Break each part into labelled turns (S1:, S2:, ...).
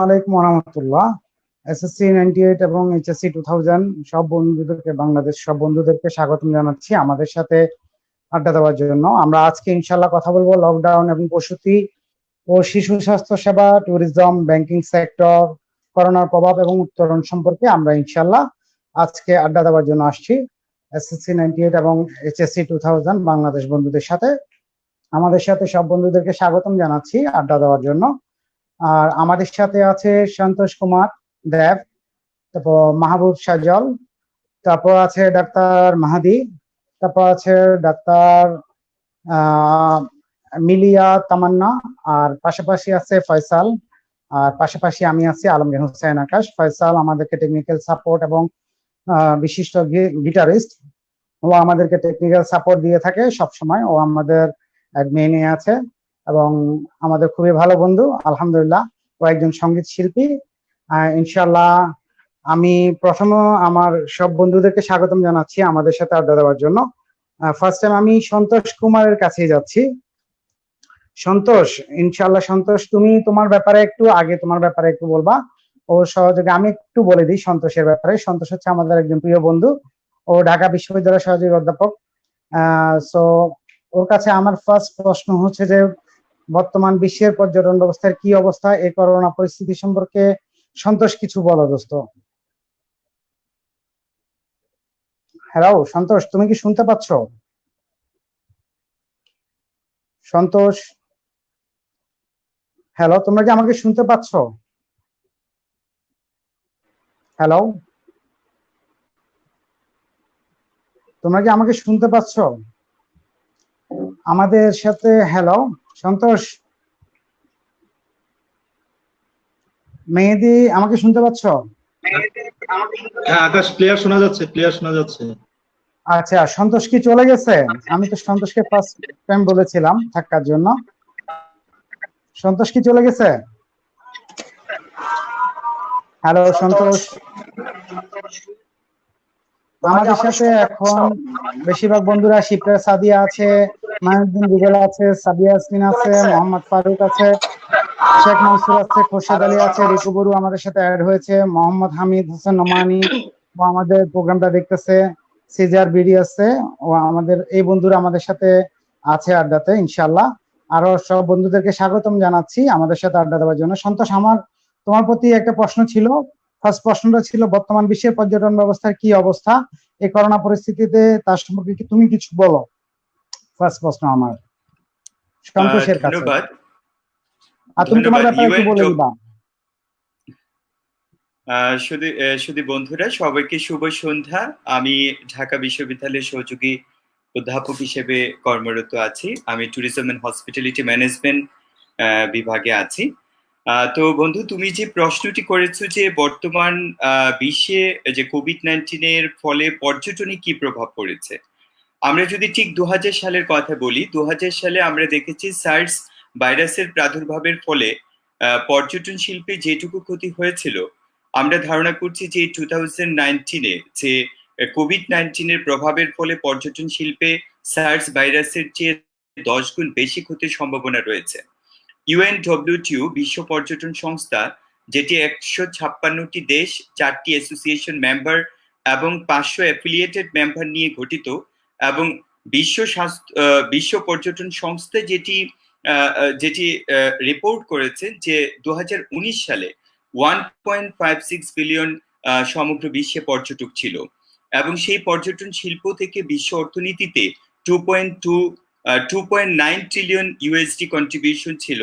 S1: আলাইকুম রহমতুল্লাহ। এসএসসি 98 এবং এইচএসসি 2000 সব বন্ধুদেরকে, বাংলাদেশ সব বন্ধুদেরকে স্বাগতম জানাচ্ছি আমাদের সাথে আড্ডা দেওয়ার জন্য। আমরা আজকে ইনশাল্লাহ কথা বলবো লকডাউন এবং প্রসূতি ও শিশু স্বাস্থ্য সেবা, ট্যুরিজম, ব্যাংকিং সেক্টর, করোনার প্রভাব এবং উত্তরণ সম্পর্কে আমরা ইনশাল্লাহ আজকে আড্ডা দেওয়ার জন্য আসছি এসএসসি 98 এবং এইচএসসি 2000 বাংলাদেশ বন্ধুদের সাথে। আমাদের সাথে সব বন্ধুদেরকে স্বাগতম জানাচ্ছি আড্ডা দেওয়ার জন্য। আর আমাদের সাথে আছে সন্তোষ কুমার দেব, তারপর মাহবুব সাজল, তারপর আছে ডাক্তার মাহাদি, তারপর আছে ডাক্তার মিলিয়া তামান্না, আর পাশাপাশি আছে ফয়সাল, আর পাশাপাশি আমি আছি আলমগীর হোসেন আকাশ। ফয়সাল আমাদেরকে টেকনিক্যাল সাপোর্ট এবং বিশিষ্ট গিটারিস্ট, ও আমাদেরকে টেকনিক্যাল সাপোর্ট দিয়ে থাকে সবসময়। ও আমাদের অ্যাডমিনে আছে এবং আমাদের খুবই ভালো বন্ধু আলহামদুলিল্লাহ। ও একজন সঙ্গীত শিল্পী। ইনশাল্লাহ আমি প্রথমে আমার সব বন্ধুদেরকে স্বাগতম জানাচ্ছি আমাদের সাথে আড্ডা দেওয়ার জন্য। ফার্স্ট টাইম আমি সন্তোষ কুমারের কাছে যাচ্ছি। সন্তোষ, ইনশাল্লাহ সন্তোষ, তুমি তোমার ব্যাপারে একটু বলবা। ও সহযোগে আমি একটু বলে দিই সন্তোষের ব্যাপারে। সন্তোষ হচ্ছে আমাদের একজন প্রিয় বন্ধু। ও ঢাকা বিশ্ববিদ্যালয়ের সহযোগী অধ্যাপক। সো ওর কাছে আমার ফার্স্ট প্রশ্ন হচ্ছে যে বর্তমান বিশ্বের পর্যটন ব্যবস্থার কি অবস্থা, এই করোনা পরিস্থিতি সম্পর্কে সন্তোষ কিছু বলো দোস্ত। হ্যালো সন্তোষ, তুমি কি শুনতে পাচ্ছ? সন্তোষ, হ্যালো, তোমরা কি আমাকে শুনতে পাচ্ছ? হ্যালো, তোমরা কি আমাকে শুনতে পাচ্ছ? আমাদের সাথে হ্যালো সন্তোষ, মেহেদি, আমাকে শুনতে পাচ্ছ?
S2: হ্যাঁ আকাশ, ক্লিয়ার শোনা যাচ্ছে।
S1: আচ্ছা, সন্তোষ কি চলে গেছে? আমি তো সন্তোষকে ফার্স্ট টাইম বলেছিলাম থাকার জন্য। সন্তোষ কি চলে গেছে? হ্যালো সন্তোষ, আমাদের সাথে এখন বেশিরভাগ বন্ধুরা শিপ্রা সাদিয়া আছে, মাহিউদ্দিন রুবেল আছে, সাবিয়া ইয়াসমিন আছে, মোহাম্মদ ফারুক আছে, শেখ মনসুর আছে, খোরশেদ আলী আছে, রিকু বরু আমাদের সাথে অ্যাড হয়েছে, মোহাম্মদ হামিদ হোসেন নোমানি ও আমাদের প্রোগ্রামটা দেখতেছে, সিজার বিডি আছে। ও আমাদের এই বন্ধুরা আমাদের সাথে আছে আড্ডাতে ইনশাল্লাহ। আরো সব বন্ধুদেরকে স্বাগতম জানাচ্ছি আমাদের সাথে আড্ডা দেওয়ার জন্য। সন্তোষ, আমার তোমার প্রতি একটা প্রশ্ন ছিল। ফার্স্ট প্রশ্নটা ছিল বর্তমান বিশ্বের পর্যটন ব্যবস্থার কি অবস্থা এই করোনা পরিস্থিতিতে, তার সম্পর্কে কি তুমি কিছু বলো। ফার্স্ট প্রশ্ন আমার সন্তোষের কাছে।
S3: ধন্যবাদ।
S1: আর তুমি তোমার ব্যাপারে একটু বলে দিবা।
S3: শুধু বন্ধুরা, সবাইকে শুভ সন্ধ্যা। আমি ঢাকা বিশ্ববিদ্যালয়ের সহযোগী অধ্যাপক হিসেবে কর্মরত আছি। আমি ট্যুরিজম এন্ড হসপিটালিটি ম্যানেজমেন্ট বিভাগে আছি। তো বন্ধু, তুমি যে প্রশ্নটি করেছো যে বর্তমান বিশ্বে যে কোভিড-19 ফলে পর্যটনে কি প্রভাব পড়েছে, আমরা যদি ঠিক 2000 সালের কথা বলি, 2000 সালে আমরা দেখেছি সার্স ভাইরাসের প্রাদুর্ভাবের ফলে পর্যটন শিল্পে যেটুকু ক্ষতি হয়েছিল, আমরা ধারণা করছি যে 2019-এ যে কোভিড-19 প্রভাবের ফলে পর্যটন শিল্পে সার্স ভাইরাসের চেয়ে 10 গুণ বেশি ক্ষতির সম্ভাবনা রয়েছে। UNWTO বিশ্ব পর্যটন সংস্থা, যেটি 156টি দেশ, 4টি অ্যাসোসিয়েশন মেম্বার এবং 500 অ্যাফিলিয়েটেড মেম্বার নিয়ে গঠিত, এবং বিশ্ব পর্যটন সংস্থা যেটি রিপোর্ট করেছে যে 2019 সালে 1.56 বিলিয়ন সমগ্র বিশ্বে পর্যটক ছিল, এবং সেই পর্যটন শিল্প থেকে বিশ্ব অর্থনীতিতে 2.9 ট্রিলিয়ন USD কন্ট্রিবিউশন ছিল,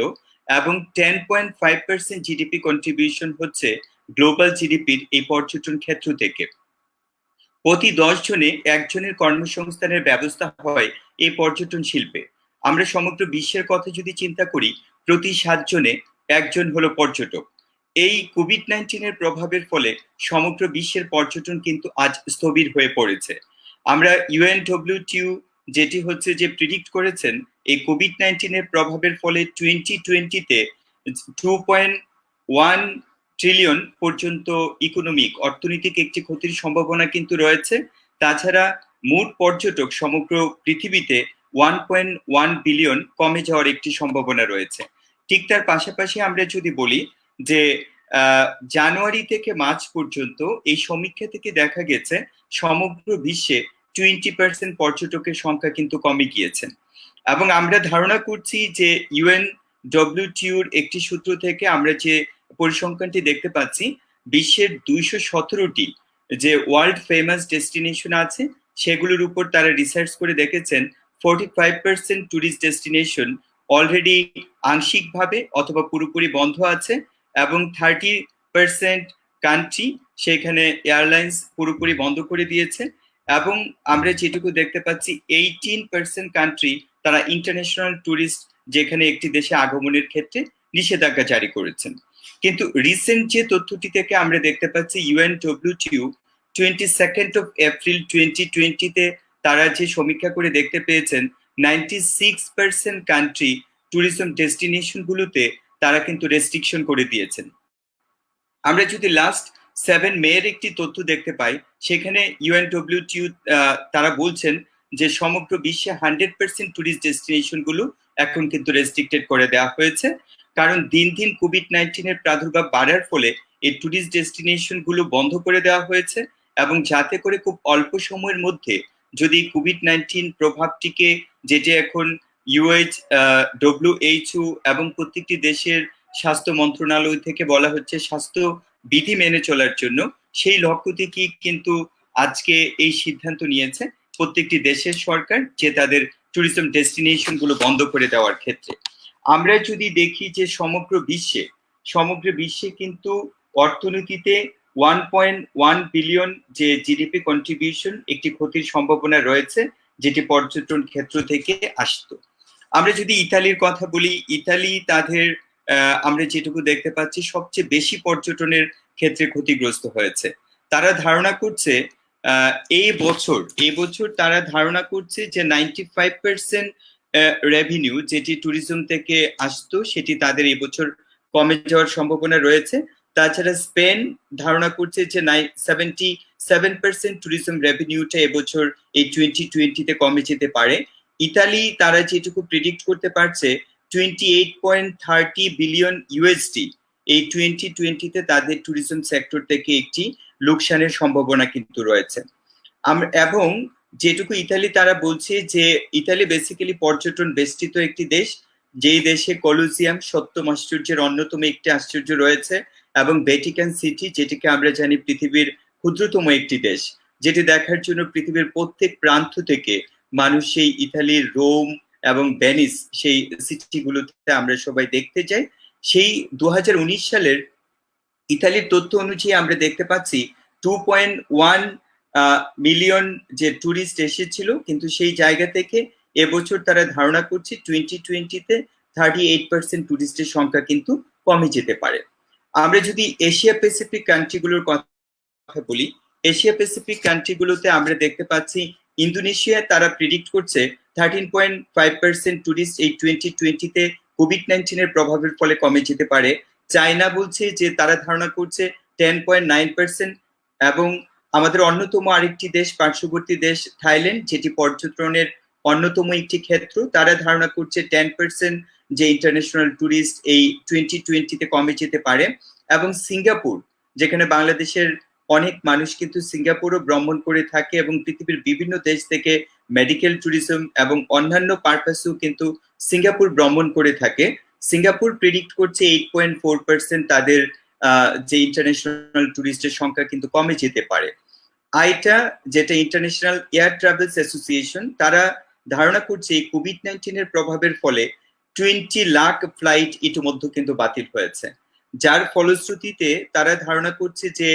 S3: এবং 10.5% জিডিপি কন্ট্রিবিউশন হচ্ছে গ্লোবাল জিডিপির এই পর্যটন ক্ষেত্র থেকে। প্রতি 10 জনে একজনের কর্মসংস্থানের ব্যবস্থা হয় এই পর্যটন শিল্পে। আমরা সমগ্র বিশ্বের কথা যদি চিন্তা করি, প্রতি 7 জনে একজন হলো পর্যটক। এই কোভিড-19 প্রভাবের ফলে সমগ্র বিশ্বের পর্যটন কিন্তু আজ স্থবির হয়ে পড়েছে। আমরা UNWTO যেটি হচ্ছে যে প্রিডিক্ট করেছেন এই কোভিড-19 প্রভাবের ফলে 2020-তে 2.1 ট্রিলিয়ন পর্যন্ত অর্থনৈতিক একটি ক্ষতির সম্ভাবনা কিন্তু রয়েছে। তাছাড়া মোট পর্যটক সমগ্র পৃথিবীতে 1.1 বিলিয়ন কমে যাওয়ার একটি সম্ভাবনা রয়েছে। ঠিক তার পাশাপাশি আমরা যদি বলি যে জানুয়ারি থেকে মার্চ পর্যন্ত এই সমীক্ষা থেকে দেখা গেছে সমগ্র বিশ্বে 20% পর্যটকের সংখ্যা কিন্তু কমে গিয়েছে। এবং আমরা ধারণা করছি যে UNWTOর একটি সূত্র থেকে আমরা যে পরিসংখ্যানটি দেখতে পাচ্ছি, বিশ্বের 217টি যে ওয়ার্ল্ড ফেমাস ডেস্টিনেশন আছে সেগুলোর উপর তারা রিসার্চ করে দেখেছেন 45% ট্যুরিস্ট ডেস্টিনেশন অলরেডি আংশিকভাবে অথবা পুরোপুরি বন্ধ আছে, এবং 30% কান্ট্রি সেখানে এয়ারলাইন্স পুরোপুরি বন্ধ করে দিয়েছে। এবং আমরা যেটুকু দেখতে পাচ্ছি 18% কান্ট্রি তারা ইন্টারন্যাশনাল ট্যুরিস্ট যেখানে একটি দেশে আগমনের ক্ষেত্রে নিষেধাজ্ঞা জারি করেছেন। কিন্তু রিসেন্ট যে তথ্যটি থেকে আমরা দেখতে পাচ্ছি UNWTO 22nd of April 2020-তে তারা যে সমীক্ষা করে দেখতে পেয়েছেন 96% কান্ট্রি ট্যুরিজম ডেস্টিনেশন গুলোতে তারা কিন্তু রেস্ট্রিকশন করে দিয়েছেন। আমরা যদি লাস্ট 7 মের একটি তথ্য দেখতে পাই, সেখানে UNWTO তারা বলছেন যে সমগ্র বিশ্বে 100% ট্যুরিস্ট ডেস্টিনেশন গুলো এখন কিন্তু রেস্ট্রিক্টেড করে দেওয়া হয়েছে, কারণ দিন দিন কোভিড-19 এর প্রাদুর্ভাব বাড়ার ফলে এই ট্যুরিস্ট ডেস্টিনেশন গুলো বন্ধ করে দেওয়া হয়েছে, এবং যাতে করে খুব অল্প সময়ের মধ্যে যদি কোভিড-19 প্রভাবটিকে, যেটি এখন WHO এবং প্রত্যেকটি দেশের স্বাস্থ্য মন্ত্রণালয় থেকে বলা হচ্ছে স্বাস্থ্য বিধি মেনে চলার জন্য, সেই লক্ষ্য থেকেই কিন্তু আজকে এই সিদ্ধান্ত নিয়েছে প্রত্যেকটি দেশের সরকার যে তাদের ট্যুরিজম ডেস্টিনেশন গুলো বন্ধ করে দেওয়ার ক্ষেত্রে। আমরা যদি দেখি যে সমগ্র বিশ্বে কিন্তু অর্থনীতিতে 1.1 বিলিয়ন যে জিডিপি কন্ট্রিবিউশন একটি ক্ষতির সম্ভাবনা রয়েছে, যেটি পর্যটন ক্ষেত্র থেকে আসতো। আমরা যদি ইতালির কথা বলি, ইতালি তাদের আমরা যেটুকু দেখতে পাচ্ছি সবচেয়ে বেশি পর্যটনের ক্ষেত্রে ক্ষতিগ্রস্ত হয়েছে। তারা ধারণা করছে এই বছর তারা ধারণা করছে যে 95% রেভিনিউ যেটি ট্যুরিজম থেকে আসতো সেটি তাদের এই বছর কমে যাওয়ার সম্ভাবনা রয়েছে। তাছাড়া স্পেন ধারণা করছে যে 77% ট্যুরিজম রেভিনিউটা এবছর এই 2020-তে কমে যেতে পারে। ইতালি তারা যেটুকু প্রেডিক্ট করতে পারছে 28.30 বিলিয়ন ইউএসডি এই 2020-তে তাদের ট্যুরিজম সেক্টর থেকে একটি লোকসানের সম্ভাবনা কিন্তু রয়েছে। এবং যেটুকু ইতালি তারা বলছে যে ইতালি বেসিক্যালি পর্যটন বেষ্টিত একটি দেশ, যেই দেশে কলোসিয়াম সপ্তম আশ্চর্যের অন্যতম একটি আশ্চর্য রয়েছে, এবং ভ্যাটিকান সিটি যেটিকে আমরা জানি পৃথিবীর ক্ষুদ্রতম একটি দেশ, যেটি দেখার জন্য পৃথিবীর প্রত্যেক প্রান্ত থেকে মানুষ সেই ইতালির রোম এবং ভেনিস সেই সিটিগুলোতে আমরা সবাই দেখতে যাই। সেই 2019 সালের ইতালির তথ্য অনুযায়ী আমরা দেখতে পাচ্ছি 2.1 মিলিয়ন যে ট্যুরিস্ট এসেছিল, কিন্তু সেই জায়গা থেকে এবছর তারা ধারণা করছে 2020-তে 38% ট্যুরিস্টের সংখ্যা কিন্তু কমে যেতে পারে। আমরা যদি এশিয়া প্যাসিফিক কান্ট্রিগুলোর কথা বলি, এশিয়া প্যাসিফিক কান্ট্রিগুলোতে আমরা দেখতে পাচ্ছি ইন্দোনেশিয়া তারা প্রেডিক্ট করছে 13.5% ট্যুরিস্ট এই 2020-তে কোভিড-19 এর প্রভাবের ফলে কমে যেতে পারে। চায়না বলছে যে তারা ধারণা করছে 10.9%, এবং আমাদের অন্যতম আরেকটি দেশ পার্শ্ববর্তী দেশ থাইল্যান্ড, যেটি পর্যটনের অন্যতম একটি ক্ষেত্র, তারা ধারণা করছে 10% যে ইন্টারন্যাশনাল ট্যুরিস্ট এই 2020-তে কমে যেতে পারে। এবং সিঙ্গাপুর, যেখানে বাংলাদেশের অনেক মানুষ কিন্তু সিঙ্গাপুরও ভ্রমণ করে থাকে এবং পৃথিবীর বিভিন্ন দেশ থেকে মেডিকেল ট্যুরিজম এবং অন্যান্য পারপাসেও কিন্তু সিঙ্গাপুর ভ্রমণ করে থাকে, সিঙ্গাপুর প্রেডিক্ট করছে 8.4% তাদের যে ইন্টারন্যাশনাল ট্যুরিস্টের সংখ্যা কিন্তু কমে যেতে পারে। আইটা, যেটা ইন্টারন্যাশনাল এয়ার ট্রাভেলস অ্যাসোসিয়েশন, তারা ধারণা করছে এই কোভিড-19 এর প্রভাবের ফলে 20 লাখ ফ্লাইট ইতিমধ্যে কিন্তু বাতিল হয়েছে, যার ফলশ্রুতিতে তারা ধারণা করছে যে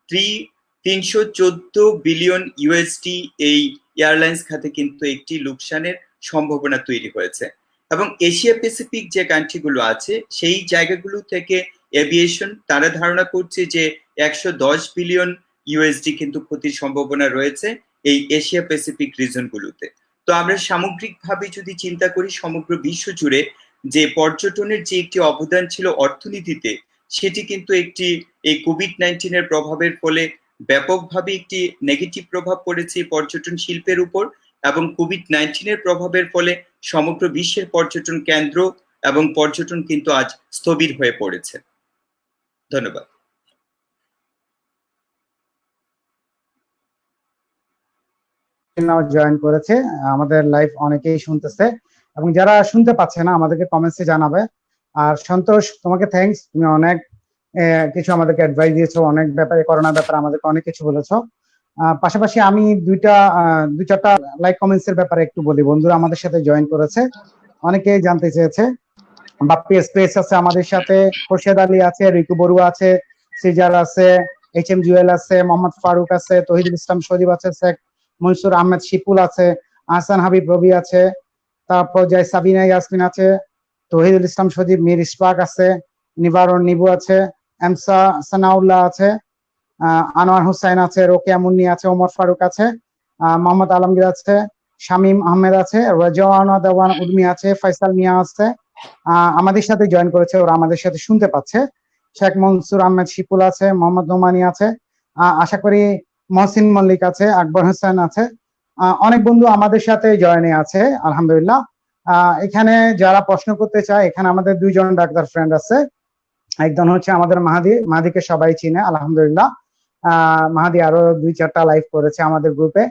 S3: 314 বিলিয়ন ইউএসডি এই এয়ারলাইন্স খাতে কিন্তু একটি লোকসানের সম্ভাবনা তৈরি হয়েছে। এবং এশিয়া প্যাসিফিক যে কান্ট্রিগুলো আছে সেই জায়গাগুলো থেকে এভিয়েশন তারা ধারণা করছে যে 110 বিলিয়ন ইউএসডি কিন্তু ক্ষতির সম্ভাবনা রয়েছে এই এশিয়া প্যাসিফিক রিজনগুলোতে। তো আমরা সামগ্রিকভাবে যদি চিন্তা করি সমগ্র বিশ্ব জুড়ে যে পর্যটনের যে একটি অবদান ছিল অর্থনীতিতে, সেটি কিন্তু একটি এই কোভিড-19 এর প্রভাবের ফলে ব্যাপকভাবে একটি নেগেটিভ প্রভাব পড়েছে পর্যটন শিল্পের উপর, এবং কোভিড-19 এর প্রভাবের ফলে সমগ্র বিশ্বের পর্যটন কেন্দ্র এবং পর্যটন কিন্তু আজ স্থবির হয়ে পড়েছে। ধন্যবাদ।
S1: জয়েন করেছে, আমাদের লাইভ অনেকেই শুনতেছে এবং যারা শুনতে পাচ্ছে না আমাদেরকে কমেন্টসে জানাবে। আর সন্তোষ, তোমাকে থ্যাঙ্কস, তুমি অনেক কিছু আমাদেরকে অ্যাডভাইস দিয়েছো, অনেক ব্যাপারে, করোনার ব্যাপারে আমাদেরকে অনেক কিছু বলেছো। পাশাপাশি আমি দুই চারটা লাইক কমেন্টস এর ব্যাপারে একটু বলি। বন্ধুরা আমাদের সাথে জয়েন করেছে, অনেকেই জানতে চেয়েছে। বাপ্পি এক্সপ্রেস আছে আমাদের সাথে, খোরশেদ আলী আছে, রিকু বড়ুয়া আছে, সিজার আছে, HM জুয়েল আছে, মোহাম্মদ ফারুক আছে, তহিদুল ইসলাম সজীব আছে, শেখ মনসুর আহমেদ শিপুল আছে, আহসান হাবিব রবি আছে, তারপর যাই সাবিনা ইয়াসমিন আছে, তহিদুল ইসলাম সজীব, মীর ইশফাক আছে, নিবারণ নিবু আছে, এমসা সানাউল্লাহ আছে, আনোয়ার হুসাইন আছে, রোকেয়া মুন্নি আছে, ওমর ফারুক আছে, মোহাম্মদ আলমগীর আছে, শামীম আহমেদ আছে, রাজওয়ানা দেওয়ান উর্মি আছে, ফয়সাল মিয়া আছে, আমাদের সাথে জয়েন করেছে, ওরা আমাদের সাথে শুনতে পাচ্ছে। শেখ মনসুর আহমেদ শিপুল আছে, মোহাম্মদ নোমানি আছে, আশা করি মহসিন মল্লিক আছে, আকবর হোসেন আছে, অনেক বন্ধু আমাদের সাথে জয়েনে আছে আলহামদুলিল্লাহ। এখানে যারা প্রশ্ন করতে চায়, এখানে আমাদের দুইজন ডাক্তার ফ্রেন্ড আছে। একজন হচ্ছে আমাদের মাহাদিকে সবাই চিনে আলহামদুলিল্লাহ। মাহাদি আরো 2-4টা লাইভ করেছে আমাদের গ্রুপে।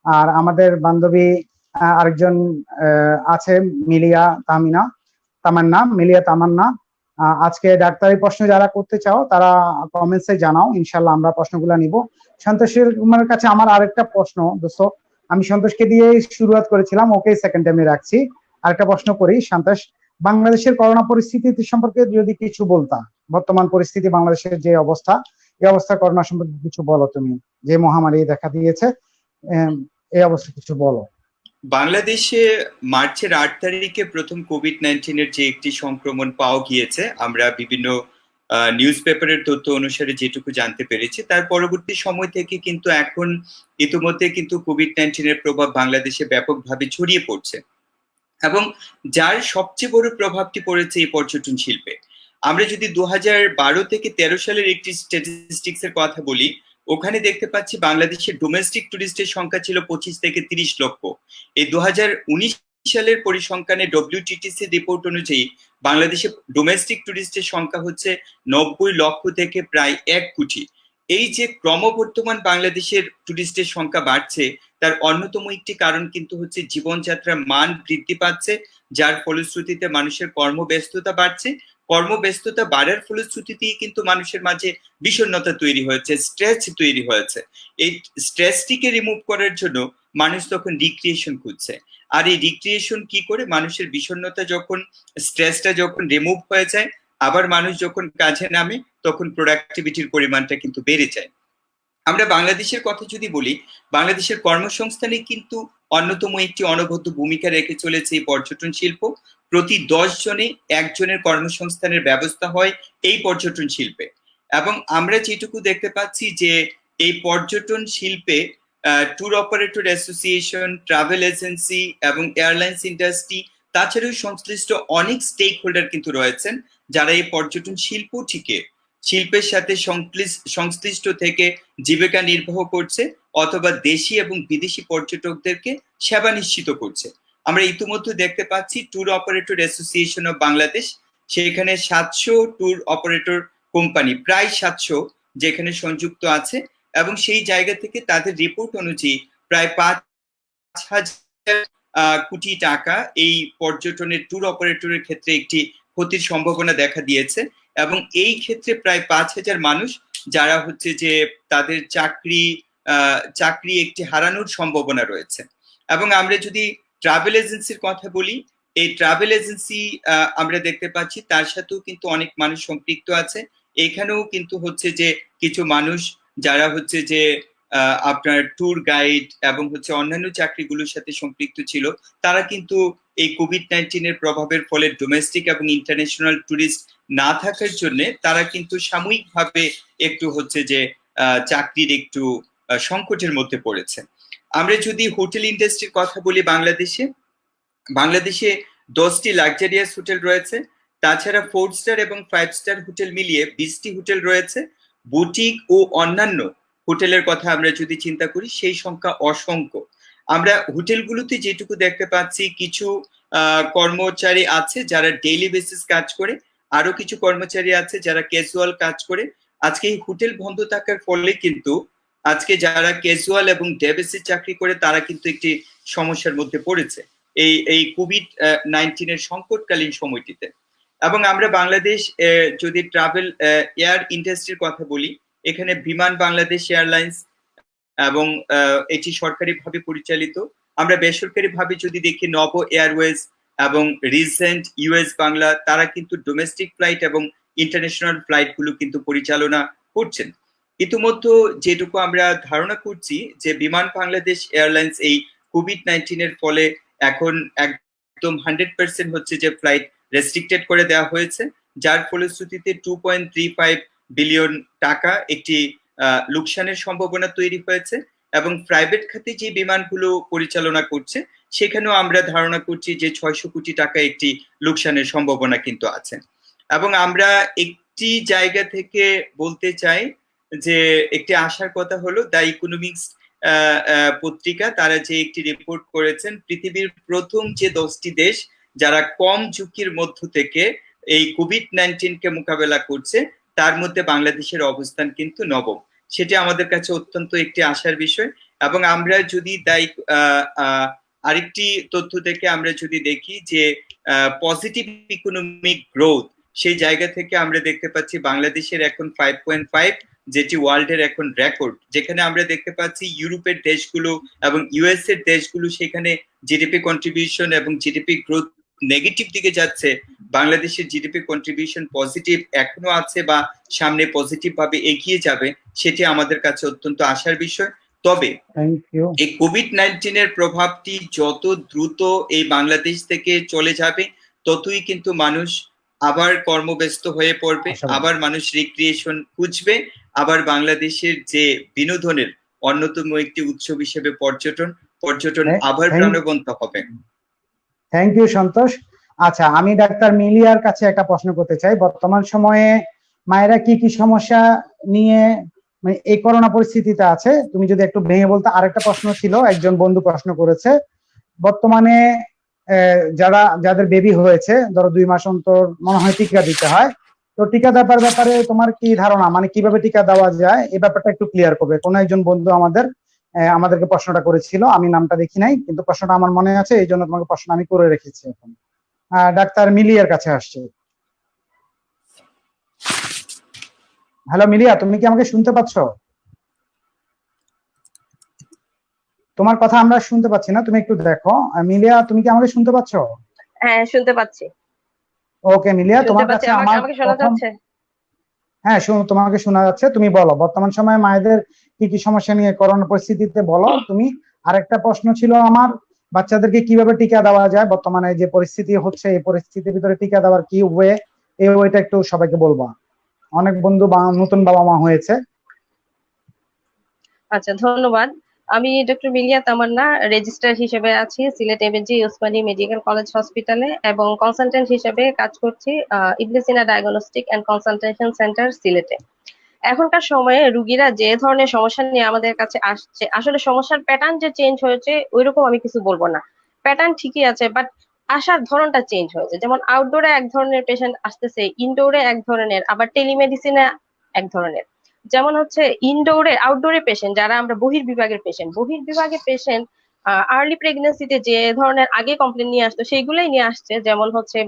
S1: আর আমাদের বান্ধবী আরেকজন আছে, মিলিয়া তামান্না। আজকে ডাক্তারি প্রশ্ন যারা করতে চাও তারা কমেন্টসে জানাও, ইনশাল্লাহ আমরা প্রশ্নগুলো নিব। সন্তোষের কুমারের কাছে আমার আরেকটা প্রশ্ন, দোস্ত, আমি সন্তোষকে দিয়ে শুরুয়াত করেছিলাম, ওকে সেকেন্ড টাইমে রাখছি। আরেকটা প্রশ্ন করি, সন্তোষ, বাংলাদেশের করোনা পরিস্থিতি সম্পর্কে যদি কিছু বলতা, বর্তমান পরিস্থিতি বাংলাদেশের যে অবস্থা, এই অবস্থা করোনা সম্পর্কে কিছু বলো, তুমি যে মহামারী দেখা দিয়েছে এই অবস্থা কিছু বলো।
S3: বাংলাদেশে মার্চের 8 তারিখে প্রথম কোভিড-19 যে একটি সংক্রমণ পাওয়া গিয়েছে, আমরা বিভিন্ন নিউজ পেপারের তথ্য অনুসারে যেটুকু জানতে পেরেছি, তার পরবর্তী সময় থেকে কিন্তু এখন ইতিমধ্যে কিন্তু কোভিড-19 প্রভাব বাংলাদেশে ব্যাপকভাবে ছড়িয়ে পড়ছে এবং যার সবচেয়ে বড় প্রভাবটি পড়েছে এই পর্যটন শিল্পে। আমরা যদি 2012 থেকে 13 সালের একটি স্ট্যাটিস্টিক্স এর কথা বলি, ওখানে দেখতে পাচ্ছি বাংলাদেশের ডোমেস্টিক টুরিস্টের সংখ্যা ছিল 25 থেকে 30 লক্ষ। এই 2019 সালের পরিসংখ্যানে WTTC রিপোর্ট অনুযায়ী বাংলাদেশে ডোমেস্টিক টুরিস্টের সংখ্যা হচ্ছে 90 লক্ষ থেকে প্রায় 1 কোটি। এই যে ক্রমবর্ধমান বাংলাদেশের টুরিস্টের সংখ্যা বাড়ছে, তার অন্যতম একটি কারণ কিন্তু হচ্ছে জীবনযাত্রার মান বৃদ্ধি পাচ্ছে, যার ফলশ্রুতিতে মানুষের কর্মব্যস্ততা বাড়ছে। কর্মব্যস্ততা বাড়ার ফলশ্রুতিতেই কিন্তু মানুষের মাঝে বিষণ্ণতা তৈরি হয়েছে, স্ট্রেস তৈরি হয়েছে। এই স্ট্রেসটিকে রিমুভ করার জন্য মানুষ তখন রিক্রিয়েশন খুঁজছে। আর এই রিক্রিয়েশন কি করে? মানুষের বিষণ্ণতা যখন, স্ট্রেসটা যখন রিমুভ হয়ে যায়, আবার মানুষ যখন কাজে নামে, তখন প্রোডাক্টিভিটির পরিমাণটা কিন্তু বেড়ে যায়। আমরা বাংলাদেশের কথা যদি বলি, বাংলাদেশের কর্মসংস্থানে কিন্তু অন্যতম একটি অনবদ্য ভূমিকা রেখে চলেছে এই পর্যটন শিল্প। প্রতি 10 জনে 1 জনের কর্মসংস্থানের ব্যবস্থা হয় এই পর্যটন শিল্পে। এবং আমরা যেটুকু দেখতে পাচ্ছি যে এই পর্যটন শিল্পে tour operator association, travel agency এবং এয়ারলাইন্স ইন্ডাস্ট্রি, তাছাড়াও সংশ্লিষ্ট অনেক স্টেক হোল্ডার কিন্তু রয়েছেন, যারা এই পর্যটন শিল্পের সাথে সংশ্লিষ্ট থেকে জীবিকা নির্বাহ করছে অথবা দেশি এবং বিদেশি পর্যটকদেরকে সেবা নিশ্চিত করছে। আমরা ইতিমধ্যে দেখতে পাচ্ছি tour operator association of Bangladesh, সেখানে 700 ট্যুর অপারেটর কোম্পানি, প্রায় 700 যেখানে সংযুক্ত আছে, এবং সেই জায়গা থেকে তাদের রিপোর্ট অনুযায়ী প্রায় 5,000 কোটি টাকা এই পর্যটনের ট্যুর অপারেটরের ক্ষেত্রে একটি ক্ষতির সম্ভাবনা দেখা দিয়েছে। এবং এই ক্ষেত্রে প্রায় 5,000 মানুষ যারা হচ্ছে যে তাদের চাকরি একটি হারানোর সম্ভাবনা রয়েছে। এবং আমরা যদি ট্রাভেল এজেন্সির কথা বলি, এই ট্রাভেল এজেন্সি আমরা দেখতে পাচ্ছি তার সাথেও কিন্তু অনেক মানুষ সম্পৃক্ত আছে। এখানেও কিন্তু হচ্ছে যে কিছু মানুষ যারা হচ্ছে যে আপনার ট্যুর গাইড এবং হচ্ছে অন্যান্য চাকরিগুলোর সাথে সম্পৃক্ত ছিল, তারা কিন্তু এই কোভিড-19 প্রভাবের ফলে ডোমেস্টিক এবং ইন্টারন্যাশনাল টুরিস্ট না থাকার জন্য তারা কিন্তু সাময়িকভাবে একটু হচ্ছে যে চাকরির একটু সংকটের মধ্যে পড়েছে। আমরা যদি হোটেল ইন্ডাস্ট্রির কথা বলি, বাংলাদেশে 10টি লাক্সারিয়াস হোটেল রয়েছে, তাছাড়া 4 স্টার এবং 5 স্টার হোটেল মিলিয়ে 20টি হোটেল রয়েছে। বুটিক ও অন্যান্য হোটেলের কথা আমরা যদি চিন্তা করি, সেই সংখ্যা অসংখ্য। আমরা হোটেলগুলোতে যেটুকু দেখতে পাচ্ছি, কিছু কর্মচারী আছে যারা ডেইলি বেসিস কাজ করে, আরো কিছু কর্মচারী আছে যারা ক্যাজুয়াল কাজ করে। আজকে এই হোটেল বন্ধ থাকার ফলে কিন্তু আজকে যারা ক্যাজুয়াল এবং ডে বেসিস চাকরি করে তারা কিন্তু একটি সমস্যার মধ্যে পড়েছে এই কোভিড-19 সংকটকালীন সময়টিতে। এবং আমরা বাংলাদেশ যদি ট্রাভেল এয়ার ইন্ডাস্ট্রির কথা বলি, এখানে বিমান বাংলাদেশ এয়ারলাইন্স এবং এটি সরকারিভাবে পরিচালিত। আমরা বেসরকারিভাবে যদি দেখি নব এয়ারওয়েজ এবং রিসেন্ট ইউএস বাংলা, তারা কিন্তু ডোমেস্টিক ফ্লাইট এবং ইন্টারন্যাশনাল ফ্লাইট গুলো কিন্তু পরিচালনা করছেন। ইতিমধ্যে যেটুকু আমরা ধারণা করছি যে বিমান বাংলাদেশ এয়ারলাইন্স এই কোভিড-19 ফলে এখন একদম 100% হচ্ছে যে ফ্লাইট রেস্ট্রিক্টেড করে দেওয়া হয়েছে, যার ফলশ্রুতিতে 2.35 বিলিয়ন টাকা একটি লোকসানের সম্ভাবনা তৈরি হয়েছে। এবং প্রাইভেট খাতে যে বিমানগুলো পরিচালনা করছে সেখানেও আমরা ধারণা করছি যে 600 কোটি টাকা একটি লোকসানের সম্ভাবনা কিন্তু আছে। এবং আমরা একটি জায়গা থেকে বলতে চাই যে একটি আশার কথা হলো দ্য ইকোনমিক্স পত্রিকা তারা যে একটি রিপোর্ট করেছেন, পৃথিবীর প্রথম যে 10টি দেশ যারা কম ঝুঁকির মধ্য থেকে এই কোভিড-19 মোকাবেলা করছে তার মধ্যে বাংলাদেশের অবস্থান কিন্তু নবম। সেটি আমাদের কাছে অত্যন্ত একটি আশার বিষয়। এবং আমরা যদি আরেকটি তথ্য থেকে আমরা যদি দেখি যে পজিটিভ ইকোনমিক গ্রোথ, সেই জায়গা থেকে আমরা দেখতে পাচ্ছি বাংলাদেশের এখন 5.5, যেটি ওয়ার্ল্ডের এখন রেকর্ড। যেখানে আমরা দেখতে পাচ্ছি ইউরোপের দেশগুলো এবং ইউএস এর দেশগুলো সেখানে জিডিপি কন্ট্রিবিউশন এবং জিডিপি গ্রোথ নেগেটিভ দিকে যাচ্ছে, বাংলাদেশের জিডিপি কন্ট্রিবিউশন পজিটিভ এখনো আছে বা সামনে পজিটিভ ভাবে এগিয়ে যাবে, সেটি আমাদের কাছে অত্যন্ত আশার বিষয়। তবে এই কোভিড-19 প্রভাবটি যত দ্রুত এই বাংলাদেশ থেকে চলে যাবে ততই কিন্তু মানুষ আবার কর্মব্যস্ত হয়ে পড়বে, আবার মানুষ রিক্রিয়েশন খুঁজবে, আবার বাংলাদেশের যে বিনোদনের অন্যতম একটি উৎসব হিসেবে পর্যটন আবার প্রাণবন্ত হবে।
S1: থ্যাংক ইউ সন্তোষ। আচ্ছা, আমি ডাক্তার মিলিয়ার কাছে একটা প্রশ্ন করতে চাই। বর্তমান সময়ে মায়েরা কি কি সমস্যা নিয়ে এই করোনা পরিস্থিতিতে আছে, তুমি যদি একটু ভেঙে বলতে। আরেকটা প্রশ্ন ছিল, একজন বন্ধু প্রশ্ন করেছে, বর্তমানে যাদের বেবি হয়েছে, ধরো 2 মাস অন্তর মনে হয় টিকা দিতে হয়, তো টিকা দেওয়ার ব্যাপারে তোমার কি ধারণা, মানে কিভাবে টিকা দেওয়া যায় এই ব্যাপারটা একটু ক্লিয়ার করবে। কোন একজন বন্ধু আমাদেরকে প্রশ্নটা করেছিল, আমি নামটা দেখি নাই, কিন্তু প্রশ্নটা আমার মনে আছে, এই জন্য তোমাকে প্রশ্ন আমি করে রেখেছি। এখন ডাক্তার মিলিয়ার কাছে আসছে। হ্যালো মিলিয়া, তুমি কি আমাকে শুনতে পাচ্ছ? তোমার কথা আমরা শুনতে পাচ্ছি না, তুমি একটু দেখো। মিলিয়া, তুমি কি আমাকে শুনতে পাচ্ছ?
S4: হ্যাঁ, শুনতে পাচ্ছি।
S1: ওকে মিলিয়া, তোমার কাছে
S4: আমাকে শোনা যাচ্ছে?
S1: হ্যাঁ, তোমাকে শোনা যাচ্ছে। তুমি বলো বর্তমান সময়ে মায়েদের কি কি সমস্যা নিয়ে করোনা পরিস্থিতিতে বলো তুমি। আরেকটা প্রশ্ন ছিল আমার, বাচ্চাদেরকে কিভাবে টিকা দেওয়া যায় বর্তমানে যে পরিস্থিতি হচ্ছে, এই পরিস্থিতির ভিতরে টিকা দেওয়ার কি ওয়ে, এই ওয়েটা একটু সবাইকে বলবা। অনেক বন্ধু নতুন বাবা মা হয়েছে।
S4: আচ্ছা, ধন্যবাদ। আমি ডক্টর মিলিয়া তামান্না, রেজিস্ট্রার হিসেবে আছি Sylhet MAG Osmani medical college হসপিটালে এবং কনসালটেন্ট হিসেবে কাজ করছি ইবনে সিনা ডায়াগনস্টিক এন্ড কনসালটেশন সেন্টার সিলেটে। এখনকার সময়ে রুগীরা যে ধরনের সমস্যা নিয়ে আমাদের কাছে আসছে, আসলে সমস্যার প্যাটার্ন যে চেঞ্জ হয়েছে ওইরকম আমি কিছু বলবো না। প্যাটার্ন ঠিকই আছে, বাট আসার ধরনটা চেঞ্জ হয়েছে। যেমন আউটডোরে এক ধরনের পেশেন্ট আসতেছে, ইনডোরে এক ধরনের, আবার টেলিমেডিসিনে এক ধরনের। যেমন হচ্ছে আউটডোরে পেশেন্ট যারা আমরা বহির্বিভাগের পেশেন্ট আর্লি প্রেগনেন্সিতে যে ধরনের আগে কমপ্লেন নিয়ে আসতো সেইগুলাই নিয়ে আসছে। যেমন হচ্ছে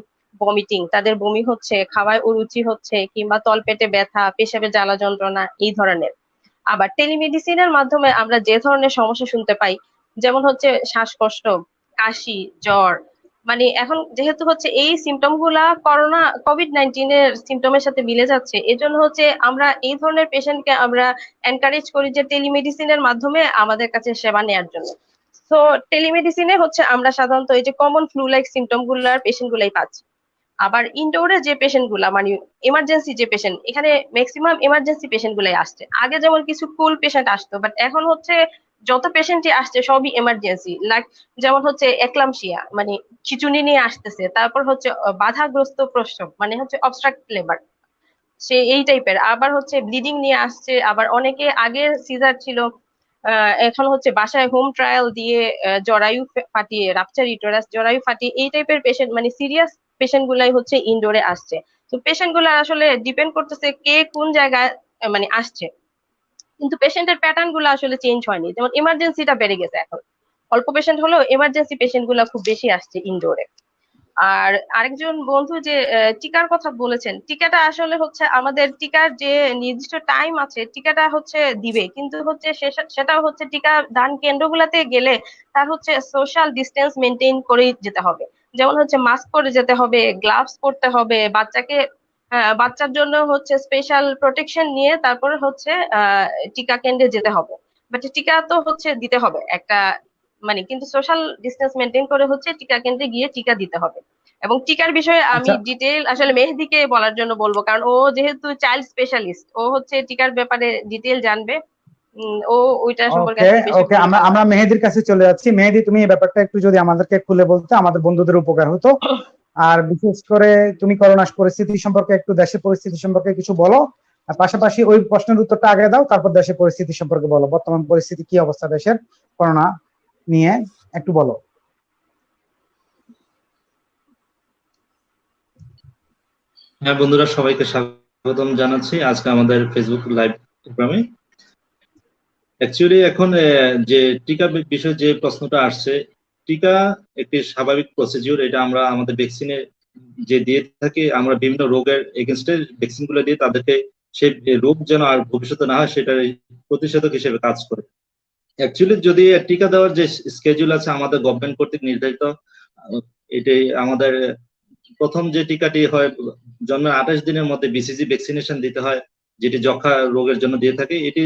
S4: ভমিটিং, তাদের বমি হচ্ছে, খাওয়ায় অরুচি হচ্ছে, কিংবা তলপেটে ব্যথা, পেশাবে জ্বালা যন্ত্রণা, এই ধরনের। আবার টেলিমেডিসিনের মাধ্যমে আমরা যে ধরনের সমস্যা শুনতে পাই, যেমন হচ্ছে শ্বাসকষ্ট, কাশি, জ্বর, মানে এখন যেহেতু হচ্ছে এই সিমটম গুলা কোভিড-19 সিমটমের সাথে মিলে যাচ্ছে, এজন্য হচ্ছে আমরা এই ধরনের পেশেন্টকে আমরা এনকারেজ করি যে টেলিমেডিসিনের মাধ্যমে আমাদের কাছে সেবা নেওয়ার জন্য। তো টেলিমেডিসিনে হচ্ছে আমরা সাধারণত এই যে কমন ফ্লু লাইক সিমটম গুলার পেশেন্ট গুলাই পাচ্ছি। আবার ইনডোরে যে পেশেন্ট গুলা, মানে ইমার্জেন্সি যে পেশেন্ট, এখানে ম্যাক্সিমাম ইমার্জেন্সি পেশেন্ট গুলাই আসছে। আগে যেমন কিছু কুল পেশেন্ট আসতো, বাট এখন হচ্ছে যত পেশেন্টই আসছে সবই এমার্জেন্সি। লাইক যেমন হচ্ছে একলামশিয়া, মানে খিচুনি নিয়ে আসতেছে, তারপর হচ্ছে বাধাগ্রস্ত প্রসব, মানে হচ্ছে অবস্ট্রাক্ট লেবার, সে এই টাইপের। আবার হচ্ছে ব্লিডিং নিয়ে আসছে, আবার অনেকে আগে সিজার ছিল, এখন হচ্ছে বাসায় হোম ট্রায়াল দিয়ে জরায়ু ফাটিয়ে, রাপচার ইউটেরাস, জরায়ু ফাটিয়ে, এই টাইপের পেশেন্ট, মানে সিরিয়াস পেশেন্ট গুলাই হচ্ছে ইনডোরে আসছে। তো পেশেন্ট গুলো আসলে ডিপেন্ড করতেছে কে কোন জায়গায় মানে আসছে, কিন্তু পেশেন্টের প্যাটার্ন গুলো আসলে চেঞ্জ হয়নি। যেমন ইমার্জেন্সিটা বেড়ে গেছে এখন, অল্প পেশেন্ট হলেও এমার্জেন্সি পেশেন্ট গুলা খুব বেশি আসছে ইনডোরে। আর আরেকজন বন্ধু যে টিকার কথা বলেছেন, টিকাটা আসলে হচ্ছে আমাদের টিকার যে নির্দিষ্ট টাইম আছে, টিকাটা হচ্ছে দিবে, কিন্তু হচ্ছে সেটা হচ্ছে টিকা দান কেন্দ্রগুলোতে গেলে তার হচ্ছে সোশ্যাল ডিস্টেন্স মেনটেন করে যেতে হবে। যেমন হচ্ছে মাস্ক পরে যেতে হবে, গ্লাভস পরতে হবে, বাচ্চার জন্য হচ্ছে স্পেশাল প্রোটেকশন নিয়ে তারপরে হচ্ছে টিকা কেন্দ্রে যেতে হবে। বাট টিকা তো হচ্ছে দিতে হবে একটা, মানে কিন্তু সোশ্যাল ডিস্টেন্স মেনটেন করে হচ্ছে টিকা কেন্দ্রে গিয়ে টিকা দিতে হবে। এবং টিকার বিষয়ে আমি
S1: আচ্ছা,
S4: ডিটেল আসলে মেহেদিকে বলার জন্য বলবো, কারণ ও যেহেতু চাইল্ড স্পেশালিস্ট, ও হচ্ছে টিকার ব্যাপারে ডিটেল জানবে। ও ওইটা সম্পর্কে
S1: ওকে
S4: আসলে বেশি
S1: ওকে,
S4: বলতে
S1: আমরা
S4: পারবে।
S1: আমরা মেহেদির কাছে চলে যাচ্ছি। মেহেদি, তুমি এই ব্যাপারটা একটু যদি আমাদেরকে খুলে বলতে আমাদের বন্ধুদের উপকার হতো। আর বিশেষ করে তুমি করোনা পরিস্থিতি সম্পর্কে, একটু দেশের পরিস্থিতি সম্পর্কে কিছু বলো। আর পাশাপাশি ওই প্রশ্নের উত্তরটা আগে দাও, তারপর দেশের পরিস্থিতি সম্পর্কে বলো, বর্তমান পরিস্থিতি কি অবস্থা দেশের করোনা নিয়ে একটু বলো।
S2: হ্যাঁ বন্ধুরা, সবাইকে স্বাগতম জানাচ্ছি আজকে আমাদের ফেসবুক লাইভ প্রোগ্রামে। অ্যাকচুয়ালি এখন যে টিকা বিষয়ে যে প্রশ্নটা আসছে, টিকা একটি স্বাভাবিক প্রসিডিউর। এটা আমরা আমাদের ভ্যাকসিনে যে দিয়ে থাকি, আমরা বিভিন্ন রোগের এগেনস্টে ভ্যাকসিন গুলো দিয়ে তাদেরকে সেই রোগ যেন আর ভবিষ্যতে না হয় সেটার প্রতিষেধক হিসেবে কাজ করে। অ্যাকচুয়ালি যদি টিকা দেওয়ার যে স্কেডিউল আছে আমাদের গভর্নমেন্ট কর্তৃক নির্ধারিত, এটাই আমাদের প্রথম যে টিকাটি হয় জন্মের 28 দিনের মধ্যে বিসিজি ভ্যাকসিনেশন দিতে হয়, যেটি যক্ষা রোগের জন্য দিয়ে থাকে। এটি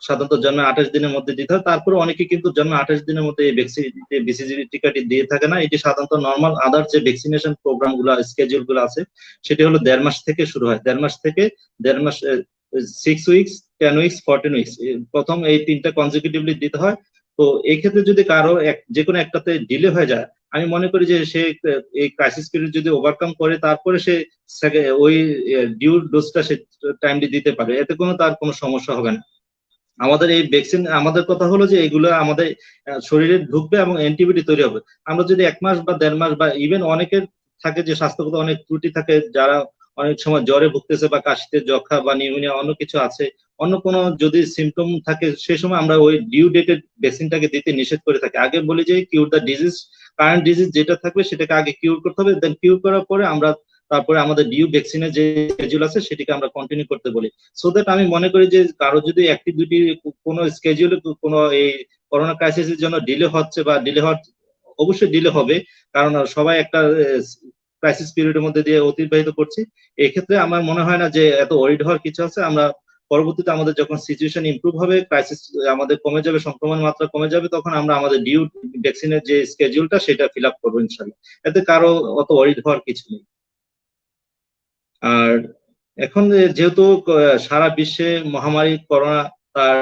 S2: সাধারণত জন্মের 28 দিনের মধ্যে দিতে হয়। তারপরে অনেকে কিন্তু জন্মের 28 দিনের মধ্যে এই বিসিজি টিকাটি দিয়ে থাকে না। এটি সাধারণত নর্মাল আদার যে ভ্যাকসিনেশন প্রোগ্রাম গুলো স্কেডিউল গুলো আছে সেটি হলো 1.5 মাস থেকে শুরু হয়। 1.5 মাস থেকে 1.5 মাস, 6 উইকস, 10 উইকস, 14 উইকস, প্রথম এই তিনটা কনজিকিউটিভলি দিতে হয়। তো এই ক্ষেত্রে যদি কারো যে কোনো একটাতে ডিলে হয়ে যায়, আমি মনে করি যে সে এই ক্রাইসিস পিরিয়ড যদি ওভারকাম করে তারপরে সে ওই ডিউ ডোজটা সে টাইমলি দিতে পারে, এতে কোনো তার কোনো সমস্যা হবে না। আমাদের এই ভ্যাকসিন, আমাদের কথা হলো যে এগুলো আমাদের শরীরে ঢুকবে এবং অ্যান্টিবডি তৈরি হবে। আমরা যদি 1 মাস বা 1.5 মাস বা ইভেন অনেকের থাকে যে স্বাস্থ্যগত অনেক ত্রুটি থাকে, যারা অনেক সময় জ্বরে ভুগতেছে বা কাশিতে যক্ষা বা নিউমোনিয়া অন্য কিছু আছে, অন্য কোনো যদি সিমটম থাকে, সেই সময় আমরা ওই ডিউ ডেটেড ভ্যাকসিনটাকে দিতে নিষেধ করে থাকি। আগে বলি যে কিউর দ্য ডিজিজ, কারেন্ট ডিজিজ যেটা থাকবে সেটাকে আগে কিউর করতে হবে, দেন কিউর করার পরে আমরা তারপরে আমাদের ডিউ ভ্যাকসিনের যে স্কেডিউল আছে সেটিকে আমরা কন্টিনিউ করতে বলি। সো দ্যাট আমি মনে করি যে কারো যদি একটি দুটি কোনো স্কেডিউলে কোনো এই করোনা ক্রাইসিসের জন্য ডিলে হচ্ছে বা ডিলে হওয়ার, অবশ্যই ডিলে হবে, কারণ সবাই একটা ক্রাইসিস পিরিয়ডের মধ্যে দিয়ে অতিবাহিত করছি। এক্ষেত্রে আমার মনে হয় না যে এত ওয়ারিড হওয়ার কিছু আছে। আমরা পরবর্তীতে আমাদের যখন সিচুয়েশন ইমপ্রুভ হবে, ক্রাইসিস আমাদের কমে যাবে, সংক্রমণ মাত্রা কমে যাবে, তখন আমরা আমাদের ডিউ ভ্যাকসিনের যে স্কেডিউলটা সেটা ফিল আপ করবো ইনশাল্লাহ। এতে কারো অত ওয়ারিড হওয়ার কিছু নেই। আর এখন যেহেতু সারা বিশ্বে মহামারী করোনা তার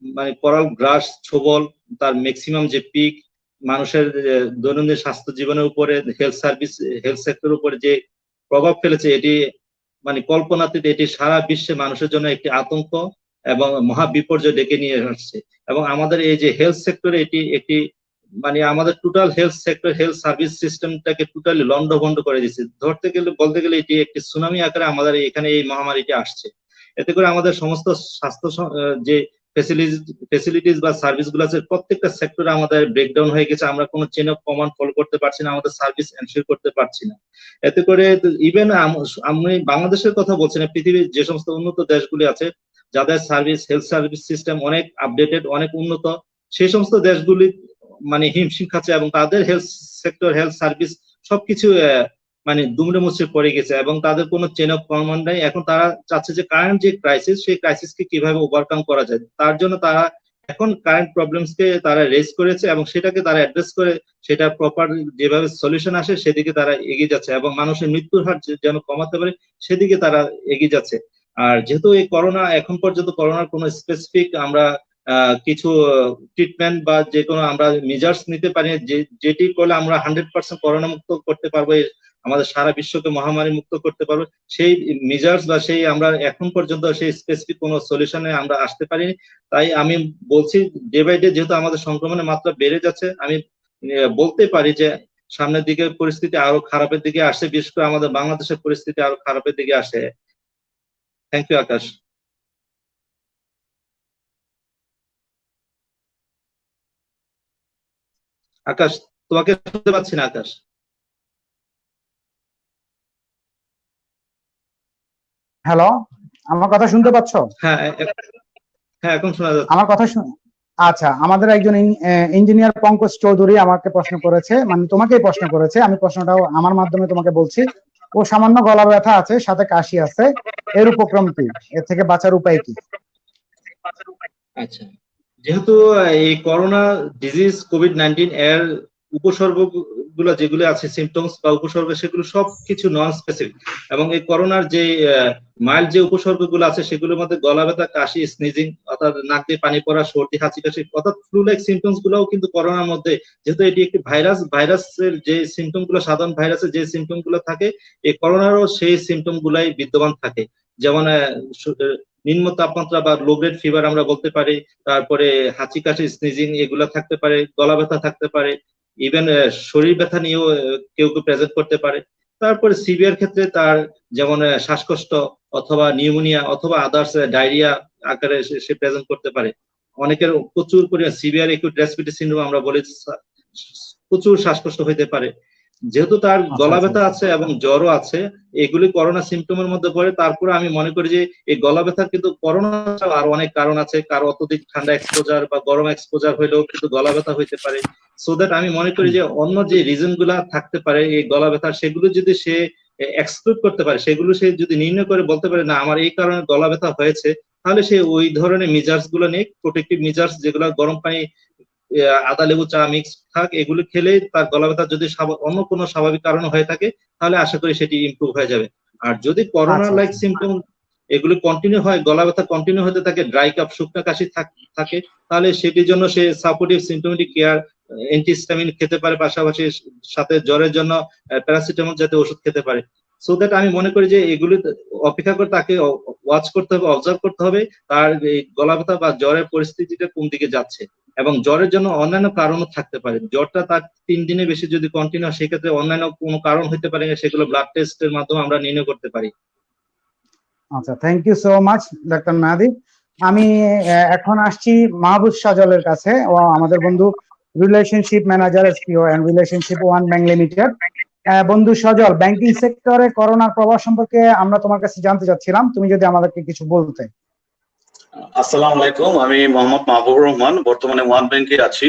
S2: মানে করাল গ্রাস ছোবল, তার ম্যাক্সিমাম যে পিক, মানুষের দৈনন্দিন স্বাস্থ্য জীবনের উপরে, হেলথ সেক্টরের উপরে যে প্রভাব ফেলেছে, এটি মানে কল্পনাতীত। এটি সারা বিশ্বে মানুষের জন্য একটি আতঙ্ক এবং মহা বিপর্যয় ডেকে নিয়ে আসছে। এবং আমাদের এই যে হেলথ সেক্টরে এটি একটি মানে আমাদের total health sector, health service সিস্টেমটাকে টোটালি লন্ডভন্ড করে দিচ্ছে। ধরতে গেলে, বলতে গেলে এটি একটি সুনামি আকারে আমাদের এখানে এই মহামারীটি আসছে। এতে করে আমাদের সমস্ত স্বাস্থ্য যে ফেসিলিটিস বা সার্ভিস গুলো আছে প্রত্যেকটা সেক্টরে আমাদের ব্রেকডাউন হয়ে গেছে। আমরা কোনো চেন অফ কমান্ড ফলো করতে পারছি না, আমাদের সার্ভিস এনশিওর করতে পারছি না। এতে করে ইভেন আমি বাংলাদেশের কথা বলছি না, পৃথিবীর যে সমস্ত উন্নত দেশগুলি আছে যাদের হেলথ সার্ভিস সিস্টেম অনেক আপডেটেড, অনেক উন্নত, সেই সমস্ত দেশগুলি মানে হিমশিম খাচ্ছে এবং তাদের হেলথ সেক্টর, হেলথ সার্ভিস সবকিছু মানে দুমড়ে মুচড়ে পড়ে গেছে এবং তাদের কোনো চেন অফ কমান্ড নাই। এখন তারা চাচ্ছে যে কারেন্ট যে ক্রাইসিস, সেই ক্রাইসিসকে কিভাবে ওভারকাম করা যায়, তার জন্য তারা এখন কারেন্ট প্রবলেমসকে তারা রেজ করেছে এবং সেটাকে তারা অ্যাড্রেস করে সেটা প্রপার যেভাবে সলিউশন আসে সেদিকে তারা এগিয়ে যাচ্ছে এবং মানুষের মৃত্যুর হার যেন কমাতে পারে সেদিকে তারা এগিয়ে যাচ্ছে। আর যেহেতু এই করোনা, এখন পর্যন্ত করোনার কোনো স্পেসিফিক আমরা কিছু ট্রিটমেন্ট বা যে কোনো আমরা মেজার্স নিতে পারি যেটি করলে আমরা 100% করোনা মুক্ত করতে পারবো, আমাদের সারা বিশ্বকে মহামারী মুক্ত করতে পারবো, সেই মেজার্স বা সেই আমরা এখন পর্যন্ত সেই স্পেসিফিক কোনো সলিউশনে আমরা আসতে পারিনি। তাই আমি বলছি ডে বাই ডে যেহেতু আমাদের সংক্রমণের মাত্রা বেড়ে যাচ্ছে, আমি বলতে পারি যে সামনের দিকে পরিস্থিতি আরো খারাপের দিকে আসে, বিশেষ করে আমাদের বাংলাদেশের পরিস্থিতি আরো খারাপের দিকে আসে। থ্যাংক ইউ আকাশ। আকাশ, তোমাকে শুনতে পাচ্ছি না আকাশ।
S1: হ্যালো, আমার কথা শুনতে পাচ্ছ?
S2: হ্যাঁ হ্যাঁ, এখন শোনা যাচ্ছে।
S1: আমার কথা আচ্ছা, আমাদের একজন ইঞ্জিনিয়ার পঙ্কজ চৌধুরী আমাকে প্রশ্ন করেছে, মানে তোমাকেই প্রশ্ন করেছে, আমি প্রশ্নটাও আমার মাধ্যমে তোমাকে বলছি। ও সামান্য গলা ব্যথা আছে, সাথে কাশি আছে, এর উপক্রম কি, এর থেকে বাঁচার উপায় কি?
S2: আচ্ছা, যেহেতু এই করোনা ডিজিজ কোভিড-19 এর উপসর্গ গুলো যেগুলো আছে, সিমটমস বা উপসর্গ, সেগুলো সবকিছু নন স্পেসিফিক, এবং এই করোনার যে মাইল্ড যে উপসর্গ গুলো আছে সেগুলোর মধ্যে গলা ব্যথা, কাশি, স্নিজিং অর্থাৎ নাক দিয়ে পানি পড়া, সর্দি, হাঁচি কাশি অর্থাৎ ফ্লু লাইক সিমটমস গুলোও কিন্তু করোনার মধ্যে, যেহেতু এটি একটি ভাইরাসের যে সিমটম গুলো, সাধারণ ভাইরাসের যে সিমটম গুলো থাকে, এই করোনারও সেই সিমটম গুলাই বিদ্যমান থাকে। যেমন নিম্ন তাপমাত্রা বা লো গ্রেড ফিভার আমরা বলতে পারি, তারপরে হাঁচি কাশি, স্নিজিং এগুলো থাকতে পারে, গলা ব্যথা থাকতে পারে, ইভেন শরীর ব্যথা নিয়েও কেউ কেউ প্রেজেন্ট করতে পারে। তারপরে সিভিয়ার ক্ষেত্রে তার যেমন শ্বাসকষ্ট অথবা নিউমোনিয়া অথবা আদার্স ডায়রিয়া আকারে সে প্রেজেন্ট করতে পারে। অনেকের প্রচুর পরিমাণ সিভিয়ার একিউট রেসপিরেটরি সিনড্রোম আমরা বলি, প্রচুর শ্বাসকষ্ট হইতে পারে। যেহেতু তার গলা ব্যথা আছে এবং জ্বরও আছে, এগুলি করোনা সিমটমের মধ্যে পড়ে। তারপরে আমি মনে করি যে এই গলা ব্যথার কিন্তু করোনা আর অনেক কারণ আছে, কারো অত্যধিক ঠান্ডা এক্সপোজার বা গরম এক্সপোজার হইলেও কিন্তু গলা ব্যথা হইতে পারে। সো দ্যাট আমি মনে করি যে অন্য যে রিজন গুলা থাকতে পারে এই গলা ব্যথার, সেগুলো যদি সে এক্সক্লুড করতে পারে, সেগুলো সে যদি নির্ণয় করে বলতে পারে না আমার এই কারণে গলা ব্যথা হয়েছে, তাহলে সে ওই ধরনের মেজার্স গুলো নিয়ে, প্রোটেক্টিভ মেজার্স যেগুলো গরম পানি, আদা লেবু চা মিক্স থাক, এগুলো খেলে তার গলা ব্যথা যদি অন্য কোনো স্বাভাবিক কারণে হয়ে থাকে, তাহলে আশা করি সেটি ইমপ্রুভ হয়ে যাবে। আর যদি করোনা লাইক সিমটম এগুলো কন্টিনিউ হয়, গলা ব্যথা কন্টিনিউ হতে থাকে, ড্রাই কাপ, শুকনো কাশি থাকে, তাহলে সেটির জন্য সে সাপোর্টিভ সিমটোমেটিক কেয়ার, অ্যান্টিহিস্টামিন খেতে পারে, পাশাপাশি সাথে জ্বরের জন্য প্যারাসিটামল জাতীয় ওষুধ খেতে পারে। সো দ্যাট আমি মনে করি যে এগুলি অপেক্ষা করে তাকে ওয়াচ করতে হবে, অবজার্ভ করতে হবে তার এই গলা ব্যথা বা জ্বরের পরিস্থিতিটা কোন দিকে যাচ্ছে। এবং জ্বরের জন্য অন্যান্য কারণও থাকতে পারে। জ্বরটা তার 3 দিনের বেশি যদি কন্টিনিউ হয়, সেক্ষেত্রে অন্যান্য কোনো কারণ হতে পারে, সেগুলো ব্লাড টেস্টের মাধ্যমে আমরা নির্ণয় করতে পারি।
S1: আচ্ছা, thank you so much doctor Mehedi. আমি এখন আসছি মাহবুব সাজলের কাছে, ও আমাদের বন্ধু, relationship manager SPO and relationship one bank limited. বন্ধু সজল, ব্যাংকিং সেক্টরে করোনার প্রভাব সম্পর্কে আমরা তোমার কাছে জানতে চাচ্ছিলাম, তুমি যদি আমাদেরকে কিছু বলতে।
S5: আসসালামু আলাইকুম, আমি মোহাম্মদ মাহবুবুর রহমান, বর্তমানে ওয়ান ব্যাংকে আছি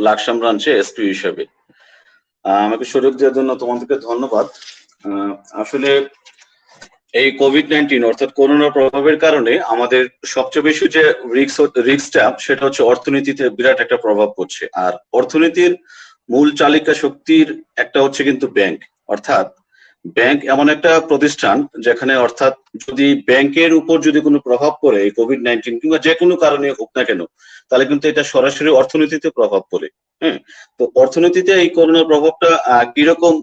S5: লাকসাম ব্রাঞ্চে এসপি হিসেবে। আমাকে সুযোগ দেওয়ার জন্য তোমাদেরকে ধন্যবাদ। আসলে এই কোভিড-19 অর্থাৎ করোনার প্রভাবের কারণে আমাদের সবচেয়ে বেশি যে রিস্কটা, সেটা হচ্ছে অর্থনীতিতে বিরাট একটা প্রভাব পড়ছে। আর অর্থনীতির মূল চালিকা শক্তির একটা হচ্ছে কিন্তু ব্যাংক। অর্থাৎ ব্যাংক এমন একটা প্রতিষ্ঠান যেখানে, অর্থাৎ যদি ব্যাংকের উপর যদি কোনো প্রভাব পড়ে এই কোভিড-19 কিংবা যে কোনো কারণে হোক না কেন, তাহলে কিন্তু এটা সরাসরি অর্থনীতিতে প্রভাব পড়ে। হ্যাঁ, তো অর্থনীতিতে এই করোনার প্রভাবটা কিরকম,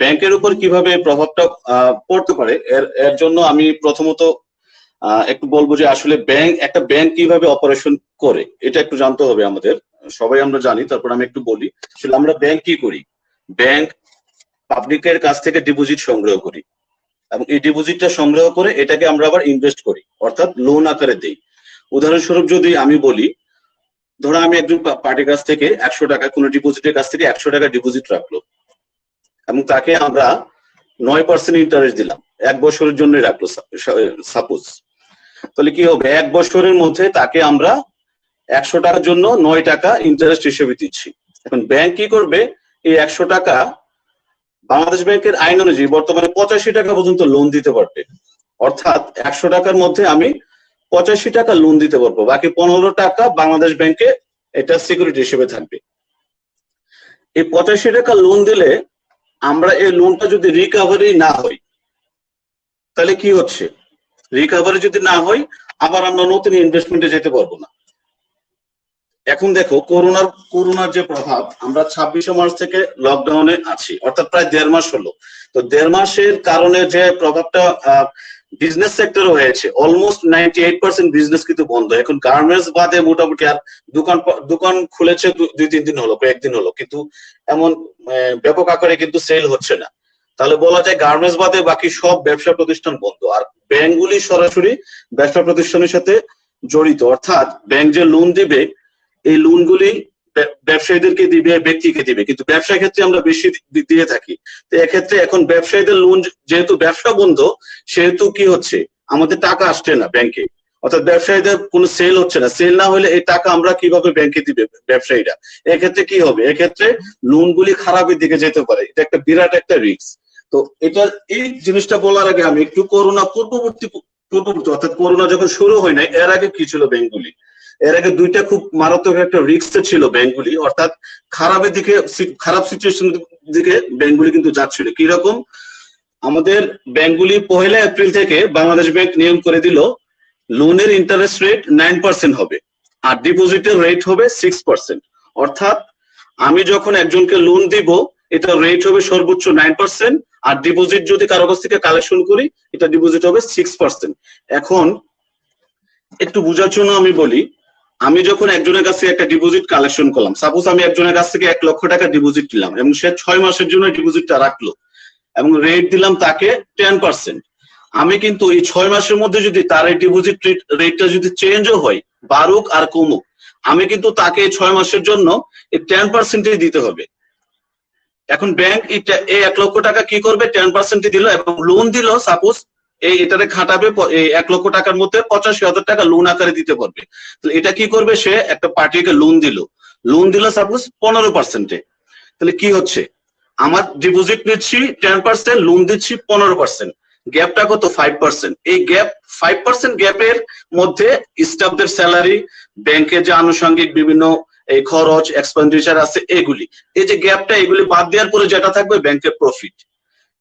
S5: ব্যাংকের উপর কিভাবে প্রভাবটা পড়তে পারে, এর জন্য আমি প্রথমত একটু বলবো যে আসলে একটা ব্যাংক কিভাবে অপারেশন করে এটা একটু জানতে হবে আমাদের। সবাই আমরা জানি, তারপর আমি একটু বলি আসলে আমরা ব্যাংক কি করি। ব্যাংক পাবলিকের কাছ থেকে ডিপোজিট সংগ্রহ করি, এবং এই ডিপোজিটটা সংগ্রহ করে এটাকে আমরা আবার ইনভেস্ট করি, অর্থাৎ লোন আকারে দেই। উদাহরণস্বরূপ যদি আমি বলি, ধরো আমি একজন পার্টির কাছ থেকে 100 টাকা, কোনো ডিপোজিটের কাছ থেকে 100 টাকা ডিপোজিট রাখলো, এবং তাকে আমরা 9% ইন্টারেস্ট দিলাম, 1 বছরের জন্য রাখলো সাপোজ। তাহলে কি হবে, 1 বছরের মধ্যে তাকে আমরা 100 টাকার জন্য 9 টাকা ইন্টারেস্ট হিসেবে দিচ্ছি। এখন ব্যাংক কি করবে, এই 100 টাকা বাংলাদেশ ব্যাংকের আইন অনুযায়ী বর্তমানে 85 টাকা পর্যন্ত লোন দিতে পারবে। অর্থাৎ 100 টাকার মধ্যে আমি 85 টাকা লোন দিতে পারবো, বাকি 15 টাকা বাংলাদেশ ব্যাংকে এটা সিকিউরিটি হিসেবে থাকবে। এই 85 টাকা লোন দিলে আমরা এই লোনটা যদি রিকভারি না হয়, তাহলে কি হচ্ছে, রিকভারি যদি না হয় আবার আমরা নতুন ইনভেস্টমেন্টে যেতে পারবো না। এখন দেখো করোনার যে প্রভাব, আমরা 26শে মার্চ থেকে লকডাউনে আছি, অর্থাৎ প্রায় 1.5 মাস হলো। তো 1.5 মাসের কারণে যে প্রভাবটা বিজনেস সেক্টরও হয়েছে, অলমোস্ট 98% বিজনেস কিন্তু বন্ধ। এখন গার্মেন্টস বাদে মোটামুটি আর দোকান খুলেছে 2-3 দিন হলো, কয়েকদিন হলো, কিন্তু এমন ব্যাপক আকারে কিন্তু সেল হচ্ছে না। তাহলে বলা যায় গার্মেন্টস বাদে বাকি সব ব্যবসা প্রতিষ্ঠান বন্ধ। আর ব্যাংকগুলি সরাসরি ব্যবসা প্রতিষ্ঠানের সাথে জড়িত, অর্থাৎ ব্যাংক যে লোন দিবে এই লোনগুলি ব্যবসায়ীদেরকে দিবে, ব্যক্তিকে দিবে, কিন্তু ব্যবসার ক্ষেত্রে আমরা বেশি দিয়ে থাকি। তো এক্ষেত্রে এখন ব্যবসায়ীদের লোন, যেহেতু ব্যবসা বন্ধ, সেহেতু কি হচ্ছে, আমাদের টাকা আসছে না ব্যাংকে, অর্থাৎ ব্যবসায়ীদের কোনো সেল হচ্ছে না। সেল না হলে এই টাকা আমরা কিভাবে ব্যাংকে দিবে ব্যবসায়ীরা? এক্ষেত্রে কি হবে, এক্ষেত্রে লোনগুলি খারাপের দিকে যেতে পারে। এটা একটা বিরাট একটা রিস্ক। তো এটা, এই জিনিসটা বলার আগে আমি একটু করোনা পূর্ববর্তী অর্থাৎ করোনা যখন শুরু হয় না, এর আগে কি ছিল ব্যাংকগুলি? এর আগে দুইটা খুব মারাত্মক একটা রিস্ক ছিল ব্যাংকগুলি, অর্থাৎ খারাপের দিকে, খারাপ সিচুয়েশন দিকে ব্যাংকগুলি কিন্তু যাচ্ছিল। কিরকম? আমাদের ব্যাংকগুলি 1 এপ্রিল থেকে বাংলাদেশ ব্যাংক নিয়ম করে দিল লোনের ইন্টারেস্ট রেট 9% হবে আর ডিপোজিটের রেট হবে 6%। অর্থাৎ আমি যখন একজনকে লোন দিব, এটা রেট হবে সর্বোচ্চ 9%, আর ডিপোজিট যদি কারো কাছ থেকে কালেকশন করি, এটা ডিপোজিট হবে 6%। এখন একটু বোঝার জন্য আমি বলি, আমি যখন একজনের কাছে একটা ডিপোজিট কালেকশন করলাম, সাপোজ আমি একজনের কাছ থেকে 1 লক্ষ টাকা ডিপোজিট নিলাম এবং সে 6 মাসের জন্য ডিপোজিটটা রাখলো এবং রেট দিলাম তাকে 10%। আমি কিন্তু এই 6 মাসের মধ্যে যদি তার এই ডিপোজিট রেটটা যদি চেঞ্জও হয়, বাড়ুক আর কমুক, আমি কিন্তু তাকে 6 মাসের জন্য এই 10% দিতে হবে। এখন ব্যাংক এই 1 লক্ষ টাকা কি করবে, 10% দিল এবং লোন দিল, সাপোজ এটারে খাটাবে, এই 1 লক্ষ টাকার মধ্যে 85,000 টাকা লোন আকারে দিতে পারবে। তাহলে এটা কি করবে, সে একটা পার্টিকে লোন দিল সাপোজ 15%। তাহলে কি হচ্ছে, আমার ডিপোজিট নিচ্ছি 10%, লোন দিচ্ছি 15%, গ্যাপটা কত, 5%। এই গ্যাপ 5% গ্যাপের মধ্যে স্টাফদের স্যালারি, ব্যাংকে যে আনুষঙ্গিক বিভিন্ন এই খরচ এক্সপেন্ডিচার আছে এগুলি, এই যে গ্যাপটা, এগুলি বাদ দেওয়ার পরে যেটা থাকবে ব্যাংকের প্রফিট।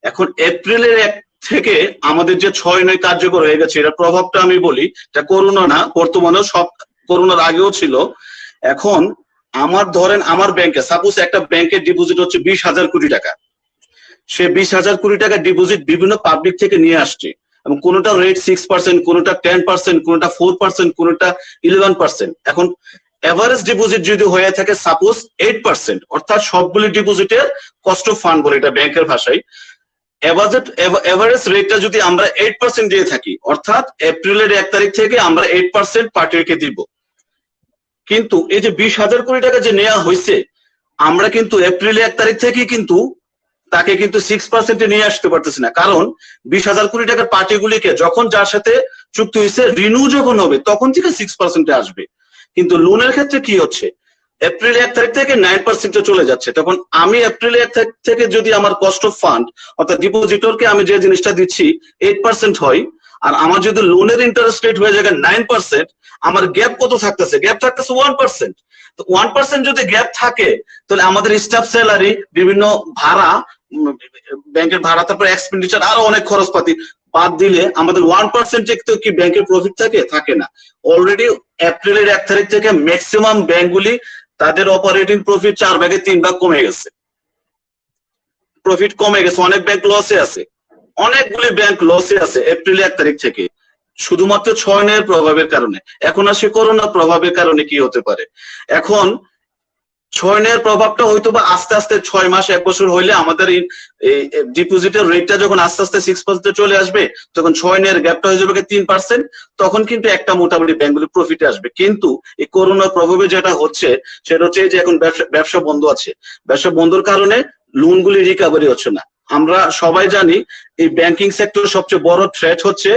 S5: এখন এপ্রিলের 1 থেকে আমাদের যে 6-9 কার্যকর হয়ে গেছে, এটার প্রভাবটা আমি বলি, এটা করোনা না, বর্তমানেও সব, করোনার আগেও ছিল। এখন ধরেন আমার ব্যাংকে, সাপোজ একটা ব্যাংকের ডিপোজিট হচ্ছে 20,000 কোটি টাকা, সে 20,000 কোটি টাকা ডিপোজিট বিভিন্ন পাবলিক থেকে নিয়ে আসছে এবং কোনোটা রেট 6%, কোনোটা 10%, কোনোটা 4%, কোনোটা 11%। এখন এভারেজ ডিপোজিট যদি হয়ে থাকে সাপোজ 8%, অর্থাৎ সবগুলি ডিপোজিটের কস্ট অফ ফান্ড বলে এটা ব্যাংকের ভাষায়, এভারেজ রেটটা যদি আমরা 8% দিয়ে থাকি, অর্থাৎ এপ্রিলের 1 তারিখ থেকে আমরা 8% পার্টিকে দিব। কিন্তু এই যে 20,000 কোটি টাকা যে নেওয়া হয়েছে, আমরা কিন্তু এপ্রিলের 1 তারিখ থেকে কিন্তু তাকে কিন্তু 6% নিয়ে আসতে পারতেছি না, কারণ 20,000 কোটি টাকার পার্টিগুলিকে যখন যার সাথে চুক্তি হয়েছে রিনিউ যখন হবে তখন থেকে 6% আসবে। কিন্তু লোনের ক্ষেত্রে কি হচ্ছে, এপ্রিল 1 তারিখ থেকে 9% চলে যাচ্ছে। তখন আমি এপ্রিল 1 তারিখ থেকে যদি আমার কস্ট অফ ফান্ড অর্থাৎ ডিপোজিটরকে আমি যে জিনিসটা দিচ্ছি 8% হয়, আর আমার যদি লোনের ইন্টারেস্ট রেট হয়ে যায় 9%, আমার গ্যাপ কত থাকতেছে, গ্যাপ থাকতেছে 1%। তো 1% যদি গ্যাপ থাকে, তাহলে আমাদের স্টাফ স্যালারি, বিভিন্ন ভাড়া, ব্যাংকের ভাড়া, তারপর এক্সপেন্ডিচার, আরো অনেক খরচপাতি বাদ দিলে আমাদের 1% কি ব্যাংকের প্রফিট থাকে না। অলরেডি এপ্রিলের 1 তারিখ থেকে ম্যাক্সিমাম ব্যাংকগুলি তাদের অপারেটিং প্রফিট 4 ভাগে 3 ভাগ কমে গেছে, প্রফিট কমে গেছে। অনেক ব্যাংক লসে আছে, অনেকগুলি ব্যাংক লসে আছে এপ্রিল 1 তারিখ থেকে, শুধুমাত্র 6 প্রভাবের কারণে। এখন আসে করোনার প্রভাবের কারণে কি হতে পারে। এখন 6 প্রভাবটা হয়তো বা আস্তে আস্তে 6 মাস 1 বছর হইলে আমাদের এই ডিপোজিটের রেটটা যখন আস্তে আস্তে 6% চলে আসবে, তখন 6 গ্যাপটা হয়ে যাবে 3%, তখন কিন্তু একটা মোটামুটি ব্যাংকগুলি প্রফিটে আসবে। কিন্তু এই করোনার প্রভাবে যেটা হচ্ছে সেটা হচ্ছে যে এখন ব্যবসা বন্ধ আছে, ব্যবসা বন্ধের কারণে লোনগুলি রিকভারি হচ্ছে না। আমরা সবাই জানি এই ব্যাংকিং সেক্টরের সবচেয়ে বড় থ্রেট হচ্ছে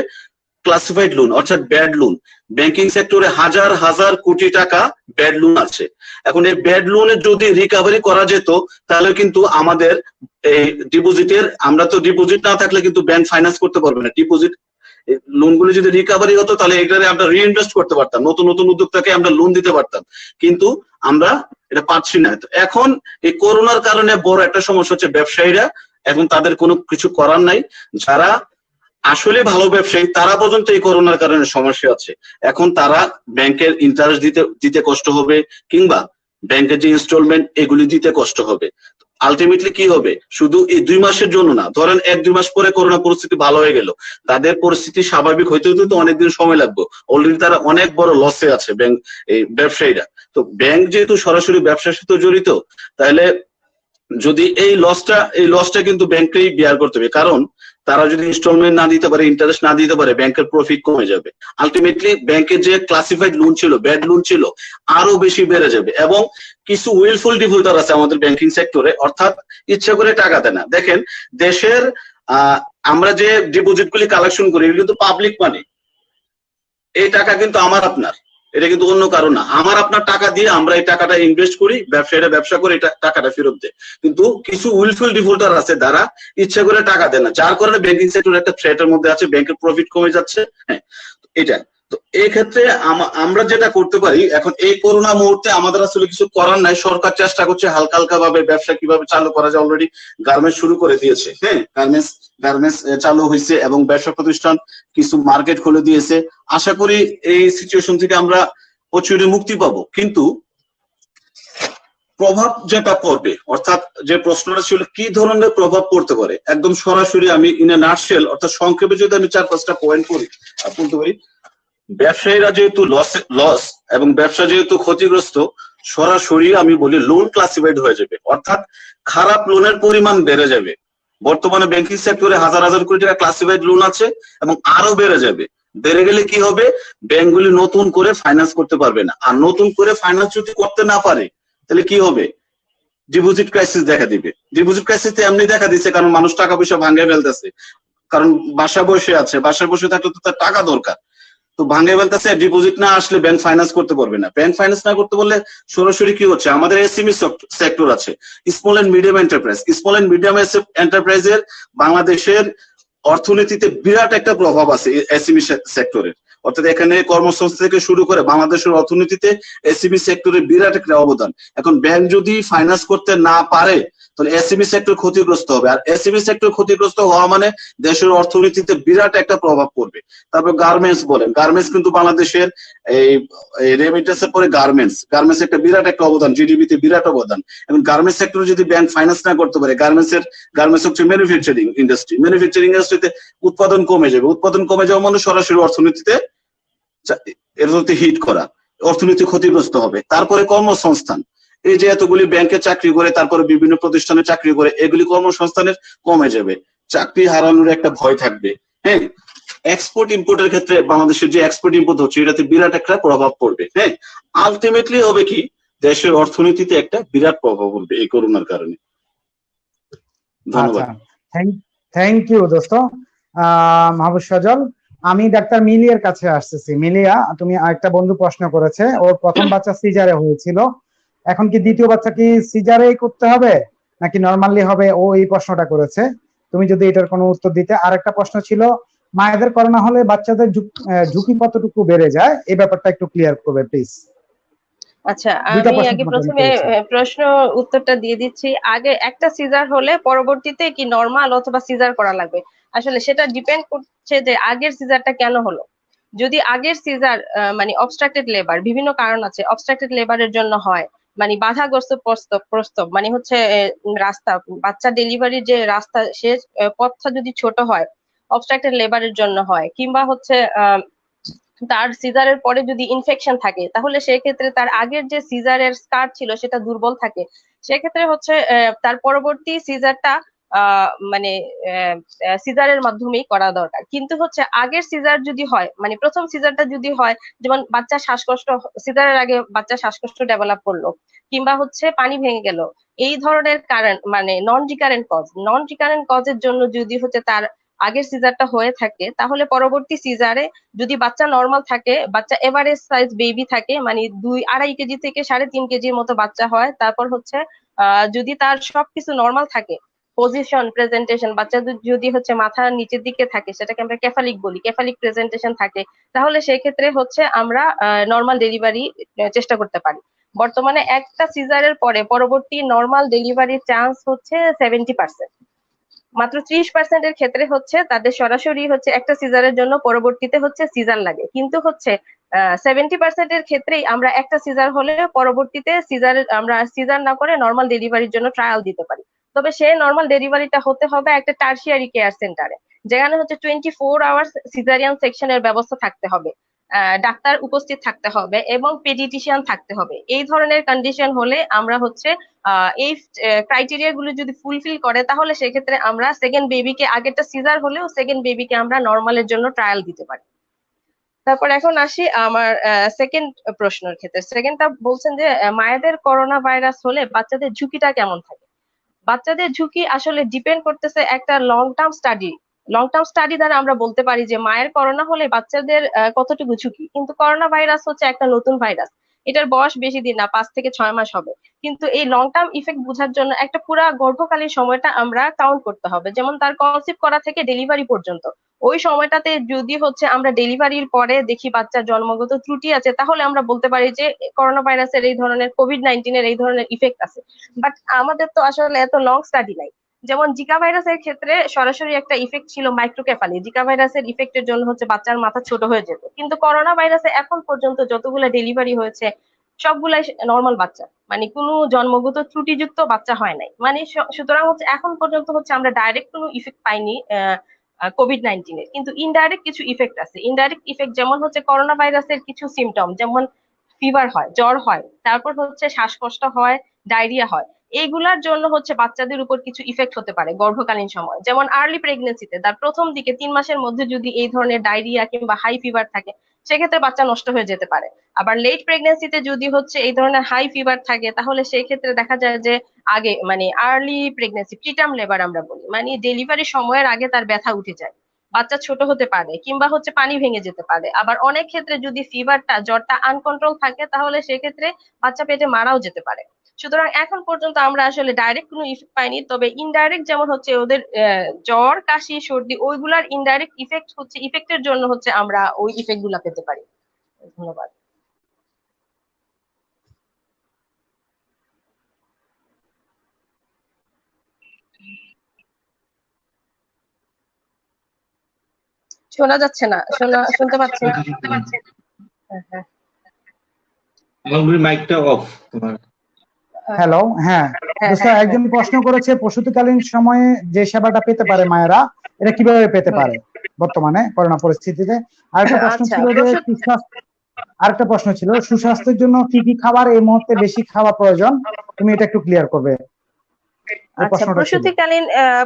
S5: ক্লাসিফাইড লোন, অর্থাৎ ব্যাড লোন। ব্যাংকিং সেক্টরে হাজার হাজার কোটি টাকা ব্যাড লোন আছে। এখন এই ব্যাড লোনের যদি রিকভারি করা যেত, তাহলে কিন্তু আমাদের এই ডিপোজিটের, আমরা তো ডিপোজিট না থাকলে কিন্তু ব্যাংক ফাইন্যান্স করতে পারবে না। ডিপোজিট লোনগুলো যদি রিকভারি হতো, তাহলে এটারে আমরা রিইনভেস্ট করতে পারতাম, নতুন নতুন উদ্যোক্তাকে আমরা লোন দিতে পারতাম, কিন্তু আমরা এটা পাচ্ছি না। এখন এই করোনার কারণে বড় একটা সমস্যা হচ্ছে ব্যবসায়ীরা, এখন তাদের কোনো কিছু করার নাই। যারা আসলে ভালো ব্যবসায়ী তারা পর্যন্ত এই করোনার কারণে সমস্যা আছে। এখন তারা ব্যাংকের ইন্টারেস্ট দিতে কষ্ট হবে, কিংবা ব্যাংকের যে ইনস্টলমেন্ট এগুলি দিতে কষ্ট হবে। আলটিমেটলি কি হবে, শুধু এই 2 মাসের জন্য না, ধরেন 1-2 মাস পরে করোনা পরিস্থিতি ভালো হয়ে গেল, তাদের পরিস্থিতি স্বাভাবিক হইতে হইতে তো অনেকদিন সময় লাগবে। অলরেডি তারা অনেক বড় লসে আছে ব্যাংক, এই ব্যবসায়ীরা। তো ব্যাংক যেহেতু সরাসরি ব্যবসার সাথে জড়িত, তাহলে যদি এই লসটা কিন্তু ব্যাংকেই বিয়ার করতে হবে, কারণ তারা যদি ইনস্টলমেন্ট না দিতে পারে, ইন্টারেস্ট না দিতে পারে, ব্যাংকের প্রফিট কমে যাবে। আলটিমেটলি ব্যাংকের যে ক্লাসিফাইড লোন ছিল, ব্যাড লোন ছিল, আরো বেশি বেড়ে যাবে। এবং কিছু উইলফুল ডিফল্টার আছে আমাদের ব্যাংকিং সেক্টরে, অর্থাৎ ইচ্ছা করে টাকা দেয় না। দেখেন দেশের আমরা যে ডিপোজিট গুলি কালেকশন করি, এগুলো কিন্তু পাবলিক মানি। এই টাকা কিন্তু আমার আপনার, এটা কিন্তু অন্য কারণ না। আমার আপনার টাকা দিয়ে আমরা এই টাকাটা ইনভেস্ট করি, ব্যবসায়ীরা ব্যবসা করে টাকাটা ফেরত দেয়। কিন্তু কিছু উইলফুল ডিফল্টার আছে, যারা ইচ্ছা করে টাকা দেয় না, যার কারণে ব্যাংকিং সেক্টর একটা থ্রেটের মধ্যে আছে, ব্যাংকের প্রফিট কমে যাচ্ছে। হ্যাঁ, এটা তো এই ক্ষেত্রে আমরা যেটা করতে পারি, এখন এই করোনা মুহূর্তে আমাদের আসলে কিছু করার নাই। সরকার চেষ্টা করছে হালকা হালকা ভাবে ব্যবসা কিভাবে চালু করা যায়, অলরেডি গার্মেন্টস শুরু করে দিয়েছে। হ্যাঁ, গার্মেন্টস চালু হয়েছে এবং ব্যবসা প্রতিষ্ঠান কিছু মার্কেট খুলে দিয়েছে। আশা করি এই সিচুয়েশন থেকে আমরা প্রচুরই মুক্তি পাবো। কিন্তু প্রভাব যেটা পড়বে, অর্থাৎ যে প্রশ্নটা ছিল কি ধরনের প্রভাব পড়তে পারে, একদম সরাসরি আমি ইন এ নাটশেল, অর্থাৎ সংক্ষেপে যদি আমি 4-5টা পয়েন্ট করি বলতে পারি, ব্যবসায়ীরা যেহেতু লস এবং ব্যবসা যেহেতু ক্ষতিগ্রস্ত, সরাসরি আমি বলি লোন ক্লাসিফাইড হয়ে যাবে, অর্থাৎ খারাপ লোনের পরিমাণ বেড়ে যাবে। বর্তমানে ব্যাংকিং সেক্টরে হাজার হাজার কোটি টাকা ক্লাসিফাইড লোন আছে এবং আরো বেড়ে যাবে। বেড়ে গেলে কি হবে, ব্যাংকগুলি নতুন করে ফাইন্যান্স করতে পারবে না। আর নতুন করে ফাইন্যান্স যদি করতে না পারে, তাহলে কি হবে, ডিপোজিট ক্রাইসিস দেখা দিবে। ডিপোজিট ক্রাইসিস এমনি দেখা দিচ্ছে কারণ মানুষ টাকা পয়সা ভাঙে ফেলতেছে, কারণ বাসায় বসে আছে, বাসায় বসে থাকলে তো তার টাকা দরকার, তো ভাঙে ফেলতেছে। ডিপোজিট না আসলে ব্যাংক ফাইন্যান্স করতে পারবে না। ব্যাংক ফাইন্যান্স না করতে বললে সরাসরি কি হচ্ছে, আমাদের এসএমই সেক্টর আছে, small and medium enterprise. Small and medium এন্টারপ্রাইজের বাংলাদেশের অর্থনীতিতে বিরাট একটা প্রভাব আছে এসএমই সেক্টরের, অর্থাৎ এখানে কর্মসংস্থান থেকে শুরু করে বাংলাদেশের অর্থনীতিতে এসএমই সেক্টরের বিরাট একটা অবদান। এখন ব্যাংক যদি ফাইন্যান্স করতে না পারে, তাহলে এসএমই সেক্টর ক্ষতিগ্রস্ত হবে। আর এসএমই সেক্টর ক্ষতিগ্রস্ত হওয়া মানে দেশের অর্থনীতিতে বিরাট একটা প্রভাব পড়বে। তারপর গার্মেন্টস বলেন, গার্মেন্টস কিন্তু বাংলাদেশের এই রেমিটেন্সের পরে গার্মেন্টস একটা বিরাট একটা অবদান, জিডিপিতে বিরাট অবদান। এবং গার্মেন্টস সেক্টরে যদি ব্যাংক ফাইন্যান্স না করতে পারে, গার্মেন্টস হচ্ছে ম্যানুফ্যাকচারিং ইন্ডাস্ট্রি, ম্যানুফ্যাকচারিং ইন্ডাস্ট্রিতে উৎপাদন কমে যাবে। উৎপাদন কমে যাওয়া মানে সরাসরি অর্থনীতিতে হিট করা, অর্থনীতি ক্ষতিগ্রস্ত হবে। তারপরে কর্মসংস্থান, এই যে এতগুলি ব্যাংকে চাকরি করে, তারপরে বিভিন্ন প্রতিষ্ঠানে চাকরি করে, এগুলি কর্মসংস্থানের কমে যাবে, চাকরি হারানোর একটা ভয় থাকবে। হ্যাঁ, এক্সপোর্ট ইম্পোর্টের ক্ষেত্রে বাংলাদেশের যে এক্সপোর্ট ইম্পোর্ট হচ্ছে, এটাতে বিরাট একটা প্রভাব পড়বে। হ্যাঁ, আলটিমেটলি হবে কি, দেশের অর্থনীতিতে একটা বিরাট প্রভাব পড়বে এই করোনার কারণে। ধন্যবাদ।
S1: থ্যাংক ইউ দোস্ত মাহবুব সজল। আমি ডাক্তার মিলিয়ার কাছে আসতেছি। মিলিয়া, তুমি আরেকটা বন্ধু প্রশ্ন করেছে, ওর প্রথম বাচ্চা সিজারে হয়েছিল, এখন কি দ্বিতীয় বাচ্চা কি সিজারেই করতে হবে নাকি নরমালি হবে, ও এই প্রশ্নটা করেছে। তুমি যদি এটার কোনো উত্তর দিতে। আরেকটা প্রশ্ন ছিল, মায়েদের করোনা হলে বাচ্চাদের ঝুঁকি কতটুকু বেড়ে যায়, এই ব্যাপারটা একটু ক্লিয়ার করবে প্লিজ।
S4: আচ্ছা, আমি আগে প্রথমে প্রশ্ন উত্তরটা দিয়ে দিচ্ছি। আগে একটা সিজার হলে পরবর্তীতে কি নরমাল অথবা সিজার করা লাগবে, আসলে সেটা ডিপেন্ড করছে যে আগের সিজারটা কেন হলো। যদি আগের সিজার মানে অবস্ট্রাক্টেড লেবার, বিভিন্ন কারণ আছে, অবস্ট্রাক্টেড লেবারের জন্য হয়, মানে বাধাগ্রস্ত প্রস্তাব মানে হচ্ছে রাস্তা, বাচ্চা ডেলিভারির যে রাস্তা, সে পথটা যদি ছোট হয়, অবস্ট্রাক্টেড লেবারের জন্য হয়, কিংবা হচ্ছে তার সিজারের পরে যদি ইনফেকশন থাকে, তাহলে সেক্ষেত্রে তার আগের যে সিজারের স্কার ছিল সেটা দুর্বল থাকে, সেক্ষেত্রে হচ্ছে তার পরবর্তী সিজারটা মানে সিজারের মাধ্যমেই করা দরকার। কিন্তু হচ্ছে আগের সিজার যদি হয়, মানে প্রথম সিজারটা যদি হয়, যেমন বাচ্চা শ্বাসকষ্ট, সিজারের আগে বাচ্চা শ্বাসকষ্ট ডেভেলপ করলো, কিংবা হচ্ছে পানি ভেঙে গেল, এই ধরনের কারণ, মানে নন রিকারেন্ট কজের জন্য যদি হচ্ছে তার আগের সিজারটা হয়ে থাকে, তাহলে পরবর্তী সিজারে যদি বাচ্চা নর্মাল থাকে, বাচ্চা এভারেজ সাইজ বেবি থাকে, মানে 2-2.5 কেজি থেকে 3.5 কেজির মতো বাচ্চা হয়, তারপর হচ্ছে যদি তার সবকিছু নর্মাল থাকে, পজিশন, প্রেজেন্টেশন, বাচ্চা যদি হচ্ছে মাথা নিচের দিকে থাকে, সেটাকে আমরা ক্যাফালিক বলি, ক্যাফালিক প্রেজেন্টেশন থাকে, তাহলে সেক্ষেত্রে হচ্ছে আমরা নর্মাল ডেলিভারি চেষ্টা করতে পারি। বর্তমানে একটা সিজারের পরে পরবর্তী নর্মাল ডেলিভারির চান্স হচ্ছে 70%। মাত্র 30% এর ক্ষেত্রে হচ্ছে তাদের সরাসরি হচ্ছে একটা সিজারের জন্য পরবর্তীতে হচ্ছে সিজার লাগে। কিন্তু হচ্ছে 70% এর ক্ষেত্রেই আমরা একটা সিজার হলে পরবর্তীতে আমরা সিজার না করে নর্মাল ডেলিভারির জন্য ট্রায়াল দিতে পারি। তবে সেই নর্মাল ডেলিভারিটা হতে হবে একটা টারশিয়ারি কেয়ার সেন্টারে, যেখানে হচ্ছে 24 আওয়ার্স সিজারিয়ান সেকশনের ব্যবস্থা থাকতে হবে, ডাক্তার উপস্থিত থাকতে হবে এবং পেডিটিশিয়ান থাকতে হবে। এই ধরনের কন্ডিশন হলে আমরা হচ্ছে এই ক্রাইটেরিয়া গুলো যদি ফুলফিল করে তাহলে সেক্ষেত্রে আমরা সেকেন্ড বেবিকে, আগেরটা সিজার হলেও সেকেন্ড বেবিকে আমরা নর্মালের জন্য ট্রায়াল দিতে পারি। তারপর এখন আসি আমার সেকেন্ড প্রশ্নের ক্ষেত্রে। সেকেন্ডটা বলছেন যে মায়েদের করোনা ভাইরাস হলে বাচ্চাদের ঝুঁকিটা কেমন থাকে। বাচ্চাদের ঝুঁকি আসলে ডিপেন্ড করতেছে একটা লং টার্ম স্টাডি দ্বারা আমরা বলতে পারি যে মায়ের করোনা হলে বাচ্চাদের কতটুকু ঝুঁকি। কিন্তু করোনা ভাইরাস হচ্ছে একটা নতুন ভাইরাস, এটার বয়স বেশি দিন না, 5 থেকে 6 মাস হবে। কিন্তু এই লং টার্ম ইফেক্ট বোঝার জন্য একটা পুরা গর্ভকালীন সময়টা আমরা কাউন্ট করতে হবে। যেমন তার কনসিভ করা থেকে ডেলিভারি পর্যন্ত, ওই সময়টাতে যদি হচ্ছে আমরা ডেলিভারির পরে দেখি বাচ্চার জন্মগত ত্রুটি আছে, তাহলে আমরা বলতে পারি যে করোনা ভাইরাসের এই ধরনের, কোভিড-19 এই ধরনের ইফেক্ট আছে। বাট আমাদের তো আসলে এত লং স্টাডি নাই। যেমন জিকা ভাইরাসের ক্ষেত্রে সরাসরি একটা ইফেক্ট ছিল মাইক্রোকেফালি, জিকা ভাইরাসের ইফেক্টের জন্য হচ্ছে বাচ্চার মাথা ছোট হয়ে যেত। কিন্তু করোনা ভাইরাসে এখন পর্যন্ত যতগুলো ডেলিভারি হয়েছে সবগুলাই নর্মাল বাচ্চা, মানে কোনো জন্মগত ত্রুটিযুক্ত বাচ্চা হয় নাই। মানে সুতরাং হচ্ছে এখন পর্যন্ত হচ্ছে আমরা ডাইরেক্ট কোনো ইফেক্ট পাইনি কোভিড-19 এর। কিন্তু ইনডাইরেক্ট কিছু ইফেক্ট আছে। ইনডাইরেক্ট ইফেক্ট যেমন হচ্ছে করোনা ভাইরাসের কিছু সিমটম, যেমন ফিভার হয়, জ্বর হয়, তারপর হচ্ছে শ্বাসকষ্ট হয়, ডায়রিয়া হয়। এইগুলার জন্য হচ্ছে বাচ্চাদের উপর কিছু ইফেক্ট হতে পারে গর্ভকালীন সময়। যেমন আর্লি প্রেগনেন্সিতে, তার প্রথম দিকে 3 মাসের মধ্যে যদি এই ধরনের ডায়রিয়া কিংবা হাই ফিভার থাকে, সেক্ষেত্রে বাচ্চা নষ্ট হয়ে যেতে পারে। আবার লেট প্রেগনেন্সিতে যদি হচ্ছে এই ধরনের হাই ফিভার থাকে, তাহলে সেই ক্ষেত্রে দেখা যায় যে আগে, মানে আর্লি প্রেগনেন্সি, প্রিটার্ম লেবার আমরা বলি, মানে ডেলিভারি সময়ের আগে তার ব্যথা উঠে যায়, বাচ্চা ছোট হতে পারে কিংবা হচ্ছে পানি ভেঙে যেতে পারে। আবার অনেক ক্ষেত্রে যদি জ্বরটা আনকন্ট্রোল থাকে, তাহলে সেক্ষেত্রে বাচ্চা পেটে মারাও যেতে পারে। সুতরাং এখন পর্যন্ত আমরা আসলে ডাইরেক্ট কোনো ইফেক্ট পাইনি। তবে ইনডাইরেক্ট যেমন হচ্ছে ওদের জ্বর, কাশি, সর্দি, ওইগুলার ইনডাইরেক্ট ইফেক্ট হচ্ছে, ইফেক্টের জন্য হচ্ছে আমরা ওই ইফেক্ট গুলা পেতে পারি। ধন্যবাদ। শোনা যাচ্ছে না, শুনতে পাচ্ছেন? হ্যাঁ, হ্যাঁ।
S2: মাইকটা অফ তোমার।
S1: হ্যালো, হ্যাঁ দোস্ত, একজন প্রশ্ন করেছে প্রসূতিকালীন সময়ে যে সেবাটা পেতে পারে মায়েরা, এটা কিভাবে পেতে পারে বর্তমানে করোনা পরিস্থিতিতে। আরেকটা প্রশ্ন
S4: আচ্ছা,
S1: ছিল যে আরেকটা প্রশ্ন ছিল, সুস্বাস্থ্যের জন্য কি কি খাবার এই মুহূর্তে বেশি খাওয়া প্রয়োজন, তুমি এটা একটু ক্লিয়ার করবে।
S4: আচ্ছা,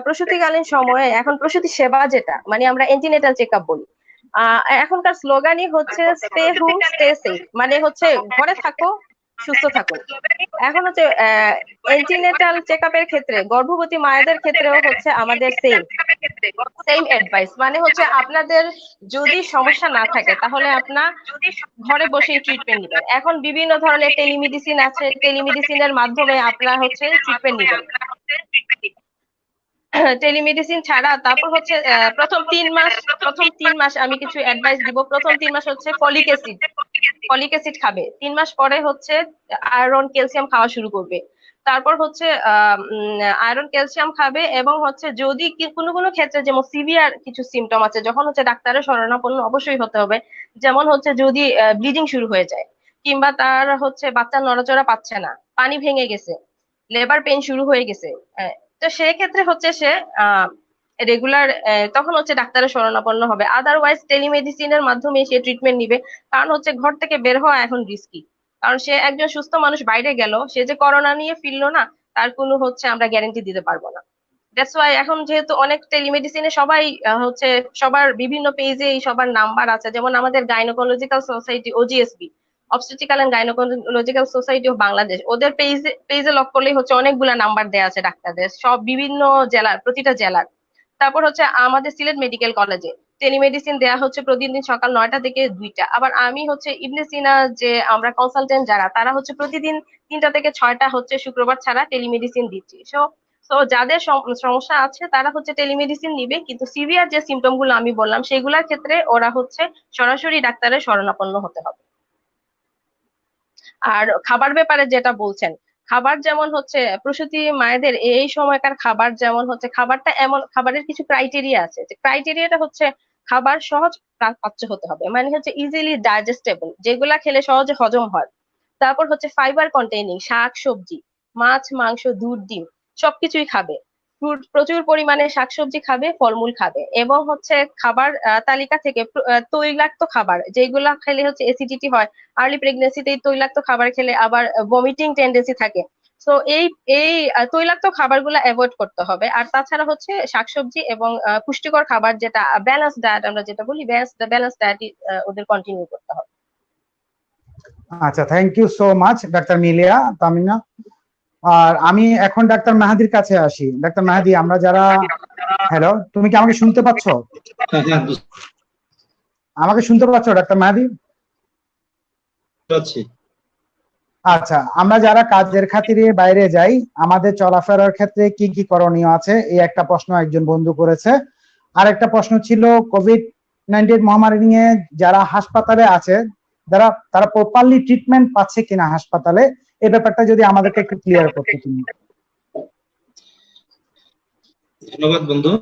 S4: প্রসূতিকালীন সময়ে এখন প্রসূতি সেবা যেটা, মানে আমরা এন্টিনেটাল চেকআপ বলি, এখনকার স্লোগানই হচ্ছে স্টে হোম স্টে সেফ, মানে হচ্ছে ঘরে থাকো, সুস্থ থাকো। এখন হচ্ছে এন্টিনেটাল চেকআপের ক্ষেত্রে গর্ভবতী মায়েদের ক্ষেত্রেও হচ্ছে আমাদের সেম অ্যাডভাইস, মানে হচ্ছে আপনাদের যদি সমস্যা না থাকে তাহলে আপনার ঘরে বসেই ট্রিটমেন্ট নেবেন। এখন বিভিন্ন ধরনের টেলিমেডিসিন আছে, টেলিমেডিসিনের মাধ্যমে আপনারা হচ্ছে ট্রিটমেন্ট নেবেন। টেলিমেডিসিন ছাড়া তারপর হচ্ছে প্রথম 3 মাস আমি কিছু অ্যাডভাইস দিব। প্রথম 3 মাস হচ্ছে ফলিক অ্যাসিড খাবে। 3 মাস পরে হচ্ছে আয়রন, ক্যালসিয়াম খাওয়া শুরু করবে। তারপর হচ্ছে আয়রন, ক্যালসিয়াম খাবে এবং হচ্ছে যদি কোনো কোনো ক্ষেত্রে, যেমন সিভিয়ার কিছু সিমটম আছে, যখন হচ্ছে ডাক্তারের শরণাপন্ন অবশ্যই হতে হবে। যেমন হচ্ছে যদি ব্লিডিং শুরু হয়ে যায়, কিংবা তার হচ্ছে বাচ্চা নড়াচড়া পাচ্ছে না, পানি ভেঙে গেছে, লেবার পেইন শুরু হয়ে গেছে, তো সেক্ষেত্রে হচ্ছে সে রেগুলার তখন হচ্ছে ডাক্তারের শরণাপন্ন হবে। আদারওয়াইজ টেলিমেডিসিনের মাধ্যমে সে ট্রিটমেন্ট নিবে। কারণ হচ্ছে ঘর থেকে বের হওয়া এখন রিস্কি, কারণ সে একজন সুস্থ মানুষ বাইরে গেল, সে যে করোনা নিয়ে ফিরলো না, তার কোনো হচ্ছে আমরা গ্যারান্টি দিতে পারবো না। দ্যাটস ওয়াই এখন যেহেতু অনেক টেলিমেডিসিনে সবাই হচ্ছে সবার বিভিন্ন পেজে সবার নাম্বার আছে, যেমন আমাদের gynaecological society OGSB, obstetrical and gynaecological society of Bangladesh, ওদের পেজে লক করলেই হচ্ছে অনেকগুলা নাম্বার দেওয়া আছে ডাক্তারদের, সব বিভিন্ন জেলার, প্রতিটা জেলার। তারপর হচ্ছে আমাদের সিলেট মেডিকেল কলেজে টেলিমেডিসিন দেওয়া হচ্ছে প্রতিদিন সকাল 9টা থেকে 2টা। আবার আমি হচ্ছে ইবনে সিনা যে আমরা কনসালটেন্ট যারা, তারা হচ্ছে প্রতিদিন 3টা থেকে 6টা হচ্ছে শুক্রবার ছাড়া টেলিমেডিসিন দিচ্ছি। সো যাদের সমস্যা আছে তারা হচ্ছে টেলিমেডিসিন নিবে, কিন্তু সিভিয়ার যে সিমটম গুলো আমি বললাম সেগুলোর ক্ষেত্রে ওরা হচ্ছে সরাসরি ডাক্তারের শরণাপন্ন হতে হবে। আর খাবার ব্যাপারে যেটা বলছেন, খাবার যেমন হচ্ছে প্রসূতি মায়েদের এই সময়কার খাবার, যেমন হচ্ছে খাবারটা এমন, খাবারের কিছু ক্রাইটেরিয়া আছে, যে ক্রাইটেরিয়াটা হচ্ছে খাবার সহজ পাচ্য হতে হবে, মানে হচ্ছে ইজিলি ডাইজেস্টেবল, যেগুলা খেলে সহজে হজম হয়। তারপর হচ্ছে ফাইবার কন্টেইনিং, শাক সবজি, মাছ মাংস দুধ ডিম সবকিছুই খাবে। ফ্রুট, প্রচুর পরিমাণে শাকসবজি খাবে, ফলমূল খাবে। এবং হচ্ছে খাবার তালিকা থেকে তৈলাক্ত খাবার যেগুলা খেলে হচ্ছে অ্যাসিডিটি হয়, আর্লি প্রেগনেন্সিতে তৈলাক্ত খাবার খেলে আবার ভমিটিং টেন্ডেন্সি থাকে। তো এই এই তৈলাক্ত খাবারগুলো অ্যাভয়েড করতে হবে। আর তাছাড়া হচ্ছে শাকসবজি এবং পুষ্টিকর খাবার, যেটা ব্যালেন্স ডায়েট আমরা যেটা বলি, ব্যালেন্স ডায়েট ওদের কন্টিনিউ করতে হবে।
S1: আচ্ছা, thank you so much doctor Milia Tamina. আর আমি এখন ডাক্তার মাহাদির কাছে আসি। ডাক্তার মাহাদি, আমরা যারা, হ্যালো, তুমি কি আমাকে শুনতে পাচ্ছ?
S2: হ্যাঁ হ্যাঁ, বুঝতে
S1: আমাকে শুনতে পাচ্ছ ডাক্তার মাহাদি?
S2: পারছি।
S1: আচ্ছা, আমরা যারা কাজের খাতিরে বাইরে যাই, আমাদের চলাফেরার ক্ষেত্রে কি কি করণীয় আছে, এই একটা প্রশ্ন একজন বন্ধু করেছে। আর একটা প্রশ্ন ছিল COVID-19 মহামারী নিয়ে যারা হাসপাতালে আছে, তারা প্রপারলি ট্রিটমেন্ট পাচ্ছে কিনা হাসপাতালে, এই ব্যাপারটা যদি আমাদেরকে একটু ক্লিয়ার করতে তুমি।
S2: ধন্যবাদ বন্ধু।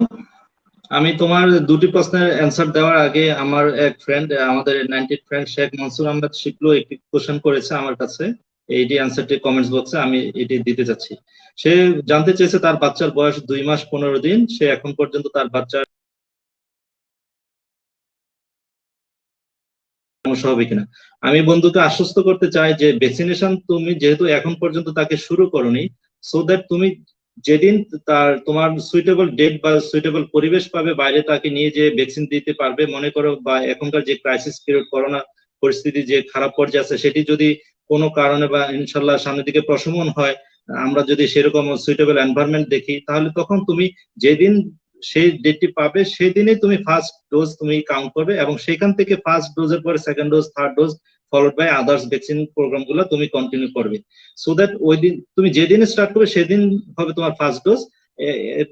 S2: আমি তোমার দুটি প্রশ্নের অ্যান্সার দেওয়ার আগে আমার এক ফ্রেন্ড, আমাদের 90 ফ্রেন্ড শেখ মনসুর আহমেদ শিকলু একটি কোশ্চেন করেছে আমার কাছে। এইটি অ্যান্সারটি কমেন্টস বক্সে আমি এটি দিতে যাচ্ছি। সে জানতে চেয়েছে তার বাচ্চার বয়স 2 মাস 15 দিন, সে এখন পর্যন্ত তার বাচ্চার সমস্যা হবে কিনা। আমি বন্ধুকে আশ্বস্ত করতে চাই যে ভ্যাকসিনেশন তুমি যেহেতু এখন পর্যন্ত তাকে শুরু করনি, সো দ্যাট তুমি যেদিন তোমার সুইটেবল ডেট বা সুইটেবল পরিবেশ পাবে, বাইরে তাকে নিয়ে যে ভ্যাকসিন দিতে পারবে। মনে করো বা এখনকার যে ক্রাইসিস পিরিয়ড, করোনা পরিস্থিতি যে খারাপ পর্যায়ে আছে, সেটি যদি কোনো কারণে বা ইনশাল্লাহ সামনের দিকে প্রশমন হয়, আমরা যদি সেরকম সুইটেবল এনভায়রনমেন্ট দেখি, তাহলে তখন তুমি যেদিন সেই ডেটটি পাবে সেই দিনেই তুমি ফার্স্ট ডোজ তুমি কাউন্ট করবে, এবং সেখান থেকে ফার্স্ট ডোজের পরে second dose, third dose, followed by others vaccine programme গুলো তুমি কন্টিনিউ করবে। সো দ্যাট ওই দিন তুমি যেদিন স্টার্ট করবে সেদিন হবে তোমার ফার্স্ট ডোজ।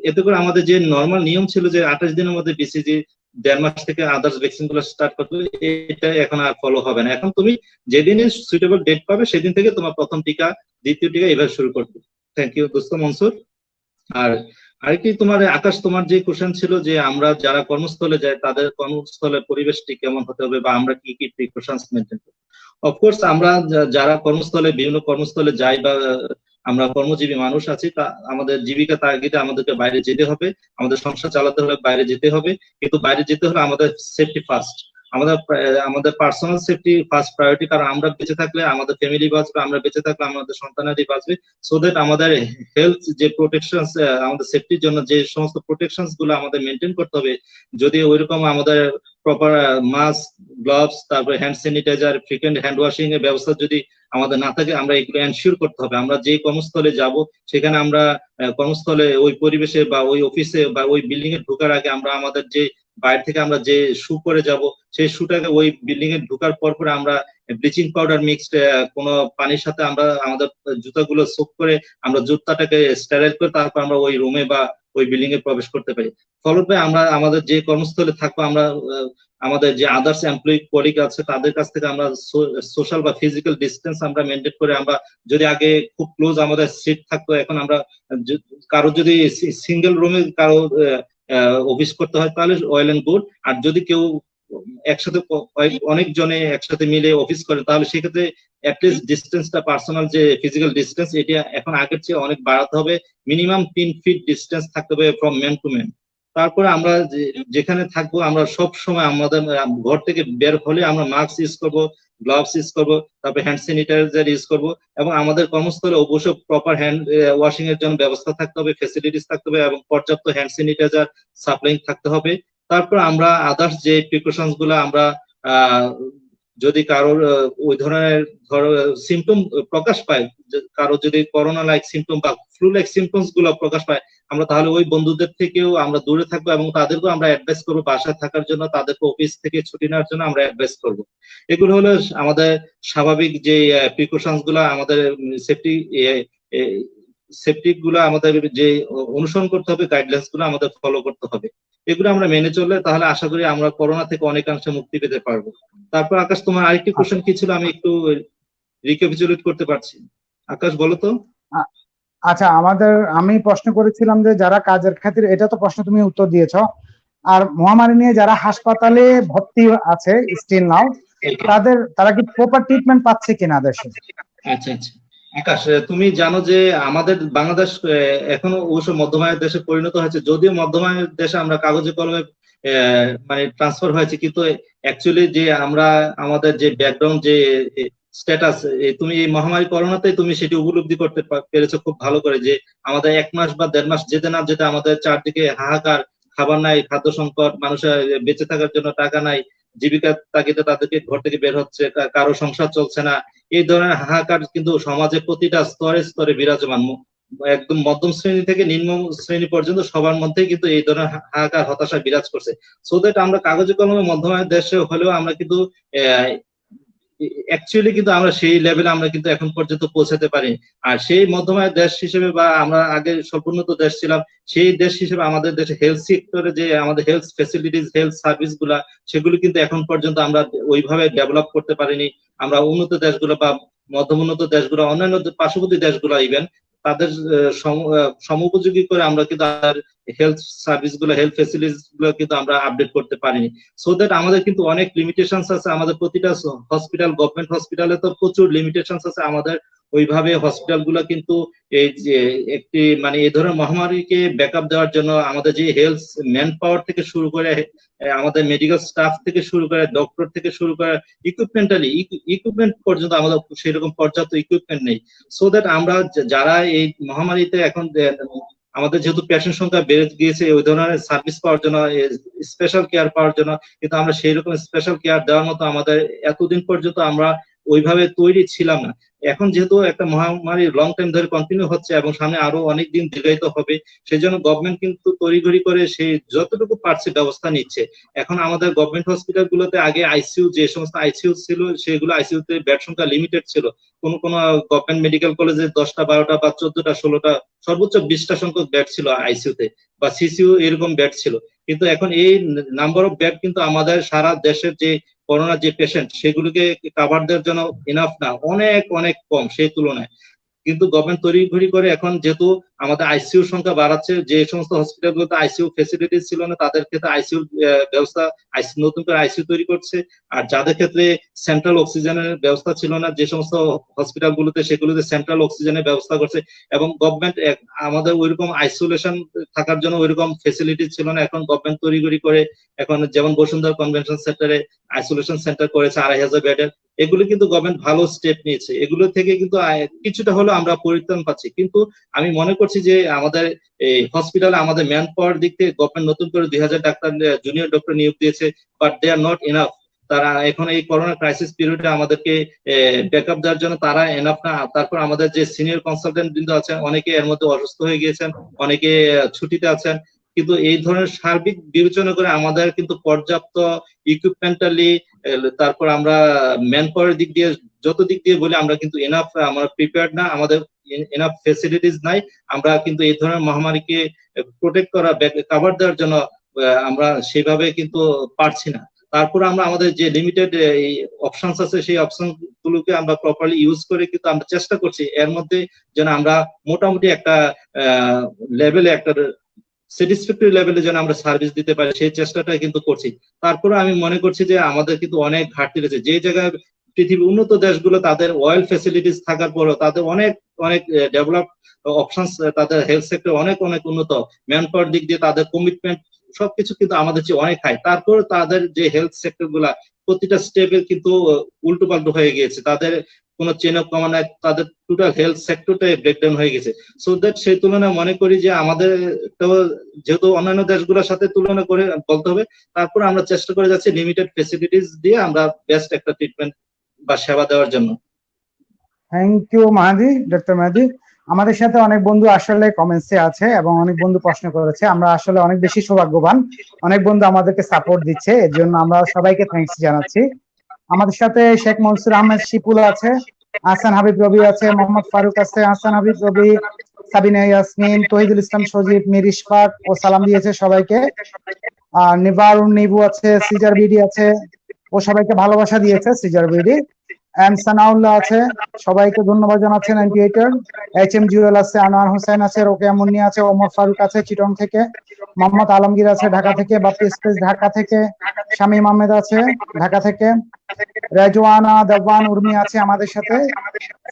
S2: এতে করে আমাদের যে নর্মাল নিয়ম ছিল যে 28 দিনের মধ্যে BCG 1.5 মাস থেকে আদার্স ভ্যাকসিন গুলো স্টার্ট করবে, এটা এখন আর ফলো হবে না। এখন তুমি যেদিনই সুইটেবল ডেট পাবে সেদিন থেকে তোমার প্রথম টিকা, দ্বিতীয় টিকা এভাবে শুরু করবে। থ্যাংক ইউ দোস্ত মনসুর। আর আরেকটি তোমার আকাশ, তোমার যে কোশ্চেন ছিল যে আমরা যারা কর্মস্থলে যাই তাদের কর্মস্থলের পরিবেশটি কেমন হতে হবে বা আমরা কি কি প্রিকশনস মেনটেন করব। অফকোর্স আমরা যারা কর্মস্থলে, বিভিন্ন কর্মস্থলে যাই বা আমরা কর্মজীবী মানুষ আছি, তা আমাদের জীবিকা তাগিদে আমাদেরকে বাইরে যেতে হবে, আমাদের সংসার চালাতে হলে বাইরে যেতে হবে। কিন্তু বাইরে যেতে হলে আমাদের সেফটি ফার্স্ট, আমাদের পার্সোনাল সেফটি ফার্স্ট প্রায়োরিটি। কারণ আমরা বেঁচে থাকলে আমাদের ফ্যামিলি বাঁচবে, আমরা বেঁচে থাকলে আমাদের সন্তানাদি বাঁচবে। সো দ্যাট আমাদের হেলথ যে প্রোটেকশন, আমাদের সেফটির জন্য যে সমস্ত প্রোটেকশন গুলো আমাদের মেনটেন করতে হবে, যদি ওইরকম আমাদের প্রপার মাস্ক, গ্লাভস, তারপরে hand sanitiser, frequent hand washing এর ব্যবস্থা যদি আমাদের না থাকে, আমরা এগুলো এনশিওর করতে হবে। আমরা যে কর্মস্থলে যাব সেখানে আমরা কর্মস্থলে ওই পরিবেশে বা ওই অফিসে বা ওই বিল্ডিং এ ঢোকার আগে আমরা আমাদের যে বাইরে থেকে আমরা যে শু পরে যাব, সেই শুটাকে ওই বিল্ডিং এ ঢোকার পর আমরা ব্লিচিং পাউডার মিক্সড কোনো পানির সাথে আমরা আমাদের জুতাগুলো সোক করে আমরা জুতাটাকে স্টেরাইল করে তারপর আমরা ওই রুমে বা ওই বিল্ডিং এ প্রবেশ করতে পারি। ফলত আমরা আমাদের যে কর্মস্থলে থাকবো, আমরা আমাদের যে আদার্স এমপ্লয়ি কলিগ আছে তাদের কাছ থেকে আমরা সোশ্যাল বা ফিজিক্যাল ডিস্টেন্স আমরা মেনটেন করে, আমরা যদি আগে খুব ক্লোজ আমাদের সিট থাকতো, এখন আমরা কারো যদি সিঙ্গেল রুমে কারো অফিস করতে হয় তাহলে ওয়েল এন্ড গুড। আর যদি কেউ একসাথে অনেক জনে একসাথে মিলে অফিস করে তাহলে সেক্ষেত্রে অ্যাটলিস্ট ডিস্টেন্সটা, পার্সোনাল যে ফিজিক্যাল ডিস্টেন্স, এটা এখন আগের চেয়ে অনেক বাড়াতে হবে। মিনিমাম 3 ফিট ডিস্টেন্স থাকতে হবে ফ্রম ম্যান টু ম্যান। তারপরে আমরা যেখানে থাকবো আমরা সব সময় আমাদের ঘর থেকে বের হলে আমরা মাস্ক ইউজ করবো, গ্লাভস ইউজ করবো, তারপরে হ্যান্ড স্যানিটাইজার ইউজ করবো, এবং আমাদের কর্মস্থলে অবশ্যই প্রপার হ্যান্ড ওয়াশিং এর জন্য ব্যবস্থা থাকতে হবে, ফ্যাসিলিটিস থাকতে হবে, এবং পর্যাপ্ত হ্যান্ড স্যানিটাইজার সাপ্লাইং থাকতে হবে। তারপর আমরা আদার্স যে প্রিকশনস গুলো আমরা যদি কারোর ওই ধরনের সিমটম প্রকাশ পায়, কারো যদি করোনা লাইক সিমটম বা ফ্লু লাইক সিমটমস গুলো প্রকাশ পায়, আমরা তাহলে ওই বন্ধুদের থেকেও আমরা দূরে থাকবো এবং তাদেরকেও আমরা অ্যাডভাইস করবো বাসায় থাকার জন্য, তাদেরকে অফিস থেকে ছুটি নেওয়ার জন্য আমরা অ্যাডভাইস করবো। এগুলো হলো আমাদের স্বাভাবিক যে প্রিকশনস গুলা, আমাদের সেফটি গুলো আমাদের যে অনুসরণ করতে হবে, গাইডলাইন্স গুলো আমাদের ফলো করতে হবে। এগুলো আমরা মেনে চললে তাহলে আশা করি আমরা করোনা থেকে অনেকাংশে মুক্তি পেতে পারবো। তারপর আকাশ, তোমার আরেকটি কোশ্চেন কি ছিল? আমি একটু রিক্যাপিচুলেট করতে পারছি। আকাশ বলো তো।
S1: আচ্ছা, আমি প্রশ্ন করেছিলাম যে যারা কাজের খাতিরে, এটা তো প্রশ্ন তুমি উত্তর দিয়েছো, আর মহামারী নিয়ে যারা হাসপাতালে ভর্তি আছে স্টিল নাও, তারা কি প্রপার ট্রিটমেন্ট পাচ্ছে কিনা দেশে?
S2: আচ্ছা আচ্ছা, আকাশ, তুমি জানো যে আমাদের বাংলাদেশ এখনো অবশ্য মধ্যমায়ের দেশে পরিণত হয়েছে, যদিও মধ্যমায়ের দেশে আমরা কাগজে কলমে মানে ট্রান্সফার হয়েছে, কিন্তু অ্যাকচুয়ালি যে আমরা আমাদের যে ব্যাকগ্রাউন্ড যে স্ট্যাটাস, তুমি এই মহামারী করোনাতে তুমি সেটি উপলব্ধি করতে পেরেছো খুব ভালো করে, যে আমাদের 1 মাস বা 1.5 মাস যেতে না যেতে আমাদের চারদিকে হাহাকার, খাবার নাই, খাদ্য সংকট, মানুষের বেঁচে থাকার জন্য টাকা নাই, জীবিকার তাগিদে তাদেরকে ঘর থেকে বের হচ্ছে, কারো সংসার চলছে না, এই ধরনের হাহাকার কিন্তু সমাজে প্রতিটা স্তরে স্তরে বিরাজমান, একদম মধ্যম শ্রেণী থেকে নিম্ন শ্রেণী পর্যন্ত সবার মধ্যেই কিন্তু এই ধরনের হাহাকার হতাশা বিরাজ করছে। সো দ্যাট আমরা কাগজে কলমে মধ্যমায়ের দেশে হলেও আমরা কিন্তু অ্যাকচুয়ালি কিন্তু আমরা সেই লেভেলে আমরা কিন্তু এখন পর্যন্ত পৌঁছাতে পারি। আর সেই মধ্যমায়ের দেশ হিসেবে বা আমরা আগে স্বল্পোন্নত দেশ ছিলাম, সেই দেশ হিসেবে আমাদের দেশে হেলথ সেক্টরে যে আমাদের হেলথ ফেসিলিটিস, হেলথ সার্ভিস গুলা, সেগুলো কিন্তু এখন পর্যন্ত আমরা ওইভাবে ডেভেলপ করতে পারিনি। আমরা উন্নত দেশগুলো বা মধ্যম উন্নত দেশগুলো, অন্যান্য পার্শ্ববর্তী দেশগুলো ইভেন তাদের সমোপযোগী করে আমরা কিন্তু হেলথ সার্ভিস গুলো, হেলথ ফেসিলিটিস গুলো কিন্তু আমরা আপডেট করতে পারিনি। সো দ্যাট আমাদের কিন্তু অনেক লিমিটেশনস আছে। আমাদের প্রতিটা হসপিটাল, গভর্নমেন্ট হসপিটালে তো প্রচুর লিমিটেশনস আছে। আমাদের ওইভাবে হসপিটাল গুলো কিন্তু এই যে একটি মানে এই ধরনের মহামারীকে ব্যাকআপ দেওয়ার জন্য আমাদের যে হেলথ ম্যান পাওয়ার থেকে শুরু করে আমাদের মেডিকেল স্টাফ থেকে শুরু করে ডক্টর থেকে শুরু করে ইকুইপমেন্ট পর্যন্ত আমাদের সেরকম পর্যাপ্ত ইকুইপমেন্ট নেই। সো দ্যাট আমরা যারা এই মহামারীতে এখন আমাদের যেহেতু পেশেন্ট সংখ্যা বেড়ে গিয়েছে, ওই ধরনের সার্ভিস পাওয়ার জন্য, স্পেশাল কেয়ার পাওয়ার জন্য, কিন্তু আমরা সেই রকম স্পেশাল কেয়ার দেওয়ার মতো আমাদের এতদিন পর্যন্ত আমরা ওইভাবে তৈরি ছিলাম না। এখন যেহেতু একটা মহামারী লং টাইম ধরে কন্টিনিউ হচ্ছে এবং সামনে আরো অনেক দিন দীর্ঘায়িত হবে, সেই জন্য গভর্নমেন্ট কিন্তু তড়িঘড়ি করে সেই যতটুকু পারছে ব্যবস্থা নিচ্ছে। এখন আমাদের গভর্নমেন্ট হসপিটাল গুলোতে আগে আইসিইউ, যে সমস্ত আইসিইউ ছিল সেগুলো আইসিইউতে বেড সংখ্যা লিমিটেড ছিল। কোন গভর্নমেন্ট মেডিকেল কলেজে 10টা 12টা বা 14টা 16টা সর্বোচ্চ 20টা সংখ্যক বেড ছিল আইসিইউতে, বা সিসিইউ এরকম বেড ছিল। কিন্তু এখন এই নাম্বার অফ বেড কিন্তু আমাদের সারা দেশের যে করোনা যে পেশেন্ট সেগুলোকে কাভার দেওয়ার জন্য ইনাফ না, অনেক অনেক কম সেই তুলনায়। কিন্তু গভর্নমেন্ট তড়িঘড়ি করে এখন যেহেতু আমাদের আইসিইউ সংখ্যা বাড়াচ্ছে, যে সমস্ত হসপিটালগুলোতে আইসিইউ ফেসিলিটিস ছিল না তাদের ক্ষেত্রে আইসিইউ ব্যবস্থা, নতুন করে আইসিইউ তৈরি করছে। আর যাদের ক্ষেত্রে সেন্ট্রাল অক্সিজেনের ব্যবস্থা ছিল না, যে সমস্ত হসপিটালগুলোতে সেগুলোতে সেন্ট্রাল অক্সিজেনের ব্যবস্থা করছে। এবং গভর্নমেন্ট আমাদের ওইরকম আইসোলেশন থাকার জন্য ওইরকম ফেসিলিটি ছিল না। এখন গভর্নমেন্ট তড়িঘড়ি করে এখন যেমন বসুন্ধরা কনভেনশন সেন্টারে আইসোলেশন সেন্টার করেছে 2500 বেডের। এগুলো কিন্তু গভর্নমেন্ট ভালো স্টেপ নিয়েছে, এগুলো থেকে কিন্তু কিছুটা হলেও আমরা পরিত্রাণ পাচ্ছি। কিন্তু আমি মনে করছি যে আমাদের এই হসপিটালে আমাদের ম্যান পাওয়ার দিক থেকে গভর্নমেন্ট নতুন করে 2000 ডাক্তার, জুনিয়র ডক্টর নিয়োগ দিয়েছে, but they are not enough. তারা এখন এই করোনা ক্রাইসিস পিরিয়ডে আমাদেরকে ব্যাকআপ দেওয়ার জন্য তারা এনাফ না। তারপর আমাদের যে সিনিয়র কনসালটেন্ট বৃন্দ আছেন, অনেকে এর মধ্যে অসুস্থ হয়ে গিয়েছেন, অনেকে ছুটিতে আছেন। কিন্তু এই ধরনের সার্বিক বিবেচনা করে আমাদের কিন্তু পর্যাপ্ত ইকুইপমেন্টালি, তারপর আমরা ম্যান পাওয়ারের দিক দিয়ে, যত দিক দিয়ে বলি আমরা কিন্তু এনাফ, আমরা প্রিপেয়ার্ড না, আমাদের এনাফ ফেসিলিটিস নাই। আমরা কিন্তু এই ধরনের মহামারীকে প্রোটেক্ট করা, কাভার দেওয়ার জন্য আমরা সেভাবে কিন্তু পারছি না। তারপর আমরা আমাদের যে লিমিটেড অপশনস আছে সেই অপশন গুলোকে আমরা প্রপারলি ইউজ করে কিন্তু আমরা চেষ্টা করছি এর মধ্যে যেন আমরা মোটামুটি একটা লেভেলে, একটা স্যাটিসফ্যাক্টরি লেভেলে যেন আমরা সার্ভিস দিতে পারি, সেই চেষ্টাটা কিন্তু করছি। তারপরে আমি মনে করছি যে আমাদের কিন্তু অনেক ঘাটতি রয়েছে। যে জায়গায় পৃথিবীর উন্নত দেশগুলো তাদের ওয়েল ফেসিলিটিস থাকার পরও তাদের অনেক অনেক ডেভেলপ অপশনস, তাদের হেলথ সেক্টর অনেক অনেক উন্নত, ম্যান পাওয়ার দিক দিয়ে তাদের কমিটমেন্ট সবকিছু কিন্তু আমাদের চেয়ে অনেক হাই। তারপর তাদের যে হেলথ সেক্টর গুলা প্রতিটা স্টেপে কিন্তু উল্টো পাল্টো হয়ে গিয়েছে, তাদের কোনো চেন অফ কমান্ড নাই, তাদের টোটাল হেলথ সেক্টরটাই ব্রেকডাউন হয়ে গেছে। সো দ্যাট সেই তুলনায় মনে করি যে আমাদের তো যেহেতু অন্যান্য দেশগুলোর সাথে তুলনা করে বলতে হবে, তারপর আমরা চেষ্টা করে যাচ্ছি লিমিটেড ফেসিলিটিস দিয়ে আমরা বেস্ট একটা ট্রিটমেন্ট বা সেবা দেওয়ার জন্য।
S1: থ্যাংক ইউ মাহাদি, ডক্টর মাহাদি। আমাদের সাথে অনেক বন্ধু আসলে কমেন্টসে আছে এবং অনেক বন্ধু প্রশ্ন করেছে। আমরা আসলে অনেক বেশি সৌভাগ্যবান, অনেক বন্ধু আমাদেরকে সাপোর্ট দিচ্ছে, এর জন্য আমরা সবাইকে থ্যাঙ্কস জানাচ্ছি। আমাদের সাথে শেখ মনসুর আহমেদ শিপুল আছে, আহসান হাবিব রবি আছে, মোহাম্মদ ফারুক আছে, আহসান হাবিব রবি, সাবিনা ইয়াসমিন, তহিদুল ইসলাম সজীব, মির ইশফাক ও সালাম দিয়েছে সবাইকে। নিবারুন নিবু আছে, সিজার বিডি আছে, ও সবাইকে ভালোবাসা দিয়েছে সিজার বিডি। এম সানাউল্লাহ আছে, সবাইকে ধন্যবাদ জানাচ্ছে 98 এইচ এম জুয়েল আছে, আনোয়ার হোসেন আছে, রোকেয়া মুন্নি আছে, ওমর ফারুক আছে চিটং থেকে, মোহাম্মদ আলমগীর আছে ঢাকা থেকে, বাপ্পি স্পেস ঢাকা থেকে, শামীম আহমেদ আছে ঢাকা থেকে, রেজওয়ানা দেওয়ান উর্মি আছে আমাদের সাথে,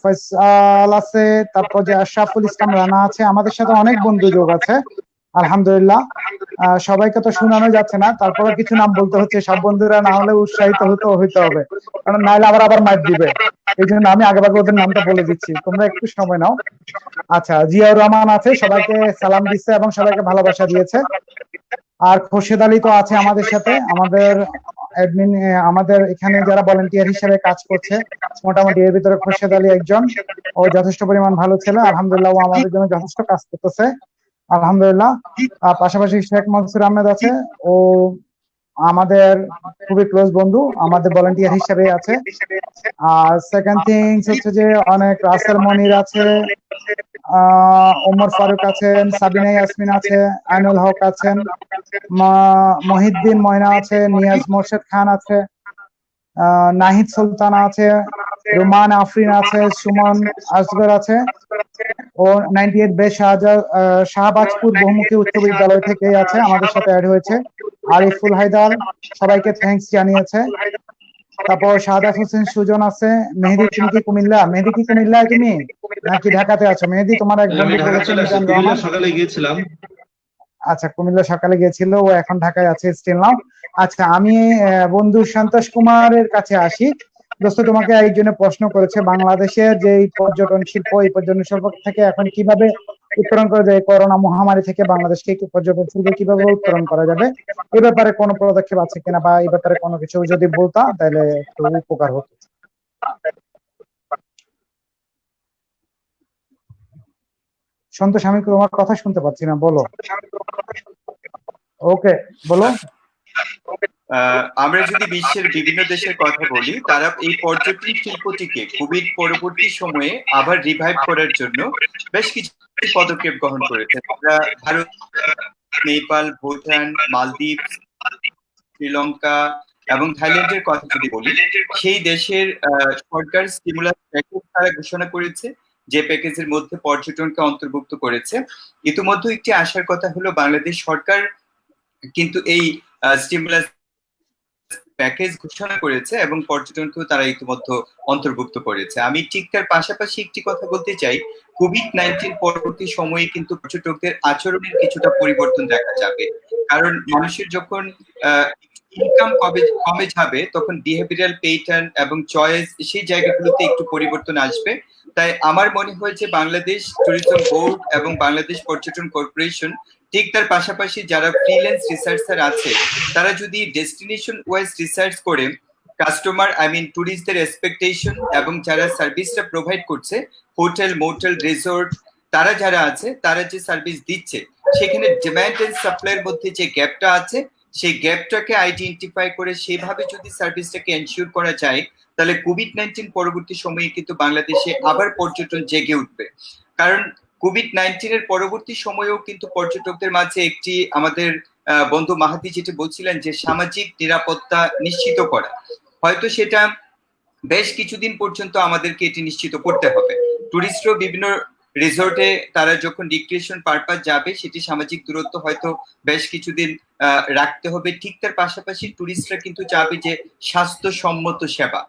S1: ফয়সাল আছে, তারপর যে আশরাফুল ইসলাম রানা আছে, আমাদের সাথে অনেক বন্ধু যোগ আছে আলহামদুলিল্লাহ। সবাইকে তো শোনানো যাচ্ছে না, তারপরে কিছু নাম বলতে হচ্ছে, সব বন্ধুরা না হলে উৎসাহিত হইতে হবে, কারণ নাহলে আবার মাইর দিবে। এই জন্য আমি আগেভাগে ওদের নামটা বলে দিচ্ছি, তোমরা একটু সময় নাও। আচ্ছা, জিয়াউর রহমান আছে, সবাইকে সালাম দিচ্ছে এবং সবাইকে ভালোবাসা দিয়েছে। আর খোরশেদ আলী তো আছে আমাদের সাথে, আমাদের অ্যাডমিন, আমাদের এখানে যারা ভলান্টিয়ার হিসেবে কাজ করছে, মোটামুটি এর ভিতরে খোরশেদ আলী একজন। ও যথেষ্ট পরিমাণ ভালো ছেলে আলহামদুলিল্লাহ, ও আমাদের জন্য যথেষ্ট কাজ করতেছে আলহামদুলিল্লাহ। পাশাপাশি শেখ মনসুর আহমেদ আছে, ও আমাদের খুবই ক্লোজ বন্ধু, আমাদের ভলান্টিয়ার হিসেবে আছে। আর সেকেন্ড থিংস হচ্ছে যে অনেক রাসেল মনির আছে, ওমর ফারুক আছেন, সাবিনা ইয়াসমিন আছে, আইনুল হক আছেন, মহিউদ্দিন ময়না আছে, নিয়াজ মোর্শেদ খান আছে, নাহিদ সুলতানা আছে, রুমান আফরিন আছে, সুমন আসগর আছে, ও 98 বে শাহবাজপুর বহুমুখী উচ্চ বিদ্যালয় থেকে আছে, আমাদের সাথে অ্যাড হয়েছে। আরিফুল হায়দার সবাইকে থ্যাঙ্কস জানিয়েছে। তারপর শাহাদাত হোসেন সুজন আছে। মেহেদি, তুমি কি কুমিল্লা? মেহেদি কি কুমিল্লায় তুমি নাকি ঢাকাতে আছো? মেহেদি, তোমার এক বন্ধু বলেছে মিজান রহমান।
S2: সকালে গিয়েছিলাম।
S1: আচ্ছা, কুমিল্লা সকালে গিয়েছিল, ও এখন ঢাকায় আছে স্টিল নাও। আচ্ছা, আমি বন্ধু সন্তোষ কুমারের কাছে আসি। দোস্ত, তোমাকে একজনে প্রশ্ন করেছে বাংলাদেশের যে পর্যটন শিল্প, এই পর্যটন শিল্প থেকে এখন কিভাবে উত্তরণ করা যায়, করোনা মহামারী থেকে বাংলাদেশকে পর্যটন শিল্পে কিভাবে উত্তরণ করা যাবে, এ ব্যাপারে কোনো পদক্ষেপ আছে কিনা, বা এই ব্যাপারে কোনো কিছু যদি বলতা তাহলে একটু উপকার হতো। সন্তোষ, আমি তোমার কথা শুনতে পাচ্ছি না, বলো। ওকে, বলো।
S3: আমরা যদি বিশ্বের বিভিন্ন দেশের কথা বলি, তারা এই পর্যটন শিল্পটিকে কোভিড পরবর্তী সময়ে আবার রিভাইভ করার জন্য বেশ কিছু পদক্ষেপ গ্রহণ করেছে। আমরা ভারত, নেপাল, ভুটান, মালদ্বীপ, শ্রীলঙ্কা এবং থাইল্যান্ডের কথা যদি বলি, সেই দেশের সরকার স্টিমুলাস প্যাকেজ তারা ঘোষণা করেছে, যে প্যাকেজের মধ্যে পর্যটনকে অন্তর্ভুক্ত করেছে। ইতিমধ্যে একটি আসার কথা হলো, বাংলাদেশ সরকার কিন্তু এই স্টিমুলাস প্যাকেজ ঘোষণা করেছে এবং পর্যটনকেও তারা ইতিমধ্যে অন্তর্ভুক্ত করেছে। আমি ঠিক তার পাশাপাশি একটি কথা বলতে চাই, কোভিড-19 পরবর্তী সময়ে কিন্তু পর্যটকদের আচরণের কিছুটা পরিবর্তন দেখা যাবে, কারণ মানুষের যখন ইনকাম কমে যাবে তখন বিহেভিয়ারাল প্যাটার্ন এবং চয়েস সেই জায়গাগুলোতে একটু পরিবর্তন আসবে। তাই আমার মনে হয় যে বাংলাদেশ ট্যুরিজম বোর্ড এবং বাংলাদেশ পর্যটন কর্পোরেশন, ঠিক তার পাশাপাশি যারা ফ্রিল্যান্স রিসার্চার আছে, তারা যদি ডেস্টিনেশন ওয়াইজ রিসার্চ করে কাস্টমার ট্যুরিস্টদের এক্সপেকটেশন এবং যারা সার্ভিসটা প্রোভাইড করছে, হোটেল, মোটেল, রিসোর্ট, তারা যারা আছে, তারা যে সার্ভিস দিচ্ছে, সেখানে ডিমান্ড এন্ড সাপ্লাইয়ের মধ্যে যে গ্যাপটা আছে, সেই গ্যাপটাকে আইডেন্টিফাই করে সেভাবে যদি সার্ভিসটাকে এনশিওর করা যায়, তাহলে কোভিড-19 পরবর্তী সময়ে কিন্তু বাংলাদেশে আবার পর্যটন জেগে উঠবে। কারণ কোভিড-19 এর পরবর্তী সময়েও কিন্তু পর্যটকদের মাঝে একটি, আমাদের বন্ধু মাহাতি যেটা বলছিলেন যে সামাজিক নিরাপত্তা নিশ্চিত করা, হয়তো সেটা বেশ কিছুদিন পর্যন্ত আমাদেরকে এটি নিশ্চিত করতে হবে। টুরিস্টরা বিভিন্ন রিসোর্টে তারা যখন রিক্রিয়েশন পারপাস যাবে, সেটি সামাজিক দূরত্ব হয়তো বেশ কিছুদিন রাখতে হবে। ঠিক তার পাশাপাশি টুরিস্টরা কিন্তু চাবে যে স্বাস্থ্যসম্মত সেবা,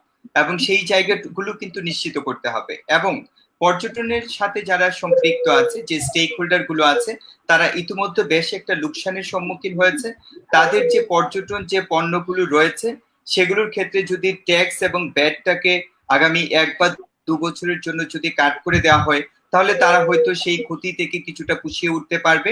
S3: এবং সেই জায়গাগুলো কিন্তু নিশ্চিত করতে হবে। এবং পর্যটনের সাথে যারা সম্পৃক্ত আছে, যে স্টেক হোল্ডার গুলো আছে, তারা ইতিমধ্যে বেশ একটা লোকসানের সম্মুখীন হয়েছে। তাদের যে পর্যটন যে পণ্যগুলো রয়েছে, সেগুলোর ক্ষেত্রে যদি ট্যাক্স এবং ব্যাটটাকে আগামী 1 বা 2 বছরের জন্য যদি কাট করে দেওয়া হয়, তাহলে তারা হয়তো সেই ক্ষতি থেকে কিছুটা পুষিয়ে উঠতে পারবে।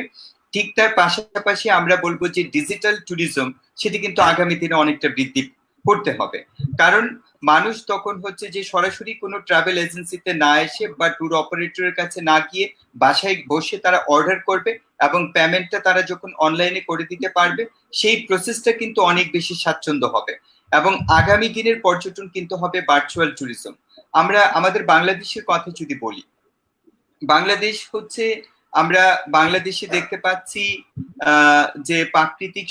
S3: ঠিক তার পাশাপাশি আমরা বলবো যে ডিজিটাল ট্যুরিজম, সেটি কিন্তু আগামী দিনে অনেকটা বৃদ্ধি করতে হবে। কারণ মানুষ তখন হচ্ছে যে সরাসরি কোনো ট্রাভেল এজেন্সিতে না এসে বা ট্যুর অপারেটরের কাছে না গিয়ে বাসায় বসে তারা অর্ডার করবে এবং পেমেন্টটা তারা যখন অনলাইনে করে দিতে পারবে, সেই প্রসেসটা কিন্তু অনেক বেশি স্বাচ্ছন্দ্য হবে। এবং আগামী দিনের পর্যটন কিন্তু হবে ভার্চুয়াল ট্যুরিজম। আমরা আমাদের বাংলাদেশের কথা যদি বলি, বাংলাদেশ হচ্ছে, আমরা বাংলাদেশে দেখতে পাচ্ছি যে প্রাকৃতিক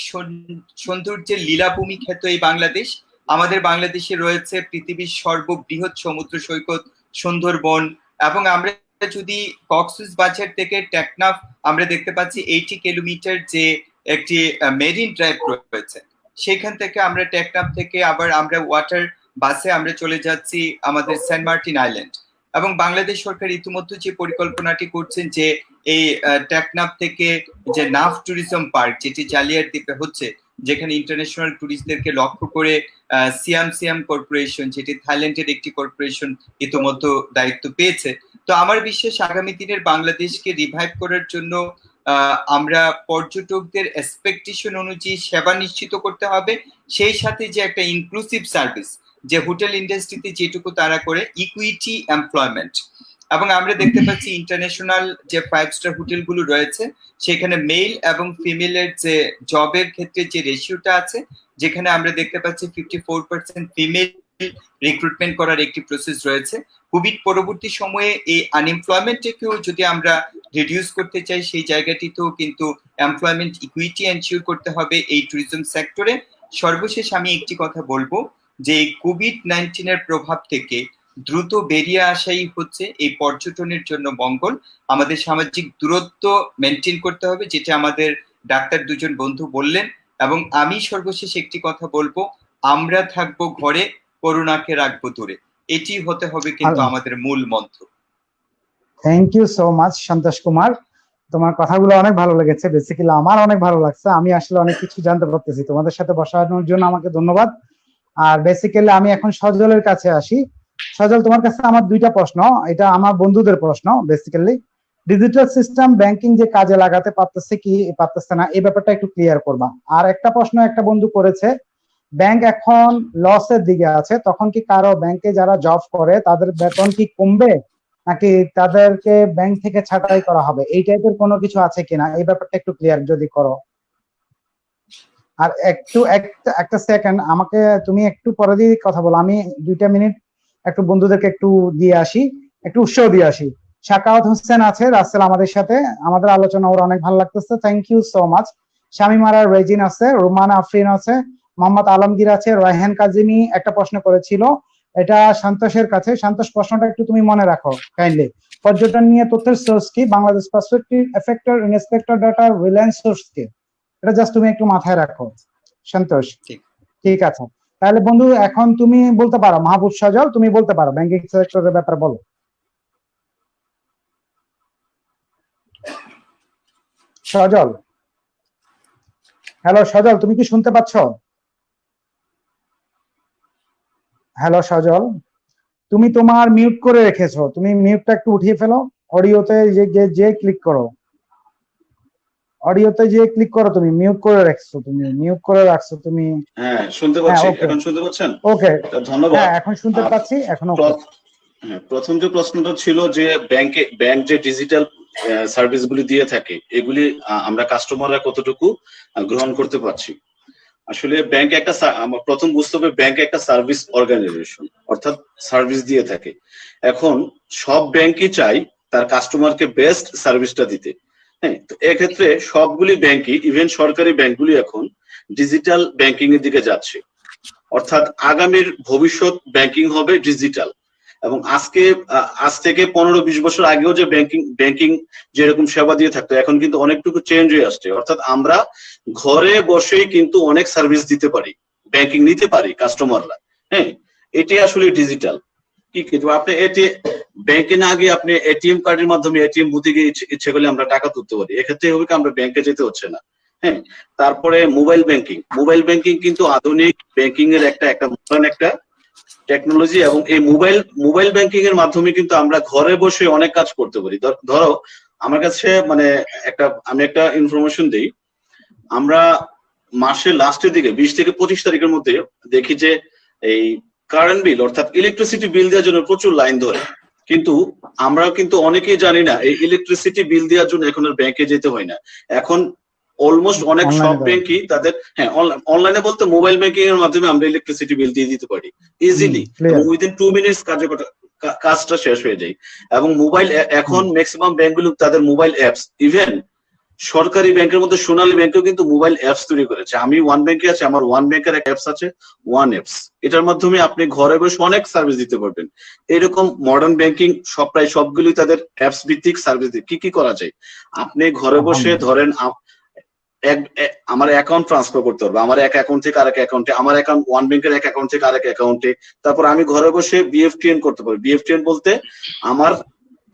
S3: সৌন্দর্যের লীলাভূমি খ্যাত এই বাংলাদেশ। আমাদের বাংলাদেশে রয়েছে পৃথিবীর সর্ববৃহৎ সমুদ্র সৈকত সুন্দরবন, এবং আমরা যদি কক্সবাজার থেকে টেকনাফ আমরা দেখতে পাচ্ছি 80 কিলোমিটার যে একটি মেরিন ড্রাইভ রয়েছে। সেখান থেকে আমরা টেকনাফ থেকে আবার আমরা ওয়াটার বাসে আমরা চলে যাচ্ছি আমাদের সেন্ট মার্টিন আইল্যান্ড। এবং বাংলাদেশ সরকার ইতিমধ্যে যে পরিকল্পনাটি করছেন যে এই টেকনাফ থেকে যে নাফ ট্যুরিজম পার্ক, যেটি জালিয়ার দ্বীপে হচ্ছে, যেখানে ইন্টারন্যাশনাল ট্যুরিস্টদেরকে লক্ষ্য করে সিয়াম কর্পোরেশন, যেটি থাইল্যান্ডের একটি কর্পোরেশন, ইতিমধ্যে দায়িত্ব পেয়েছে। তো আমার বিশ্বাস আগামী দিনের বাংলাদেশকে রিভাইভ করার জন্য আমরা পর্যটকদের এক্সপেকটেশন অনুযায়ী সেবা নিশ্চিত করতে হবে, সেই সাথে যে একটা ইনক্লুসিভ সার্ভিস, যে হোটেল ইন্ডাস্ট্রিতে যেটুকু তারা করে, ইকুইটি এমপ্লয়মেন্ট। এবং আমরা দেখতে পাচ্ছি ইন্টারন্যাশনাল যে 5 স্টার হোটেলগুলো রয়েছে সেখানে মেল এবং ফিমেলের যে জবের ক্ষেত্রে যে রেশিওটা আছে, যেখানে আমরা দেখতে পাচ্ছি 54% ফিমেল রিক্রুটমেন্ট করার একটি প্রসেস রয়েছে। কোভিড পরবর্তী সময়ে এই আনএমপ্লয়মেন্টকেও যদি আমরা রিডিউস করতে চাই, সেই জায়গাটিতেও কিন্তু এমপ্লয়মেন্ট ইকুইটি এনশিওর করতে হবে এই ট্যুরিজম সেক্টরে। সর্বশেষ আমি একটি কথা বলবো যে কোভিড-19 এর প্রভাব থেকে দ্রুত বেরিয়ে আসাই হচ্ছে এই পর্যটনের জন্য মঙ্গল। আমাদের সামাজিক দূরত্ব মেনটেন করতে হবে, যেটা আমাদের ডাক্তার দুজন বন্ধু বললেন। এবং আমি সর্বশেষ একটি কথা বলবো, আমরা থাকবো ঘরে, করোনাকে রাখবো দূরে। এটি হতে হবে কিন্তু আমাদের মূল মন্ত্র।
S1: Thank you so much Santosh Kumar, তোমার কথাগুলো অনেক ভালো লেগেছে। বেসিক্যালি আমার অনেক ভালো লাগছে, আমি আসলে অনেক কিছু জানতে পারতেছি। তোমাদের সাথে বসানোর জন্য আমাকে ধন্যবাদ। আর বেসিক্যালি আমি এখন সজলের কাছে আসি। সজল, তোমার কাছে আমার 2টা প্রশ্ন, এটা আমার বন্ধুদের প্রশ্ন। বেসিক্যালি ডিজিটাল সিস্টেম ব্যাংকিং যে কাজে লাগাতে পারতেছে কি পারতেছে না, এই ব্যাপারটা একটু ক্লিয়ার করবা। আর একটা প্রশ্ন একটা বন্ধু করেছে, ব্যাংক এখন লসের দিকে আছে, তখন কি কারো ব্যাংকে যারা জব করে তাদের বেতন কি কমবে, নাকি তাদেরকে ব্যাংক থেকে ছাঁটাই করা হবে? এই টাইপের কোনো কিছু আছে কিনা, এই ব্যাপারটা একটু ক্লিয়ার যদি করো। আর একটা সেকেন্ড আমাকে তুমি একটু পরে দিয়ে কথা বলো, আমি 2টা মিনিট একটু বন্ধুদেরকে একটু দিয়ে আসি, একটু উৎসাহ দিয়ে আসি। শাকাওয়াত হোসেন আছে রাসেল আমাদের সাথে, আমাদের আলোচনা ওর অনেক ভালো লাগতেছে, thank you so much. Shamimara Rezin আছে, রোমানা আফরিন আছে, মোহাম্মদ আলমগীর আছে, রায়হান কাজিমি একটা প্রশ্ন করেছিল, এটা সন্তোষের কাছে। সন্তোষ, প্রশ্নটা একটু তুমি মনে রাখো কাইন্ডলি। পর্যটন নিয়ে তথ্যের সোর্স কি? Bangladesh perspective, effector, inspector data, reliance source কি? এটা জাস্ট তুমি একটু মাথায় রাখো সন্তোষ। ঠিক আছে, তাহলে বন্ধু এখন তুমি বলতে পারো। মাহবুব সজল, তুমি বলতে পারো ব্যাংকিং সেক্টরের ব্যাপারে বলো। সজল, হ্যালো সজল, তুমি কি শুনতে পাচ্ছ? হ্যালো সজল, তুমি তোমার মিউট করে রেখেছো, তুমি মিউটটা একটু উঠিয়ে ফেলো। অডিওতে যে ক্লিক করো, অডিওতে যে ক্লিক করো, তুমি মিউট করে রাখছো, তুমি
S5: হ্যাঁ শুনতে পাচ্ছি, এখন শুনতে পাচ্ছেন? ওকে ধন্যবাদ।
S1: হ্যাঁ এখন শুনতে পাচ্ছি, এখন ওকে।
S5: প্রথম যে প্রশ্নটা ছিল যে ব্যাংক যে ডিজিটাল সার্ভিসগুলি দিয়ে থাকে, এগুলি আমরা কাস্টমাররা কতটুকু গ্রহণ করতে পারছি। আসলে ব্যাংক একটা, প্রথম বুঝতে হবে ব্যাংক একটা সার্ভিস অর্গানাইজেশন, অর্থাৎ সার্ভিস দিয়ে থাকে। এখন সব ব্যাংকই চাই তার কাস্টমারকে বেস্ট সার্ভিসটা দিতে। হ্যাঁ, তো এক্ষেত্রে সবগুলি ব্যাংকই, ইভেন সরকারি ব্যাংকগুলি এখন ডিজিটাল ব্যাংকিং এর দিকে যাচ্ছে। অর্থাৎ আগামীর ভবিষ্যৎ ব্যাংকিং হবে ডিজিটাল। এবং আজ থেকে 15-20 বছর আগেও যে ব্যাংকিং যেরকম সেবা দিয়ে থাকতো, এখন কিন্তু অনেকটুকু চেঞ্জ হয়ে আসছে। অর্থাৎ আমরা ঘরে বসেই কিন্তু অনেক সার্ভিস দিতে পারি, ব্যাংকিং নিতে পারি কাস্টমাররা। হ্যাঁ, এটি আসলে ডিজিটাল। কি কিন্তু আপনি ব্যাংকে না গিয়ে আপনি এটিএম কার্ডের মাধ্যমে এটিএম বুথে গিয়ে ইচ্ছে করলে আমরা টাকা তুলতে পারি। এক্ষেত্রে হবে কি আমরা ব্যাংকে যেতে হচ্ছে না। হ্যাঁ, তারপরে মোবাইল ব্যাংকিং কিন্তু আধুনিক ব্যাংকিং এর একটা মডার্ন একটা টেকনোলজি। এবং এই মোবাইল ব্যাংকিং এর মাধ্যমে কিন্তু আমরা ঘরে বসে অনেক কাজ করতে পারি। ধরো আমার কাছে আমি একটা ইনফরমেশন দিই, আমরা মাসের লাস্টের দিকে 20 থেকে 25 তারিখের মধ্যে দেখি যে এই কারেন্ট বিল অর্থাৎ ইলেকট্রিসিটি বিল দেওয়ার জন্য প্রচুর লাইন ধরে। কিন্তু আমরা কিন্তু অনেকেই জানি না এই ইলেকট্রিসিটি বিল দেওয়ার জন্য এখন আর ব্যাংকে যেতে হয় না। এখন অলমোস্ট অনেক সব ব্যাংকই তাদের, হ্যাঁ অনলাইনে বলতে মোবাইল ব্যাংকিং এর মাধ্যমে আমরা ইলেকট্রিসিটি বিল দিয়ে দিতে পারি ইজিলি, এবং উইদিন 2 মিনিটস কাজটা শেষ হয়ে যায়। এবং এখন ম্যাক্সিমাম ব্যাংকগুলো তাদের মোবাইল অ্যাপস, ইভেন সরকারি ব্যাংকের মধ্যে সোনালী ব্যাংকেও কিন্তু মোবাইল অ্যাপস তৈরি করেছে। আমি ওয়ান ব্যাংকে আছি, আমার ওয়ান ব্যাংকের একটা অ্যাপস আছে, ওয়ান অ্যাপস। এটার মাধ্যমে আপনি ঘরে বসে অনেক সার্ভিস দিতে পারবেন। এরকম মডার্ন ব্যাংকিং প্রায় সবগুলোই তাদের অ্যাপস ভিত্তিক সার্ভিস দিয়ে কি করা যায়। আপনি ঘরে বসে ধরেন আমার অ্যাকাউন্ট ট্রান্সফার করতে পারবো, আমার এক অ্যাকাউন্ট থেকে আরেক অ্যাকাউন্টে, আমার অ্যাকাউন্ট ওয়ান ব্যাংকের এক অ্যাকাউন্ট থেকে আরেক অ্যাকাউন্টে। তারপর আমি ঘরে বসে বিএফটিএন করতে পারবো। বিএফটিএন বলতে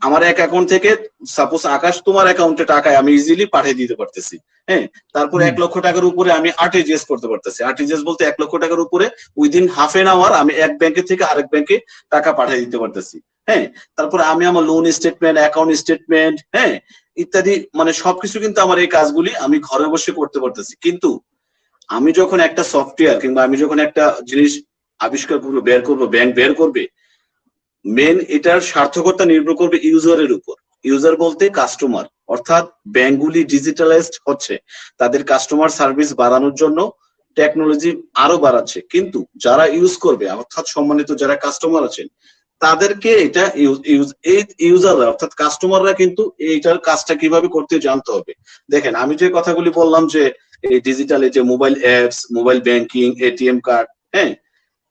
S5: আমার এক অ্যাকাউন্ট থেকে সাপোজ আকাশ তোমার অ্যাকাউন্টে টাকা আমি ইজিলি পাঠিয়ে দিতে পারতেছি। হ্যাঁ, তারপর 1 লক্ষ টাকার উপরে আমি আরটিজিএস করতে পারতেছি। আরটিজিএস বলতে 1 লক্ষ টাকার উপরে উইদিন হাফ এন আওয়ার আমি এক ব্যাংকে থেকে আরেক ব্যাংকে টাকা পাঠিয়ে দিতে পারতেছি। হ্যাঁ, তারপর আমি আমার লোন স্টেটমেন্ট, অ্যাকাউন্ট স্টেটমেন্ট, হ্যাঁ ইত্যাদি, মানে সবকিছু কিন্তু আমার এই কাজগুলি আমি ঘরে বসে করতে পারতেছি। কিন্তু আমি যখন একটা সফটওয়্যার কিংবা আমি যখন একটা জিনিস আবিষ্কার করবো, বের করবো, ব্যাংক বের করবে, মেন এটার সার্থকতা নির্ভর করবে ইউজারের উপর। ইউজার বলতে কাস্টমার, অর্থাৎ ব্যাংকগুলি ডিজিটালাইজড হচ্ছে, তাদের কাস্টমার সার্ভিস বাড়ানোর জন্য টেকনোলজি আরো বাড়াচ্ছে, কিন্তু যারা ইউজ করবে অর্থাৎ সম্মানিত যারা কাস্টমার আছেন তাদেরকে এটা ইউজাররা অর্থাৎ কাস্টমাররা কিন্তু এইটার কাজটা কিভাবে করতে জানতে হবে। দেখেন আমি যে কথাগুলি বললাম যে এই ডিজিটাল, এই যে mobile apps, mobile banking, ATM card, হ্যাঁ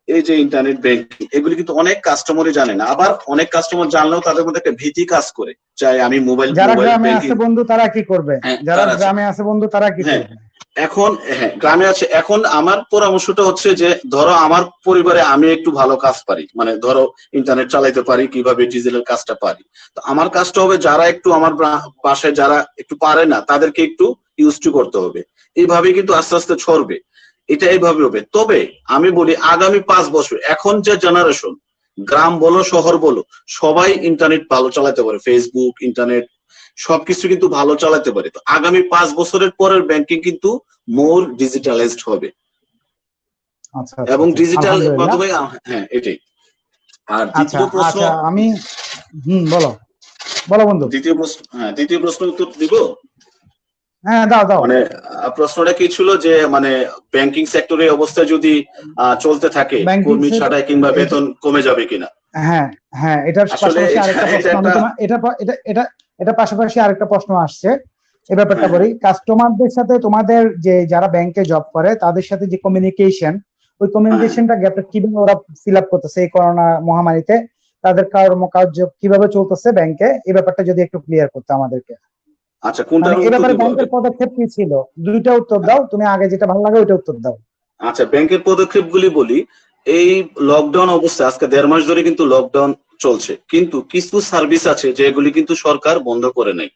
S5: এই যে ইন্টারনেট ব্যাংকিং, এগুলি কিন্তু অনেক কাস্টমারই জানে না। আবার অনেক কাস্টমার জানলেও তাদের মধ্যে একটা ভীতি কাজ করে, চাই আমি মোবাইল
S1: যারা গ্রামে
S5: ব্যাংকিং।
S1: আছে বন্ধু তারা কি করবে? যারা গ্রামে আছে বন্ধু তারা কি করবে?
S5: এখন হ্যাঁ গ্রামে আছে, এখন আমার পরামর্শটা হচ্ছে যে ধরো আমার পরিবারে আমি একটু ভালো কাজ পারি, মানে ধরো ইন্টারনেট চালাইতে পারি, কিভাবে ডিজিটাল কাজটা পারি, তো আমার কাজটা হবে যারা একটু আমার পাশে যারা একটু পারে না তাদেরকে একটু ইউজ টু করতে হবে। এইভাবে কিন্তু আস্তে আস্তে ছড়বে, এটা এইভাবে হবে। তবে আমি বলি আগামী 5 বছর এখন যে জেনারেশন, গ্রাম বলো শহর বলো, সবাই ইন্টারনেট ভালো চালাতে পারে, ফেসবুক, ইন্টারনেট সবকিছু কিন্তু ভালো চালাতে পারে। তো আগামী 5 বছরের পরের ব্যাংকিং কিন্তু মোর ডিজিটালাইজড হবে এবং ডিজিটাল মাধ্যমে, হ্যাঁ এটাই। আর দ্বিতীয় প্রশ্ন
S1: আমি বলো বন্ধু।
S5: দ্বিতীয় প্রশ্ন উত্তর দিব।
S1: হ্যাঁ দাও।
S5: মানে প্রশ্নটা কি ছিল যে মানে ব্যাংকিং সেক্টরের অবস্থা যদি চলতে থাকে কর্মী ছাঁটাই কিংবা বেতন কমে যাবে কিনা?
S1: হ্যাঁ এটার পাশাপাশি আরেকটা প্রশ্ন, এটা পাশাপাশি আরেকটা প্রশ্ন আসছে, এই ব্যাপারটা বলি। কাস্টমারদের সাথে তোমাদের যে যারা ব্যাংকে জব করে তাদের সাথে যে কমিউনিকেশন, ওই কমিউনিকেশনটা গ্যাপটা কিভাবে ওরা ফিল আপ করতেছে এই করোনা মহামারীতে, তাদের কর্মকার্য কিভাবে চলতেছে ব্যাংকে, এই ব্যাপারটা যদি একটু ক্লিয়ার করতে আমাদেরকে।
S5: আচ্ছা, কোনটা
S1: এই ব্যাপারে ব্যাংকের পদক্ষেপ কি ছিল? দুইটা উত্তর দাও, তুমি আগে যেটা ভালো লাগে ওইটা উত্তর দাও।
S5: আচ্ছা, ব্যাংকের পদক্ষেপগুলি বলি। এই লকডাউন অবস্থায় আজকে 1.5 মাস ধরে কিন্তু লকডাউন চলছে, কিন্তু কিছু সার্ভিস আছে যেগুলি কিন্তু সরকার বন্ধ করে নাই,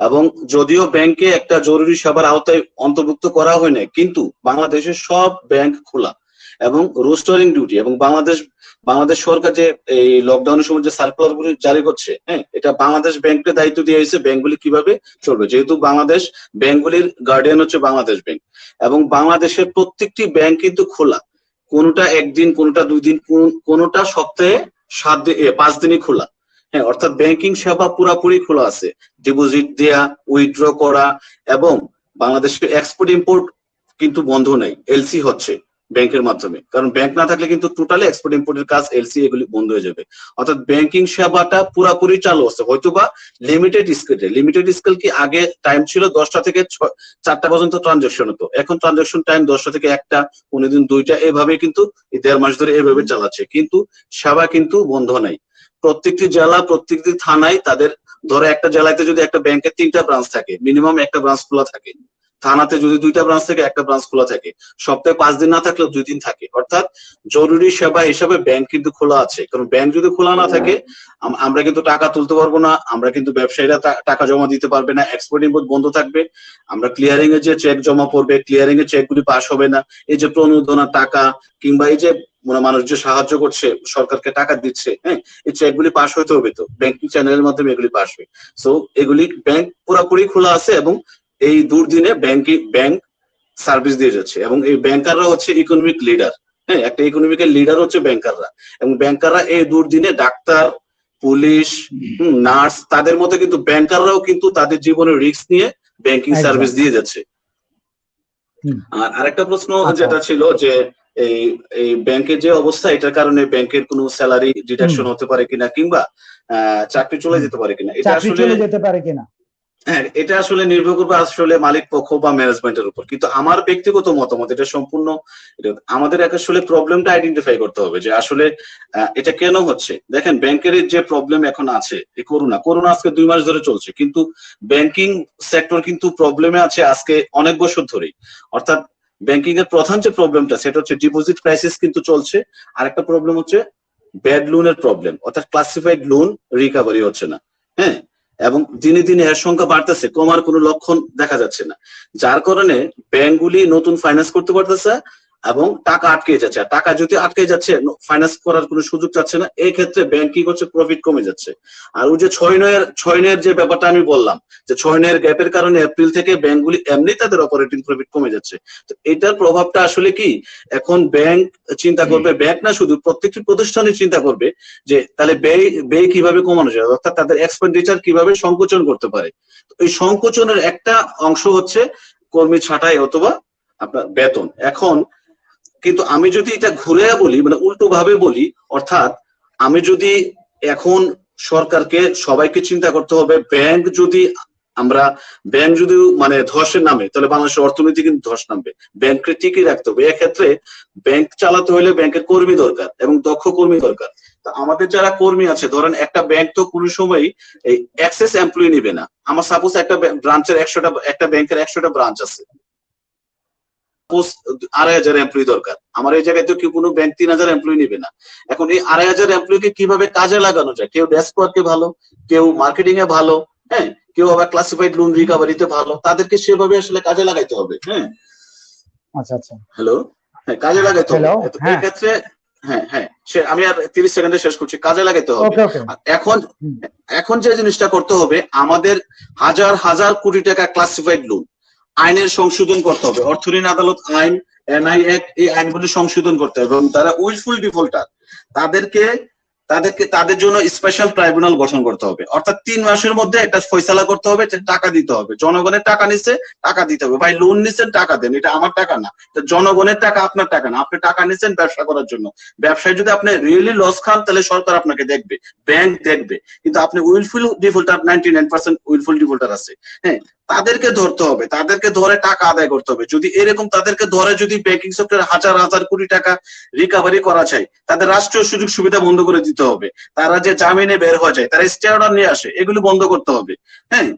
S5: এবং যদিও ব্যাংকে একটা জরুরি সেবার আওতায় অন্তর্ভুক্ত করা হয় নাই, কিন্তু বাংলাদেশের সব ব্যাংক খোলা এবং রোস্টারিং ডিউটি, এবং বাংলাদেশ সরকার যে এই লকডাউনের সময় যে সার্কুলার গুলি জারি করছে, হ্যাঁ এটা বাংলাদেশ ব্যাংককে দায়িত্ব দিয়ে হয়েছে ব্যাংকগুলি কিভাবে চলবে, যেহেতু বাংলাদেশ ব্যাংকগুলির গার্ডিয়ান হচ্ছে বাংলাদেশ ব্যাংক, এবং বাংলাদেশের প্রত্যেকটি ব্যাংক কিন্তু খোলা, কোনটা একদিন, কোনটা 2 দিন, কোনটা সপ্তাহে 5 দিনই খোলা। হ্যাঁ, অর্থাৎ ব্যাংকিং সেবা পুরাপুরি খোলা আছে, ডিপোজিট দেয়া, উইথড্র করা, এবং বাংলাদেশের এক্সপোর্ট ইম্পোর্ট কিন্তু বন্ধ নাই, এলসি হচ্ছে ব্যাংকের মাধ্যমে, কারণ ব্যাংক না থাকলে কিন্তু টোটালি এক্সপোর্ট ইম্পোর্টের কাজ, এলসি এগুলি বন্ধ হয়ে যাবে। অর্থাৎ ব্যাংকিং সেবাটা পুরাপুরি চালু আছে, হয়তোবা লিমিটেড স্কেলে। লিমিটেড স্কেল কি আগে টাইম ছিল 10টা থেকে 4টা পর্যন্ত ট্রানজাকশন হতো, এখন ট্রানজাকশন টাইম 10টা থেকে 1টা, কোনোদিন 2টা, এভাবে কিন্তু 1.5 মাস ধরে এভাবে চালাচ্ছে, কিন্তু সেবা কিন্তু বন্ধ নাই। প্রত্যেকটি জেলা, প্রত্যেকটি থানায় তাদের, ধরো একটা জেলাতে যদি একটা ব্যাংকের 3টা ব্রাঞ্চ থাকে, মিনিমাম একটা ব্রাঞ্চ খোলা থাকে, থানাতে যদি 2টা ব্রাঞ্চ থেকে একটা ব্রাঞ্চ খোলা থাকে, সপ্তাহে 5 দিন না থাকলেও 2 দিন থাকে। অর্থাৎ জরুরি সেবা হিসাবে ব্যাংক কিন্তু খোলা আছে, কারণ ব্যাংক যদি খোলা না থাকে আমরা কিন্তু টাকা তুলতে পারবো না, আমরা কিন্তু ব্যবসায়ীরা টাকা জমা দিতে পারবে না, এক্সপোর্ট ইম্পোর্ট বন্ধ থাকবে, আমরা ক্লিয়ারিং এ যে চেক জমা পড়বে, ক্লিয়ারিং এর চেক গুলি পাস হবে না, এই যে প্রণোদনা টাকা কিংবা এই যে মানুষ যে সাহায্য করছে, সরকারকে টাকা দিচ্ছে, হ্যাঁ এই চেকগুলি পাস হইতে হবে, তো ব্যাংকিং চ্যানেলের মাধ্যমে এগুলি পাস হয়। সো এগুলি ব্যাংক পুরোপুরি খোলা আছে, এবং এই দুর্দিনে ব্যাংক সার্ভিস দিয়ে যাচ্ছে, এবং এই ব্যাংকাররা হচ্ছে ইকোনমিক লিডার। হ্যাঁ, একটা ইকোনমিক্যাল লিডার হচ্ছে ব্যাংকাররা, এবং ব্যাংকাররা এই দুর্দিনে ডাক্তার, পুলিশ, নার্স, তাদের মধ্যে কিন্তু ব্যাংকাররাও কিন্তু তাদের জীবনের রিস্ক নিয়ে ব্যাংকিং সার্ভিস দিয়ে যাচ্ছে। আর আরেকটা প্রশ্ন যেটা ছিল যে এই ব্যাংকের যে অবস্থা, এটার কারণে ব্যাংকের কোনো স্যালারি ডিডাকশন হতে পারে কিনা, কিংবা চাকরি চলে যেতে পারে কিনা, এটা আসলে
S1: যেতে পারে কিনা।
S5: হ্যাঁ, এটা আসলে নির্ভর করবে আসলে মালিক পক্ষ বা ম্যানেজমেন্টের উপর, কিন্তু আমার ব্যক্তিগত মতামত এটা সম্পূর্ণ আমাদের আসলে প্রবলেমটা আইডেন্টিফাই করতে হবে যে আসলে এটা কেন হচ্ছে। দেখেন, ব্যাংকের যে প্রবলেম এখন আছে, এই করোনা আজকে 2 মাস ধরে চলছে, কিন্তু ব্যাংকিং সেক্টর কিন্তু প্রবলেমে আছে আজকে অনেক বছর ধরেই। অর্থাৎ ব্যাংকিং এর প্রধান যে প্রবলেমটা সেটা হচ্ছে ডিপোজিট ক্রাইসিস কিন্তু চলছে, আর একটা প্রবলেম হচ্ছে ব্যাড লোনের প্রবলেম, অর্থাৎ ক্লাসিফাইড লোন রিকভারি হচ্ছে না। হ্যাঁ, এবং দিনে দিনে এর সংখ্যা বাড়তেছে, কমার কোনো লক্ষণ দেখা যাচ্ছে না, যার কারণে ব্যাংকগুলি নতুন ফাইন্যান্স করতে পারতেছে এবং টাকা আটকে যাচ্ছে। আর টাকা যদি আটকে যাচ্ছে, ফাইন্যান্স করার কোনো সুযোগ চাচ্ছে না, এই ক্ষেত্রে ব্যাংক কি করছে, প্রফিট কমে যাচ্ছে। আর ওই যে 6/9 যে ব্যাপারটা আমি বললাম, যে 6/9 গ্যাপের কারণে এপ্রিল থেকে ব্যাংকগুলি এমনি তাদের অপারেটিং প্রফিট কমে যাচ্ছে। তো এটার প্রভাবটা আসলে কি, এখন ব্যাংক চিন্তা করবে, ব্যাংক না শুধু প্রত্যেকটি প্রতিষ্ঠানই চিন্তা করবে যে তাহলে ব্যয় কিভাবে কমানো যায়, অর্থাৎ তাদের এক্সপেন্ডিচার কিভাবে সংকোচন করতে পারে। এই সংকোচনের একটা অংশ হচ্ছে কর্মী ছাঁটাই অথবা আপনার বেতন। এখন কিন্তু আমি যদি এটা ঘুরে বলি, মানে উল্টো ভাবে বলি, অর্থাৎ আমি যদি এখন সরকারকে সবাইকে চিন্তা করতে হবে, ব্যাংক যদি মানে ধসের নামে, তাহলে বাংলাদেশের অর্থনীতি কিন্তু ধস নামবে। ব্যাংককে টিকিয়ে রাখতে হবে। এক্ষেত্রে ব্যাংক চালাতে হলে ব্যাংকের কর্মী দরকার এবং দক্ষ কর্মী দরকার। আমাদের যারা কর্মী আছে, ধরেন একটা ব্যাংক তো কোনো সময় এই এক্সেস এমপ্লয়ি নিবে না। আমার সাপোজ একটা ব্রাঞ্চের 100টা, একটা ব্যাংকের 100টা ব্রাঞ্চ আছে, 2,500 এমপ্লয়ি দরকার। আমার এই জায়গায় তো কেউ কোনো ব্যাংক 3,000 এমপ্লয়ি নিবে না। এখন এই 2,500 এমপ্লয়িকে কিভাবে কাজে লাগানো যায়, কেউ ডেস্ক ওয়ার্কে ভালো, কেউ মার্কেটিং এ ভালো, হ্যাঁ, কেউ আবার ক্লাসিফাইড লোন রিকভারিতে ভালো, তাদেরকে সেভাবে আসলে কাজে লাগাইতে হবে। হ্যাঁ,
S1: আচ্ছা আচ্ছা,
S5: হ্যালো, হ্যাঁ, কাজে লাগাইতে হবে। এই ক্ষেত্রে হ্যাঁ, আমি আর 30 সেকেন্ডে শেষ করছি। কাজে লাগাইতে হবে। এখন যে জিনিসটা করতে হবে, আমাদের হাজার হাজার কোটি টাকা ক্লাসিফাইড লোন আইনের সংশোধন করতে হবে। অর্থ ঋণ আদালত আইন, এনআই অ্যাক্ট, এই আইনগুলি সংশোধন করতে হবে এবং তারা উইলফুল ডিফল্টার, তাদের জন্য স্পেশাল ট্রাইব্যুনাল গঠন করতে হবে। অর্থাৎ 3 মাসের মধ্যে একটা ফয়সালা করতে হবে, টাকা দিতে হবে। জনগণের টাকা নিচ্ছে, টাকা দিতে হবে। ভাই, লোন নিচ্ছেন, টাকা দেন, এটা আমার টাকা না, জনগণের টাকা, আপনার টাকা না। আপনি টাকা নিচ্ছেন ব্যবসা করার জন্য। ব্যবসায় যদি আপনি রিয়েলি লস খান, তাহলে সরকার আপনাকে দেখবে, ব্যাংক দেখবে। কিন্তু আপনি উইলফুল ডিফল্টার, 99% উইলফুল ডিফল্টার আছে। হ্যাঁ, তাদেরকে ধরতে হবে, তাদেরকে ধরে টাকা আদায় করতে হবে। যদি এরকম তাদেরকে ধরে যদি ব্যাংকিং সেক্টরে হাজার হাজার কোটি টাকা রিকভারি করা যায়, তাদের রাষ্ট্রীয় সুযোগ সুবিধা বন্ধ করে দিতে হবে। তারা যে জামিনে বের হয়ে যায়, তারা স্টে অর্ডার নিয়ে আসে, এগুলো বন্ধ করতে হবে। হ্যাঁ,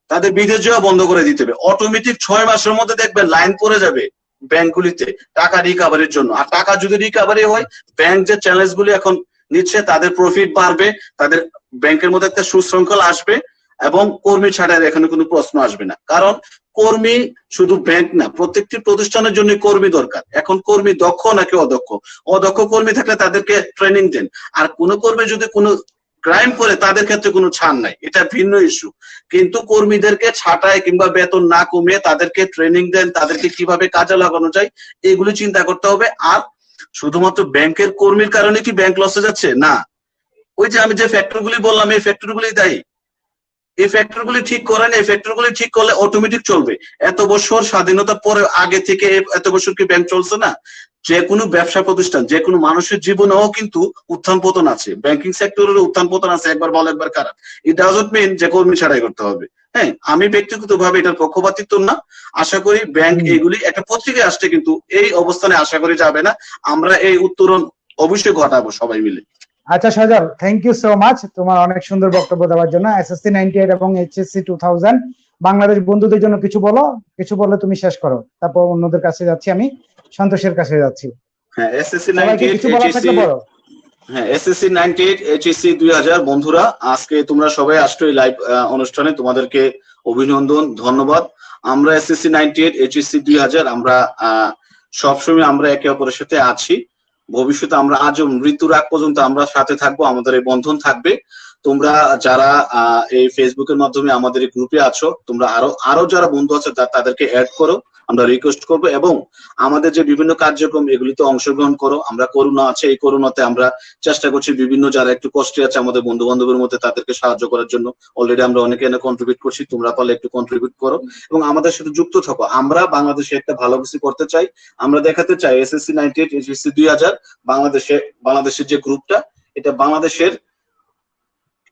S5: তাদের বিদেশ যাওয়া বন্ধ করে দিতে হবে। অটোমেটিক 6 মাসের মধ্যে দেখবেন লাইন পড়ে যাবে ব্যাংকগুলিতে টাকা রিকভারির জন্য। আর টাকা যদি রিকভারি হয়, ব্যাংক যে চ্যালেঞ্জ গুলি এখন নিচ্ছে, তাদের প্রফিট বাড়বে, তাদের ব্যাংকের মধ্যে একটা সুশৃঙ্খলা আসবে এবং কর্মী ছাড়ার এখানে কোনো প্রশ্ন আসবে না। কারণ কর্মী শুধু ব্যাংক না, প্রত্যেকটি প্রতিষ্ঠানের জন্য কর্মী দরকার। এখন কর্মী দক্ষ নাকি অদক্ষ কর্মী থাকলে তাদেরকে ট্রেনিং দেন। আর কোনো কর্মী যদি কোনো ক্রাইম করে, তাদের ক্ষেত্রে কোনো ছাড় নাই, এটা ভিন্ন ইস্যু। কিন্তু কর্মীদেরকে ছাঁটাই কিংবা বেতন না কমিয়ে তাদেরকে ট্রেনিং দেন, তাদেরকে কিভাবে কাজে লাগানো যায়, এগুলি চিন্তা করতে হবে। আর শুধুমাত্র ব্যাংকের কর্মীর কারণে কি ব্যাংক লসে যাচ্ছে? না, ওই যে আমি যে ফ্যাক্টরগুলি বললাম, এই ফ্যাক্টরগুলি দায়ী। এই ফ্যাক্টরগুলি ঠিক করেন, এই ফ্যাক্টরগুলি ঠিক করলে অটোমেটিক চলবে। এত বছর স্বাধীনতার পরে আগে থেকে এত বছর কি ব্যাংক চলছে না? যে কোনো ব্যবসা প্রতিষ্ঠান, যে কোনো মানুষের জীবনেও কিন্তু উত্থান পতন আছে। ব্যাংকিং সেক্টরের উত্থান পতন আছে, একবার ভালো একবার খারাপ। ইট ডাজন্ট মিন যে কর্মী ছাড়াই করতে হবে। হ্যাঁ, আমি ব্যক্তিগতভাবে এটার পক্ষপাতিত্ব না। আশা করি ব্যাংক এইগুলি একটা পত্রিকায় আসছে, কিন্তু এই অবস্থানে আশা করি যাবে না। আমরা এই উত্তরণ অবশ্যই ঘটাবো সবাই মিলে।
S1: আচ্ছা সজল, থ্যাংক ইউ সো মাচ তোমার অনেক সুন্দর বক্তব্য দেওয়ার জন্য। এসএসসি 98 এবং এইচএসসি 2000 বাংলাদেশ বন্ধুদের জন্য কিছু বলো তুমি শেষ করো, তারপর অন্যদের কাছে যাচ্ছি, আমি সন্তোষের কাছে যাচ্ছি।
S5: হ্যাঁ, এসএসসি 98 এইচএসসি 2000 বন্ধুরা, আজকে তোমরা সবাই আসছো এই লাইভ অনুষ্ঠানে, তোমাদেরকে অভিনন্দন, ধন্যবাদ। আমরা এসএসসি 98 এইচএসসি 2000 আমরা সবসময় আমরা একে অপরের সাথে আছি। ভবিষ্যতে আমরা আজও মৃত্যুর আগ পর্যন্ত আমরা সাথে থাকবো, আমাদের এই বন্ধন থাকবে। তোমরা যারা এই ফেসবুকের মাধ্যমে আমাদের এই গ্রুপে আছো, তোমরা আরো যারা বন্ধু আছে তাদেরকে অ্যাড করো, আমরা রিকোয়েস্ট করবো। এবং আমাদের যে বিভিন্ন কার্যক্রম, এগুলিতে অংশগ্রহণ করো। আমরা করোনা আছে, এই করোনাতে আমরা চেষ্টা করছি বিভিন্ন যারা একটু কষ্টে আছে আমাদের বন্ধু বান্ধবের মধ্যে, তাদেরকে সাহায্য করার জন্য। অলরেডি আমরা অনেকে এনে কন্ট্রিবিউট করছি, তোমরা পারলে একটু কন্ট্রিবিউট করো এবং আমাদের সাথে যুক্ত থাকো। আমরা বাংলাদেশে একটা ভালো কিছু করতে চাই, আমরা দেখাতে চাই এসএসসি 98 এইচএসসি 2000 বাংলাদেশের যে গ্রুপটা, এটা বাংলাদেশের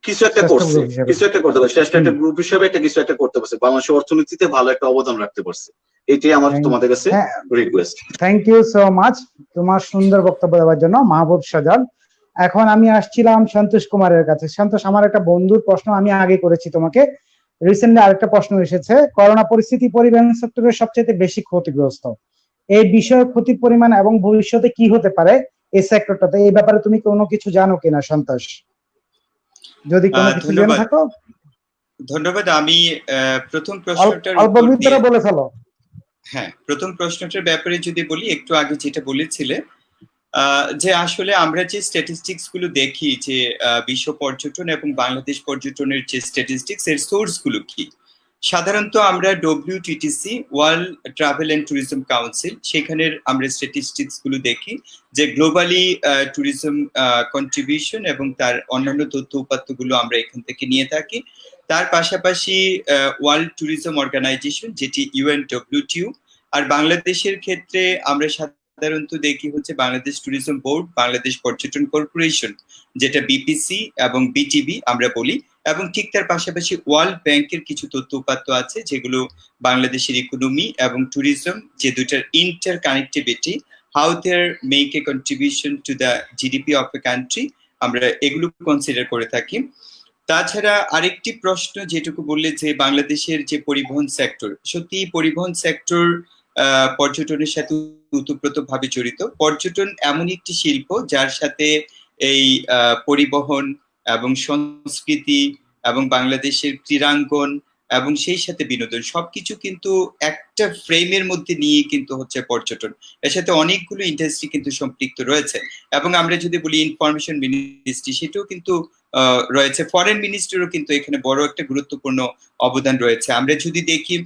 S5: কিছু একটা
S1: শ্রেষ্ঠ
S5: করছে,
S1: গ্রুপ হিসেবে।
S5: কিছু একটা করতে পারছে, শ্রেষ্ঠ একটা গ্রুপ হিসেবে একটা কিছু একটা করতে পারছে, বাংলাদেশের অর্থনীতিতে ভালো একটা অবদান রাখতে পারছে। এটাই আমার তোমাদের কাছে
S1: হ্যাঁ,
S5: request.
S1: Thank you so much তোমার সুন্দর বক্তব্য দেওয়ার জন্য মাহবুব সাজাদ। এখন আমি আসছিলাম সন্তোষ কুমারের কাছে। সন্তোষ, আমার একটা বন্ধুর প্রশ্ন আমি আগে করেছি তোমাকে, রিসেন্টলি আরেকটা প্রশ্ন এসেছে। করোনা পরিস্থিতি পরিবহন সেক্টরের সবচেয়ে বেশি ক্ষতিগ্রস্ত, এই বিষয়ে ক্ষতির পরিমাণ এবং ভবিষ্যতে কি হতে পারে এই সেক্টরটাতে, এই ব্যাপারে তুমি কোনো কিছু জানো কিনা সন্তোষ? যদি কোনো কিছু জেনে
S3: ধন্যবাদ।
S1: থাকো।
S3: ধন্যবাদ। আমি প্রথম প্রশ্নটার
S1: অল্প
S3: উত্তর
S1: ভিতরে
S3: দিয়ে,
S1: বলে ফেলো।
S3: হ্যাঁ, প্রথম প্রশ্নটার ব্যাপারে যদি বলি, একটু আগে যেটা বলেছিলে যে আসলে আমরা যে স্ট্যাটিস্টিক্স গুলো দেখি যে বিশ্ব পর্যটন এবং বাংলাদেশ পর্যটনের যে স্ট্যাটিস্টিক্স এর সোর্স গুলো কি, সাধারণত আমরা WTTC, world travel and tourism council, সেখানের আমরা স্ট্যাটিস্টিক্স গুলো দেখি যে গ্লোবালি ট্যুরিজম কন্ট্রিবিউশন এবং তার অন্যান্য তথ্য উপাত্তগুলো আমরা এখান থেকে নিয়ে থাকি। তার পাশাপাশি ওয়ার্ল্ড ট্যুরিজম অর্গানাইজেশন, যেটি UNWTO, আর বাংলাদেশের ক্ষেত্রে আমরা সাধারণত দেখি হচ্ছে বাংলাদেশ ট্যুরিজম বোর্ড, বাংলাদেশ পর্যটন কর্পোরেশন, যেটা BPC এবং BTB আমরা বলি, এবং ঠিক তার পাশাপাশি ওয়ার্ল্ড ব্যাংকের কিছু তথ্য উপাত্ত আছে যেগুলো বাংলাদেশের ইকোনমি এবং ট্যুরিজম, যে দুইটার interconnectivity, how they make a contribution to the GDP of a country, আমরা এগুলো কনসিডার করে থাকি। তাছাড়া আরেকটি প্রশ্ন যেটুকু বললে যে বাংলাদেশের যে পরিবহন সেক্টর, সত্যি পরিবহন সেক্টর পর্যটনের সাথে ওতপ্রোতভাবে জড়িত। পর্যটন এমন একটি শিল্প যার সাথে এই পরিবহন এবং সংস্কৃতি এবং বাংলাদেশের ক্রীড়াঙ্গন এবং সেই সাথে বিনোদন সবকিছু কিন্তু একটা ফ্রেমের মধ্যে নিয়ে কিন্তু হচ্ছে পর্যটন। এর সাথে অনেকগুলো ইন্ডাস্ট্রি কিন্তু সম্পৃক্ত রয়েছে। এবং আমরা যদি বলি ইনফরমেশন মিনিস্ট্রি, সেটাও কিন্তু রয়েছে। ফরেন মিনিস্ট্রিরও কিন্তু এখানে বড় একটা গুরুত্বপূর্ণ অবদান রয়েছে। আমরা যদি দেখি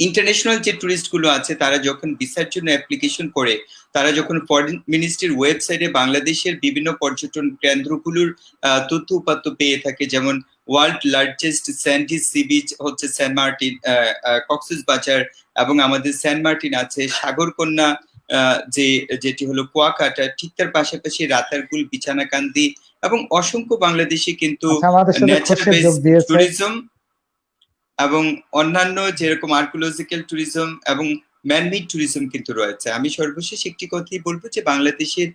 S3: ইন্টারন্যাশনাল যে টুরিস্ট গুলো আছে, তারা যখন ভিসার জন্য অ্যাপ্লিকেশন করে, তারা যখন ফরেন মিনিস্ট্রির ওয়েবসাইটে বাংলাদেশের বিভিন্ন পর্যটন কেন্দ্রগুলোর তথ্য উপাত্ত পেয়ে থাকে, যেমন world largest Sandy sea beach হচ্ছে সেন্ট মার্টিন, কক্সবাজার, এবং আমাদের সেন্ট মার্টিন আছে, সাগরকন্যা যেটি হলো কুয়াকাটা, ঠিক তার পাশাপাশি রাতারগুল, বিছানাকান্দি, এবং অসংখ্য বাংলাদেশে কিন্তু ন্যাচারাল বেসড ট্যুরিজম এবং অন্যান্য যেরকম আর্কিওলজিক্যাল ট্যুরিজম এবং ম্যানমেড ট্যুরিজম কিন্তু রয়েছে। আমি সর্বশেষ একটি কথাই বলবো যে বাংলাদেশের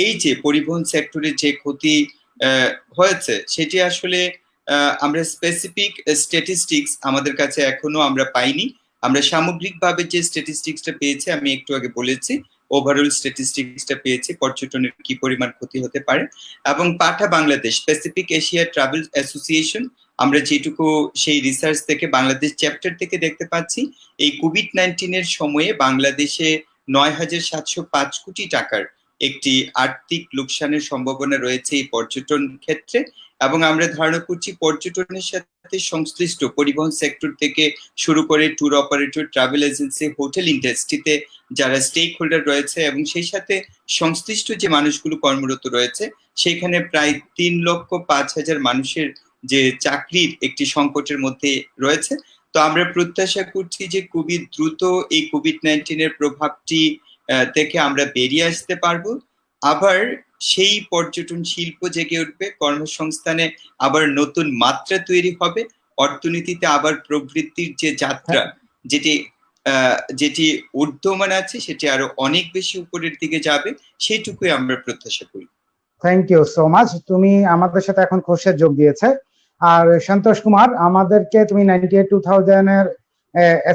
S3: এই যে পরিবহন সেক্টরে যে ক্ষতি হয়েছে, সেটি আসলে আমরা স্পেসিফিক স্ট্যাটিস্টিক্স আমাদের কাছে এখনো আমরা পাইনি। আমরা সামগ্রিকভাবে যে স্ট্যাটিস্টিক্সটা পেয়েছি, আমি একটু আগে বলেছি, ওভারঅল স্ট্যাটিস্টিক্সটা পেয়েছি পর্যটনের কি পরিমাণ ক্ষতি হতে পারে। এবং পাঠা Bangladesh, Pacific Asia travel association, আমরা যেটুকু সেই রিসার্চ থেকে বাংলাদেশ চ্যাপ্টার থেকে দেখতে পাচ্ছি, এই কোভিড-19 এর সময়ে বাংলাদেশে ৯,৭০৫ কোটি টাকার একটি আর্থিক লোকসানের সম্ভাবনা রয়েছে এই পর্যটন ক্ষেত্রে। এবং আমরা ধারণা করছি পর্যটনের সাথে সংশ্লিষ্ট পরিবহন সেক্টর থেকে শুরু করে tour operator, travel agency, hotel ইন্ডাস্ট্রিতে যারা স্টেক হোল্ডার রয়েছে এবং সেই সাথে সংশ্লিষ্ট যে মানুষগুলো কর্মরত রয়েছে, সেখানে প্রায় ৩,৫,০০০ মানুষের যে চাকরির একটি সংকটের মধ্যে রয়েছে। তো আমরা প্রত্যাশা করছি যে খুবই দ্রুত এই কোভিড-19 এর প্রভাবটি থেকে আমরা বেরিয়ে আসতে পারবো। আবার সেই পর্যটন শিল্প জেগে উঠবে, কর্মসংস্থানে আবার নতুন মাত্রা তৈরি হবে, অর্থনীতিতে আবার প্রবৃদ্ধির যে যাত্রা, যেটি ঊর্ধ্বমান আছে, সেটি আরো অনেক বেশি উপরের দিকে যাবে, সেইটুকুই আমরা প্রত্যাশা করি।
S1: Thank you so much. তুমি আমাদের সাথে এখন কোর্সে যোগ দিয়েছে। আর সন্তোষ কুমার, আমাদেরকে তুমি 98-2000 এর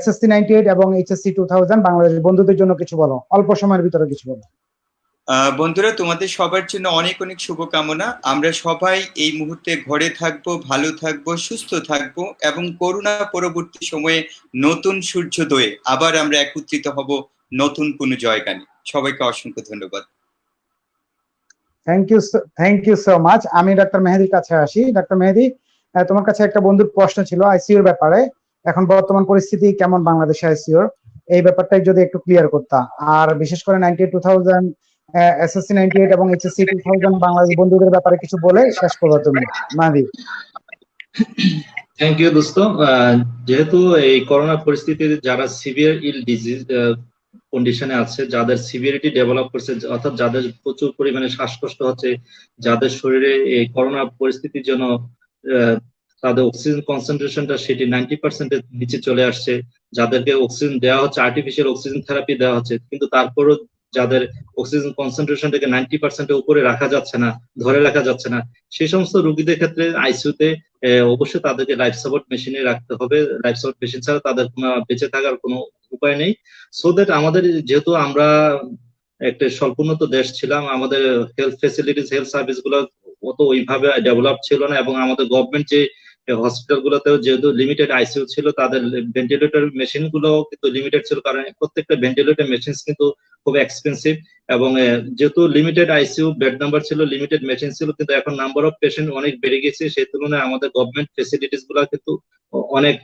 S1: SSC 98 এবং HSC 2000 বাংলাদেশের বন্ধুদের জন্য কিছু বলো, অল্প সময়ের ভিতরে কিছু বলো।
S3: বন্ধুরা, তোমাদের সবার জন্য অনেক অনেক শুভকামনা। আমরা সবাই এই মুহূর্তে ঘরে থাকবো, ভালো থাকবো, সুস্থ থাকবো, এবং করোনা পরবর্তী সময়ে নতুন সূর্যোদয়ে আবার আমরা একত্রিত হব নতুন কোনো জয়গানে। সবাইকে অসংখ্য ধন্যবাদ।
S1: Thank you so much. আমি ডক্টর মেহেদির কাছে আসি। ডক্টর মেহেদি, তোমার কাছে একটা বন্ধুর প্রশ্ন ছিল আইসিইউর ব্যাপারে। এখন বর্তমান পরিস্থিতি কেমন বাংলাদেশে আইসিইউর, এই ব্যাপারটাই যদি একটু ক্লিয়ার করতা। আর বিশেষ করে 98-2000, SSC 98 এবং HSC 2000 বাংলাদেশ বন্ধুদের ব্যাপারে কিছু বলে শেষ করো তুমি মেহেদি।
S2: থ্যাংক ইউ দোস্ত। যেহেতু এই করোনা পরিস্থিতিতে যারা সিভিয়ার ইল ডিজিজ কন্ডিশনে আছে, যাদের সিভিয়ারিটি ডেভেলপ করছে, অর্থাৎ যাদের প্রচুর পরিমাণে শ্বাসকষ্ট হচ্ছে, যাদের শরীরে এই করোনা পরিস্থিতির জন্য তাদের অক্সিজেন কনসেন্ট্রেশনটা সেটি 90% নিচে চলে আসছে, যাদেরকে অক্সিজেন দেওয়া হচ্ছে, আর্টিফিশিয়াল অক্সিজেন থেরাপি দেওয়া হচ্ছে, কিন্তু তারপরও যাদের অক্সিজেন কনসেন্ট্রেশনটাকে 90% উপরে রাখা যাচ্ছে না, ধরে রাখা যাচ্ছে না, সেই সমস্ত রোগীদের ক্ষেত্রে আইসিইউতে অবশ্যই তাদেরকে লাইফ সাপোর্ট মেশিনে রাখতে হবে। লাইফ সাপোর্ট মেশিন ছাড়া তাদের কোনো বেঁচে থাকার কোনো উপায় নেই। সো দ্যাট আমাদের, যেহেতু আমরা একটা স্বল্পোন্নত দেশ ছিলাম, আমাদের হেলথ ফেসিলিটিস, হেলথ সার্ভিস গুলো অত ওইভাবে ডেভেলপ ছিল না, এবং আমাদের গভর্নমেন্ট যে হসপিটাল গুলোতেও যেহেতু লিমিটেড আইসিইউ ছিল, তাদের ভেন্টিলেটর মেশিন গুলো কিন্তু লিমিটেড ছিল, কারণ প্রত্যেকটা ভেন্টিলেটর মেশিন কিন্তু খুব এক্সপেন্সিভ, এবং যেহেতু লিমিটেড আইসিইউ বেড নাম্বার ছিল, লিমিটেড মেশিন ছিল, কিন্তু এখন নাম্বার অফ পেশেন্ট অনেক বেড়ে গেছে, সেই তুলনায় আমাদের গভর্নমেন্ট ফেসিলিটিস গুলো কিন্তু অনেক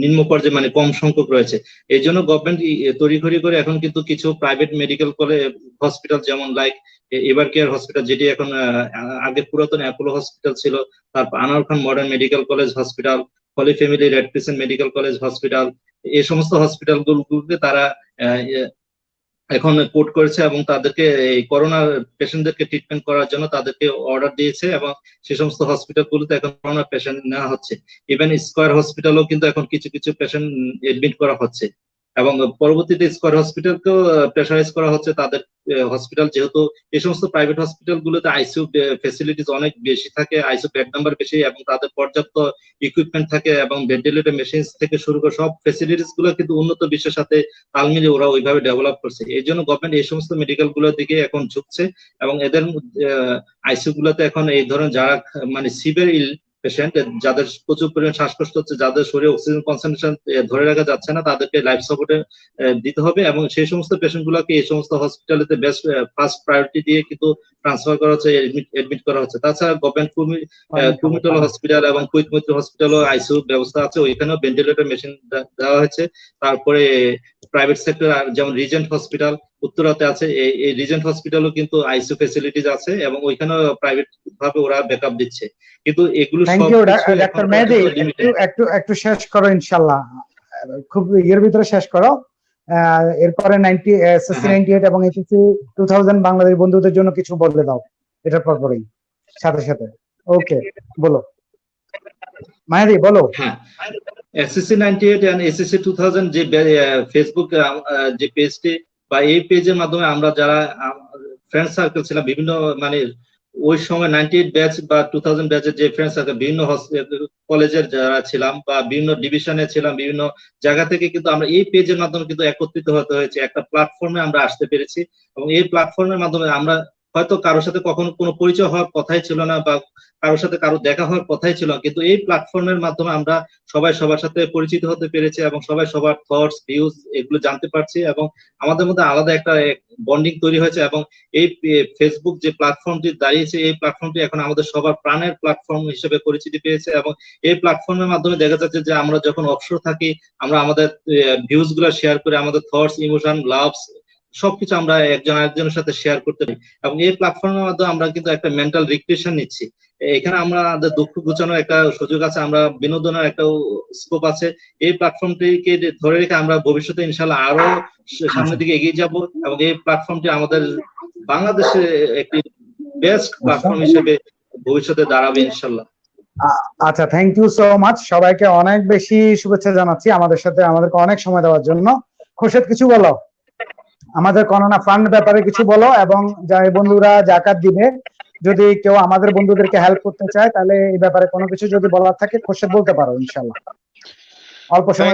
S2: নিম্ন পর্যায়ে, মানে কম সংখ্যক রয়েছে। এই জন্য গভর্নমেন্ট তড়িঘড়ি করে এখন কিন্তু কিছু প্রাইভেট মেডিকেল কলেজ হসপিটাল, যেমন লাইক এভার কেয়ার হসপিটাল, যেটি এখন আগে পুরাতন অ্যাপোলো হসপিটাল ছিল, তারপর Anwar Khan Modern Medical college Hospital, Holy Family Red Crescent Medical college Hospital, এই সমস্ত হসপিটাল গুলোকে তারা এখন কোড করেছে, এবং তাদেরকে এই করোনা পেশেন্টদেরকে ট্রিটমেন্ট করার জন্য তাদেরকে অর্ডার দিয়েছে, এবং সেই সমস্ত হসপিটাল গুলোতে এখন করোনা পেশেন্ট নেওয়া হচ্ছে। ইভেন স্কয়ার হসপিটালও কিন্তু এখন কিছু কিছু পেশেন্ট এডমিট করা হচ্ছে, এবং পরবর্তীতে স্কয়ার হসপিটালকেও প্রেশারাইজ করা হচ্ছে। তাদের হসপিটাল, যেহেতু এই সমস্ত প্রাইভেট হসপিটাল গুলোতে আইসিইউ ফেসিলিটিস অনেক বেশি থাকে, আইসিইউ বেড নাম্বার বেশি, এবং তাদের পর্যাপ্ত ইকুইপমেন্ট থাকে, এবং ভেন্টিলেটর মেশিন থেকে শুরু করে সব ফেসিলিটিস গুলো কিন্তু উন্নত বিশ্বের সাথে তাল মিলিয়ে ওরা ওইভাবে ডেভেলপ করছে। এই জন্য গভর্নমেন্ট এই সমস্ত মেডিকেল গুলোর দিকে এখন ঝুঁকছে, এবং এদের আইসিইউ গুলোতে এখন এই ধরনের যারা মানে সিভিয়ার ইল পেশেন্ট, যাদের প্রচুর পরিমাণ শ্বাসকষ্ট হচ্ছে, যাদের শরীরে অক্সিজেন কনসেন্ট্রেশন ধরে রাখা যাচ্ছে না, তাদেরকে লাইফ সাপোর্টে দিতে হবে, এবং সেই সমস্ত পেশেন্ট গুলোকে এই সমস্ত হসপিটালেতে বেস্ট ফার্স্ট প্রায়োরিটি দিয়ে কিন্তু ট্রান্সফার করা হচ্ছে, এডমিট করা হচ্ছে। তাছাড়া গভর্নমেন্ট কুমিটোলা হসপিটাল এবং কুইত মৈত্র হসপিটালও আইসিইউ ব্যবস্থা আছে, ওইখানেও ভেন্টিলেটর মেশিন দেওয়া হয়েছে। তারপরে প্রাইভেট সেক্টর যেমন রিজেন্ট হসপিটাল উত্তরাতে আছে, এই রিজেন্ট হসপিটালও কিন্তু আইসিইউ ফেসিলিটিস আছে, এবং ওইখানেও প্রাইভেট ভাবে ওরা ব্যাকআপ দিচ্ছে। কিন্তু এগুলো
S1: থ্যাংক ইউ ডাক্তার মেহেদী, একটু একটু শেষ করো ইনশাআল্লাহ, খুব এর ভিতরে শেষ করো। এরপরে এসএসসি 98 এবং এইচএসসি 2000 বাংলাদেশ বন্ধুদের জন্য কিছু বলে দাও এটার পরপরই সাথে সাথে। ওকে, বলো মেহেদী, বলো।
S2: হ্যাঁ, এসএসসি 98 এন্ড এসএসসি 2000 যে ফেসবুক যে পেজটি বা এই পেজের মাধ্যমে আমরা যারা ফ্রেন্ড সার্কেল ছিলাম, বিভিন্ন মানে ওই সময় 98 ব্যাচ বা 2000 ব্যাচের যে ফ্রেন্ড সার্কেল, বিভিন্ন কলেজের যারা ছিলাম বা বিভিন্ন ডিভিশনে ছিলাম, বিভিন্ন জায়গা থেকে কিন্তু আমরা এই পেজের মাধ্যমে কিন্তু একত্রিত হতে হয়েছে, একটা প্ল্যাটফর্মে আমরা আসতে পেরেছি, এবং এই প্ল্যাটফর্মের মাধ্যমে আমরা হয়তো কারোর সাথে কখনো কোনো পরিচয় হওয়ার কথাই ছিল না, বা কারোর সাথে কারো দেখা হওয়ার কথাই ছিল না, কিন্তু এই প্ল্যাটফর্মের মাধ্যমে আমরা সবাই সবার সাথে পরিচিত হতে পেরেছি, এবং সবাই সবার থটস ভিউজ এগুলো জানতে পারছি, এবং আমাদের মধ্যে আলাদা একটা বন্ডিং তৈরি হয়েছে। এবং এই ফেসবুক যে প্ল্যাটফর্মটি দাঁড়িয়েছে, এই প্ল্যাটফর্মটি এখন আমাদের সবার প্রাণের প্ল্যাটফর্ম হিসেবে পরিচিতি পেয়েছে, এবং এই প্ল্যাটফর্মের মাধ্যমে দেখা যাচ্ছে যে আমরা যখন অবসর থাকি, আমরা আমাদের ভিউজ গুলো শেয়ার করে, আমাদের থটস, ইমোশন, লাভস সবকিছু আমরা একজন আরেকজনের সাথে শেয়ার করতে পারি, এবং এই প্ল্যাটফর্মের মাধ্যমে আমরা কিন্তু একটা মেন্টাল রিক্রিয়েশন নিচ্ছি। এখানে আমাদের দুঃখ ঘুচানোর একটা সুযোগ আছে, আমরা বিনোদনের একটা স্কোপ আছে। এই প্ল্যাটফর্মটিকে ধরে রেখে আমরা ভবিষ্যতে ইনশাল্লাহ আরো সামনের দিকে এগিয়ে যাব, এবং এই প্ল্যাটফর্মটি আমাদের বাংলাদেশে একটি বেস্ট প্ল্যাটফর্ম হিসেবে ভবিষ্যতে দাঁড়াবে ইনশাল্লাহ।
S1: আচ্ছা, থ্যাংক ইউ সো মাচ, সবাইকে অনেক বেশি শুভেচ্ছা জানাচ্ছি আমাদেরকে অনেক সময় দেওয়ার জন্য। খোরশেদ, কিছু বলো আমাদের করোনা ফান্ড ব্যাপারে, কিছু বলো, এবং যারা বন্ধুরা জাকাত দিবে, যদি কেউ আমাদের বন্ধুদেরকে হেল্প করতে চায়, তাহলে এই ব্যাপারে কোনো কিছু যদি বলার থাকে খোরশেদ বলতে পারো ইনশাআল্লাহ অল্প সময়।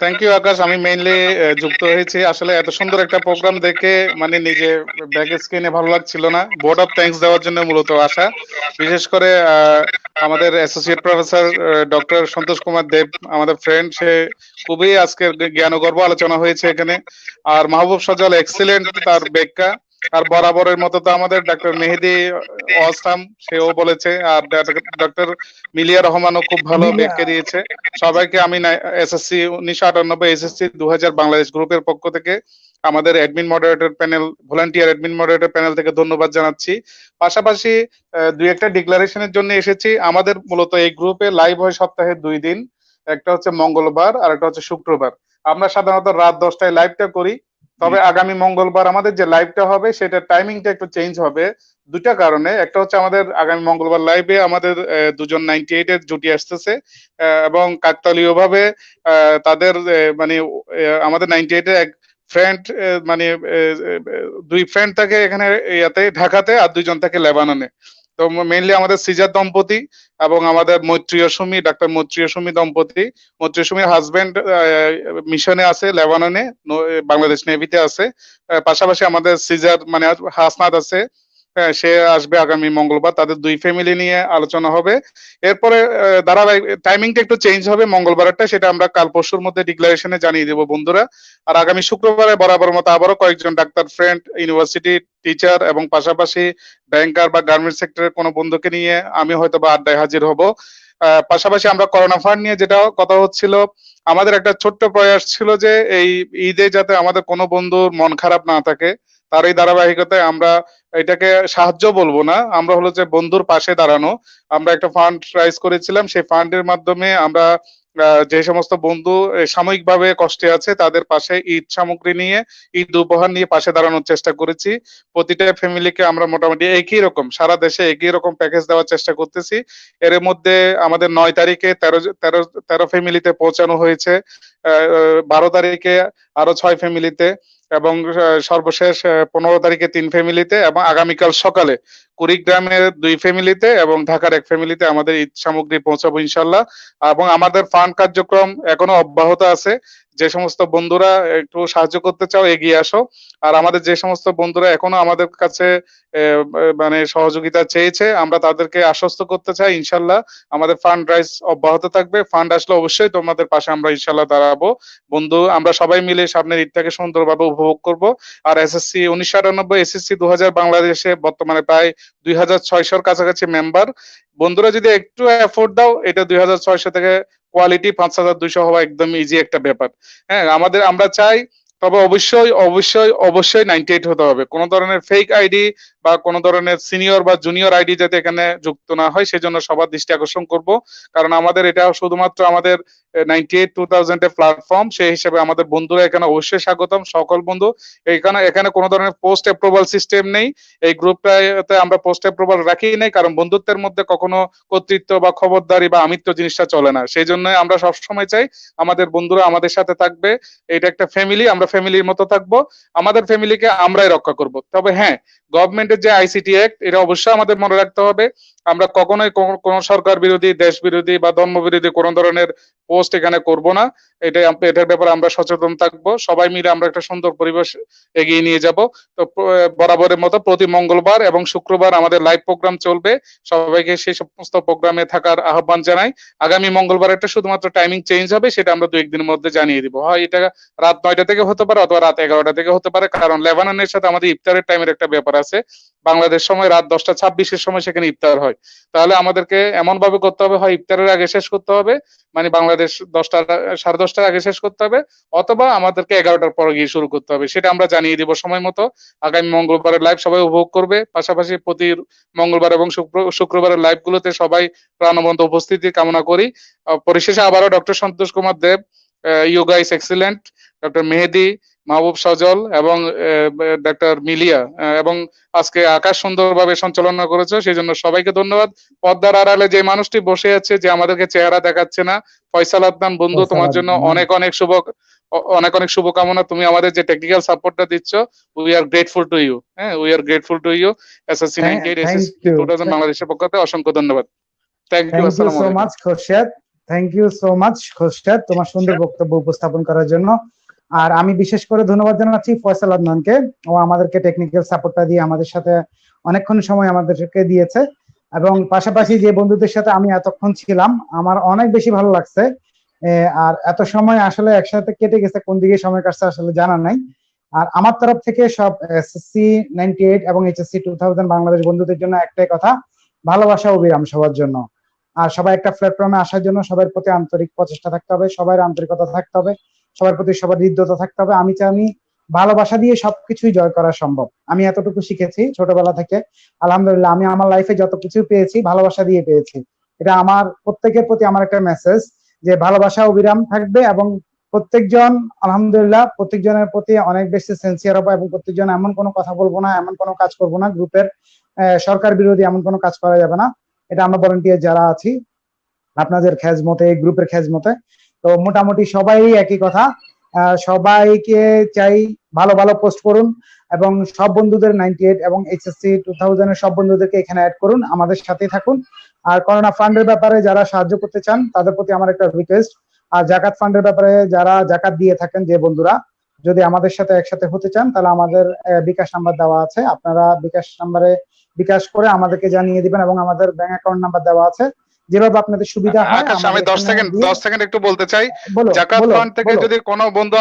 S6: থ্যাংক ইউ আকাশ, আমি মেইনলি যুক্ত হয়েছি আসলে এত সুন্দর একটা প্রোগ্রাম দেখে, মানে নিজে ব্যাক স্ক্রিনে ভালো লাগছিল না, বোর্ড অফ থ্যাঙ্কস দেওয়ার জন্য মূলত আসা। বিশেষ করে আমাদের associate professor doctor Santosh Kumar দেব, আমাদের ফ্রেন্ড, সে খুবই আজকের জ্ঞানগর্ভ আলোচনা হয়েছে এখানে। আর মাহবুব সজল এক্সিলেন্ট তার ব্যাখ্যা, আর বরাবরের মতো তো আমাদের ডক্টর মেহেদী অসাম, সেও বলেছে, আর ডক্টর মিলিয়া রহমানও খুব ভালো ব্যাখ্যা দিয়েছে। সবাইকে আমি এসএসসি 1998 এসএসসি 2000 বাংলাদেশ গ্রুপের পক্ষ থেকে আমাদের admin moderator panel, volunteer admin moderator panel থেকে ধন্যবাদ জানাচ্ছি। পাশাপাশি দুই একটা ডিক্লারেশনের জন্য এসেছি। আমাদের মূলত এই গ্রুপে লাইভ হয় সপ্তাহে 2 দিন, একটা হচ্ছে মঙ্গলবার আর একটা হচ্ছে শুক্রবার। আমরা সাধারণত রাত 10টায় লাইভটা করি, তবে আগামী মঙ্গলবার আমাদের যে লাইভটা হবে সেটা টাইমিংটা একটু চেঞ্জ হবে দুটা কারণে। একটা হচ্ছে আমাদের আগামী মঙ্গলবার লাইভে আমাদের দুজন 98 এর জুটি আসতেছে, এবং কাকতালীয় ভাবে তাদের মানে আমাদের 98 এর এক ফ্রেন্ড, মানে দুই ফ্রেন্ড থাকে এখানে ইয়াতে ঢাকাতে, আর দুইজন থাকে লেবাননে। তো মেইনলি আমাদের সিজার দম্পতি এবং আমাদের মৈত্রীয় সুমি, ডাক্তার মৈত্রীয় সুমি দম্পতি। মৈত্রীয় সুমির হাজবেন্ড মিশনে আছে লেবাননে, বাংলাদেশ নেভিতে আছে। পাশাপাশি আমাদের সিজার মানে হাসনাত আছে, সে আসবে আগামী মঙ্গলবার। তাদের দুই ফ্যামিলি নিয়ে আলোচনা হবে। এরপরে ধারাবাহিক টাইমিংটা একটু চেঞ্জ হবে মঙ্গলবারটা, সেটা আমরা কাল পরশুর মধ্যে ডিক্লারেশনে জানিয়ে দেবো বন্ধুরা। আর আগামী শুক্রবারে বরাবর মতো আবারও কয়েকজন ডাক্তার ফ্রেন্ড, ইউনিভার্সিটি টিচার এবং পাশাপাশি ব্যাংকার বা গার্মেন্টস সেক্টরের কোনো বন্ধুকে নিয়ে আমি হয়তো বা আড্ডায় হাজির হব। পাশাপাশি আমরা করোনা ফান্ড নিয়ে যেটা কথা হচ্ছিল, আমাদের একটা ছোট্ট প্রয়াস ছিল যে এই ঈদে যাতে আমাদের কোনো বন্ধুর মন খারাপ না থাকে, তার এই ধারাবাহিকতায় আমরা এটাকে সাহায্য বলবো না, আমরা হলো যে বন্ধুর পাশে দাঁড়ানো। আমরা একটা ফান্ড রাইজ করেছিলাম, সেই ফান্ডের মাধ্যমে আমরা যে সমস্ত বন্ধু সাময়িকভাবে কষ্টে আছে তাদের পাশে ঈদ সামগ্রী নিয়ে, ঈদ উপহার নিয়ে পাশে দাঁড়ানোর চেষ্টা করেছি। প্রতিটা ফ্যামিলিকে আমরা মোটামুটি একই রকম, সারা দেশে একই রকম প্যাকেজ দেওয়ার চেষ্টা করতেছি। এর মধ্যে আমাদের 9 তারিখে 13 ফ্যামিলিতে পৌঁছানো হয়েছে, 12 তারিখে আরো 6 ফ্যামিলিতে, এবং সর্বশেষ 15 তারিখে 3 ফ্যামিলিতে, এবং আগামীকাল সকালে কুড়িগ্রামের 2 ফ্যামিলিতে এবং ঢাকার 1 ফ্যামিলিতে আমাদের ঈদ সামগ্রী পৌঁছাবো ইনশাল্লাহ। এবং আমাদের ফান্ড কার্যক্রম এখনো অব্যাহত আছে। যে সমস্ত বন্ধুরা একটু সাহায্য করতে চাও এগিয়ে আসো। আর আমাদের যে সমস্ত বন্ধুরা এখনো আমাদের কাছে মানে সহযোগিতা চেয়েছে, আমরা তাদেরকে আশ্বস্ত করতে চাই ইনশাল্লাহ আমাদের ফান্ড রাইজ অব্যাহত থাকবে। ফান্ড আসলে অবশ্যই তোমাদের পাশে আমরা ইনশাল্লাহ দাঁড়াবো। বন্ধু, আমরা সবাই মিলে সামনের ঈদটাকে সুন্দরভাবে উপভোগ করব। আর এসএসসি 1998 এসএসসি 2000 বাংলাদেশে বর্তমানে প্রায় 2600 কাছাকাছি মেম্বার। বন্ধুরা যদি একটু এফোর্ট দাও, এটা 2600 থেকে কোয়ালিটি 5200 হওয়া একদম ইজি একটা ব্যাপার। হ্যাঁ, আমরা চাই, তবে অবশ্যই অবশ্যই অবশ্যই 98 হতে হবে। কোন ধরনের ফেক আইডি বা কোন ধরনের সিনিয়র বা জুনিয়র আইডি যাতে এখানে যুক্ত না হয়, সেজন্য সবার দৃষ্টি আকর্ষণ করব। কারণ আমাদের এটা শুধুমাত্র আমাদের 98 2000 এর প্ল্যাটফর্ম, সেই হিসেবে আমাদের বন্ধুরা এখানে অবশ্যই স্বাগতম। সকল বন্ধু, এখানে কোনো ধরনের পোস্ট অ্যাপ্রুভাল সিস্টেম নেই। এই গ্রুপটাতে আমরা পোস্ট অ্যাপ্রুভাল রাখি নাই, কারণ বন্ধুত্বের মধ্যে কখনো কর্তৃত্ব বা খবরদারি বা আমিত্ব জিনিসটা চলে না। সেই জন্য আমরা সবসময় চাই আমাদের বন্ধুরা আমাদের সাথে থাকবে। এটা একটা ফ্যামিলি, আমরা ফ্যামিলির মতো থাকবো। আমাদের ফ্যামিলিকে আমরাই রক্ষা করব। তবে হ্যাঁ, গভর্নমেন্টের যে আইসিটি অ্যাক্ট, এটা অবশ্যই আমাদের মনে রাখতে হবে। আমরা কখনোই কোন সরকার বিরোধী, দেশ বিরোধী বা ধর্ম বিরোধী কোন ধরনের পোস্ট এখানে করব না। এটার ব্যাপারে আমরা সচেতন থাকবো। সবাই মিলে আমরা একটা সুন্দর পরিবেশ এগিয়ে নিয়ে যাব। তো বরাবরের মতো প্রতি মঙ্গলবার এবং শুক্রবার আমাদের লাইভ প্রোগ্রাম চলবে। সবাইকে সেই সমস্ত প্রোগ্রামে থাকার আহ্বান জানাই। আগামী মঙ্গলবার একটা শুধুমাত্র টাইমিং চেঞ্জ হবে, সেটা আমরা 2-1 দিনের মধ্যে জানিয়ে দিব। হয় এটা রাত 9টা থেকে হতে পারে অথবা রাত 11টা থেকে হতে পারে, কারণ লেবাননের সাথে আমাদের ইফতারের টাইমের একটা ব্যাপার আছে। বাংলাদেশ সময় রাত 10:26 সময় সেখানে ইফতার হয়। তাহলে আমাদেরকে এমন ভাবে করতে হবে, হয় ইফতারের আগে শেষ করতে হবে, মানে বাংলাদেশ 10:30 আগে শেষ করতে হবে, অথবা আমাদেরকে 11টার পরে গিয়ে শুরু করতে হবে। সেটা আমরা জানিয়ে দিব সময় মতো। আগামী মঙ্গলবারের লাইভ সবাই উপভোগ করবে। পাশাপাশি প্রতি মঙ্গলবার এবং শুক্রবারের লাইভ গুলোতে সবাই প্রাণবন্ত উপস্থিতি কামনা করি। পরিশেষে আবারও doctor Santosh Kumar Dev, you guys excellent, doctor Mehedi, Mahbub Sajal এবং ডক্টর মিলিয়া, এবং আজকে আকাশ সুন্দরভাবে সঞ্চালনা করেছে, সেই জন্য সবাইকে ধন্যবাদ। পর্দার আড়ালে যে মানুষটি বসে আছে, যে আমাদেরকে চেহারা দেখাচ্ছে না, ফয়সাল আদনান বন্ধু, তোমার জন্য অনেক অনেক শুভকামনা। তুমি আমাদের যে টেকনিক্যাল সাপোর্টটা দিচ্ছ, we are grateful to you. হ্যাঁ, we are grateful to you. SSC 98 SSC 2000 বাংলাদেশের পক্ষ থেকে অসংখ্য ধন্যবাদ। Thank you. আসসালামু আলাইকুম।
S1: Much Khorshed, thank you so much Khorshed, তোমার সুন্দর বক্তব্য উপস্থাপন করার জন্য। আর আমি বিশেষ করে ধন্যবাদ জানাচ্ছি ফয়সাল আদনানকে, ও আমাদেরকে টেকনিক্যাল সাপোর্টটা দিয়ে আমাদের সাথে অনেকক্ষণ সময় আমাদেরকে দিয়েছে। এবং পাশাপাশি যে বন্ধুদের সাথে আমি এতক্ষণ ছিলাম, আমার অনেক বেশি ভালো লাগছে। আর এত সময় আসলে একসাথে কেটে গেছে, কোন দিকে সময় কাটছে আসলে জানা নাই। আর আমার তরফ থেকে সব এসএসসি 98 এবং এইচএসসি 2000 বাংলাদেশ বন্ধুদের জন্য একটাই কথা, ভালোবাসা ও বিরাম সবার জন্য। আর সবাই একটা প্ল্যাটফর্মে আসার জন্য সবার প্রতি আন্তরিক প্রচেষ্টা থাকতে হবে, সবার আন্তরিকতা থাকতে হবে, সবার প্রতি সবার হৃদ্যতা থাকতে হবে। আমি জানি ভালোবাসা দিয়ে সবকিছুই জয় করা সম্ভব। আমি এতটুকু শিখেছি ছোটবেলা থেকে, আলহামদুলিল্লাহ। আমি আমার লাইফে যত কিছু পেয়েছি ভালোবাসা দিয়ে পেয়েছি। এটা আমার প্রত্যেকের প্রতি আমার একটা মেসেজ, যে ভালোবাসা অবিরাম থাকবে এবং প্রত্যেকজন আলহামদুলিল্লাহ প্রত্যেকজনের প্রতি অনেক বেশি সিনসিয়ার হবো এবং প্রত্যেকজন এমন কোনো কথা বলবো না, এমন কোনো কাজ করবো না গ্রুপের সরকার বিরোধী এমন কোনো কাজ করা যাবে না। এটা আমরা ভলান্টিয়ার যারা আছি আপনাদের খেজমতে, এই গ্রুপের খেজমতে, তো মোটামুটি সবাই একই কথা। সবাইকে চাই ভালো ভালো পোস্ট করুন এবং সব বন্ধুদের 98 এবং এইচএসসি 2000 এর সব বন্ধুদেরকে এখানে অ্যাড করুন, আমাদের সাথেই থাকুন। আর করোনা ফান্ডের ব্যাপারে যারা সাহায্য করতে চান তাদের প্রতি আমার একটা রিকোয়েস্ট, আর জাকাত ফান্ডের ব্যাপারে যারা জাকাত দিয়ে থাকেন যে বন্ধুরা যদি আমাদের সাথে একসাথে হতে চান তাহলে আমাদের বিকাশ নাম্বার দেওয়া আছে, আপনারা বিকাশ নাম্বারে বিকাশ করে আমাদেরকে জানিয়ে দিবেন এবং আমাদের ব্যাংক অ্যাকাউন্ট নাম্বার দেওয়া আছে, যেভাবে আপনাদের সুবিধা হয়।
S6: আকাশ, আমি 10 সেকেন্ড একটু বলতে চাই।
S1: বলো,
S6: জাকাত
S1: বলো,
S6: ফান্ড থেকে
S1: বলো।
S6: যদি কোনো বন্ধু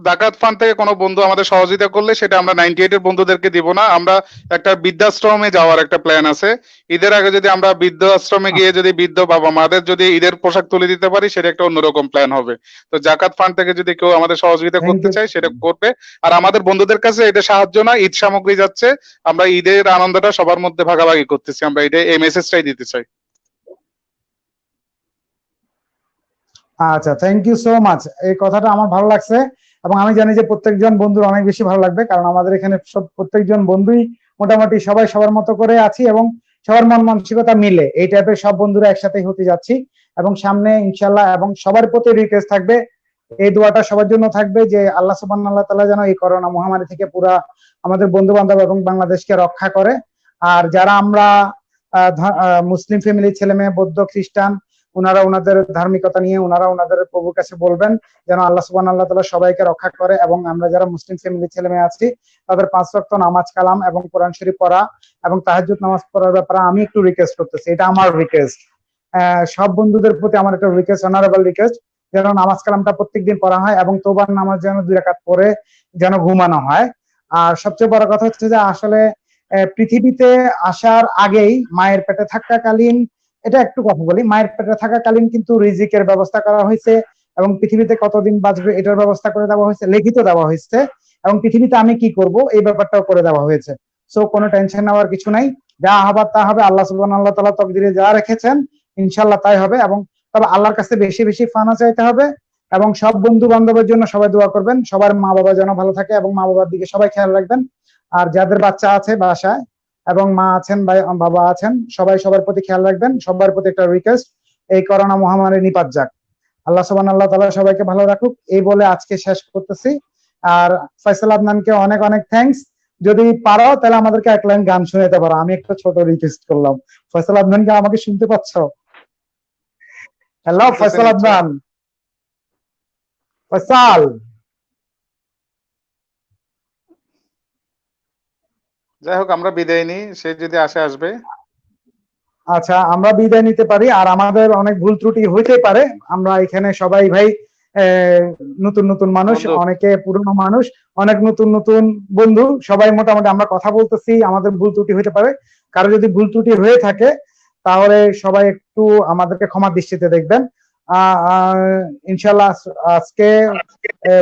S6: জাকাত ফান্ড থেকে কোনো বন্ধু আমাদের সহযোগিতা করলে সেটা আমরা 98 এর বন্ধুদেরকে দিব না, আমরা একটা বৃদ্ধাশ্রমে যাওয়ার একটা প্ল্যান আছে। ঈদের আগে যদি আমরা বৃদ্ধাশ্রমে গিয়ে যদি বৃদ্ধ বাবা মাদের যদি ঈদের পোশাক তুলে দিতে পারি সেটা একটা অন্যরকম প্ল্যান হবে। তো জাকাত ফান্ড থেকে যদি কেউ আমাদের সহযোগিতা
S1: Thank
S6: করতে
S1: you.
S6: চায় সেটা করবে। আর আমাদের বন্ধুদের কাছে এটা সাহায্য না, ঈদ সামগ্রী যাচ্ছে, আমরা ঈদের আনন্দটা সবার মধ্যে ভাগাভাগি করতেছি, আমরা এটা এই মেসেজটাই দিতে চাই।
S1: আচ্ছা, থ্যাংক ইউ সো মাচ। এই কথাটা আমার ভালো লাগছে এবং আমি জানি যে প্রত্যেকজন বন্ধুর অনেক বেশি ভালো লাগবে, কারণ আমাদের এখানে সব প্রত্যেকজন বন্ধুই মোটামুটি সবাই সবার মতো করে আছি এবং সবার মন মানসিকতা মিলে এই টাইপের সব বন্ধুরা একসাথে হতে যাচ্ছি এবং সামনে ইনশাল্লাহ, এবং সবার প্রতি রিকোয়েস্ট থাকবে, এই দোয়াটা সবার জন্য থাকবে যে আল্লাহ সুবহানাহু ওয়া তাআলা যেন এই করোনা মহামারী থেকে পুরা আমাদের বন্ধু বান্ধব এবং বাংলাদেশকে রক্ষা করে। আর যারা আমরা মুসলিম ফ্যামিলি ছেলে মেয়ে, বৌদ্ধ, খ্রিস্টান, ওনারা ওনাদের ধার্মিকতা নিয়ে ওনারা ওনাদের প্রভুর কাছে বলবেন যেন আল্লাহ সুবহানাহু ওয়া তাআলা সবাইকে রক্ষা করে। এবং আমরা যারা মুসলিম ফ্যামিলি ছেলে মেয়ে আছি তাদের 5 ওয়াক্ত নামাজ কালাম এবং কোরআন শরীফ পড়া এবং তাহাজ্জুদ নামাজ পড়ার ব্যাপারে আমি একটু রিকোয়েস্ট করতেছি, এটা আমার রিকোয়েস্ট। সব বন্ধুদের প্রতি আমার একটা রিকোয়েস্ট, অনারেবল রিকোয়েস্ট, যেন নামাজ কালামটা প্রত্যেকদিন পড়া হয় এবং তোবার নামাজ যেন 2 রাকাত পড়ে যেন ঘুমানো হয়। আর সবচেয়ে বড় কথা হচ্ছে যে আসলে পৃথিবীতে আসার আগেই মায়ের পেটে থাকাকালীন, এটা একটু কথা বলি, মায়ের পেটে থাকাকালীন কিন্তু রিজিকের ব্যবস্থা করা হয়েছে এবং পৃথিবীতে কতদিন বাঁচবে এটার ব্যবস্থা করে দেওয়া হয়েছে, লিখিত দেওয়া হয়েছে, এবং পৃথিবীতে আমি কি করব এই ব্যাপারটাও করে দেওয়া হয়েছে। সো কোনো টেনশন নেওয়ার কিছু নাই, যা হবার তা হবে, আল্লাহ সুবহানাহু ওয়া তাআলা তকদিরে যা রেখেছেন ইনশাআল্লাহ তাই হবে। এবং তবে আল্লাহর কাছে বেশি বেশি ফানা চাইতে হবে এবং সব বন্ধু বান্ধবের জন্য সবাই দোয়া করবেন, সবার মা বাবা যেন ভালো থাকে এবং মা বাবার দিকে সবাই খেয়াল রাখবেন। আর যাদের বাচ্চা আছে বাসায় এবং মা আছেন বাবা আছেন সবাই সবার প্রতি খেয়াল রাখবেন। সবার প্রতি একটা রিকোয়েস্ট, এই করোনা মহামারী নিপাত যাক, আল্লাহ সুবহানাহু ওয়া তাআলা সবাইকে ভালো রাখুক, এই বলে আজকে শেষ করতেছি। আর ফয়সাল আদনানকে অনেক অনেক থ্যাঙ্কস, যদি পারো তাহলে আমাদেরকে এক লাইন গান শোনাতে পারো, আমি একটা ছোট রিকোয়েস্ট করলাম। ফয়সাল আদনানকে আমাকে শুনতে পাচ্ছ? হ্যালো ফয়সাল আদনান, ফয়সাল।
S6: যাই হোক, আমরা বিদায় নিই, সে যদি আসে আসবে।
S1: আচ্ছা, আমরা বিদায় নিতে পারি। আর আমাদের অনেক ভুল ত্রুটি হইতে পারে, আমরা এখানে সবাই ভাই নতুন নতুন মানুষ, অনেকে পুরনো মানুষ, অনেক নতুন নতুন বন্ধু, সবাই মোটামুটি আমরা কথা বলতেছি, আমাদের ভুল ত্রুটি হইতে পারে। কারো যদি ভুল ত্রুটি হয়ে থাকে তাহলে সবাই একটু আমাদেরকে ক্ষমা দৃষ্টিতে দেখবেন। ইনশাল্লাহ। আজকে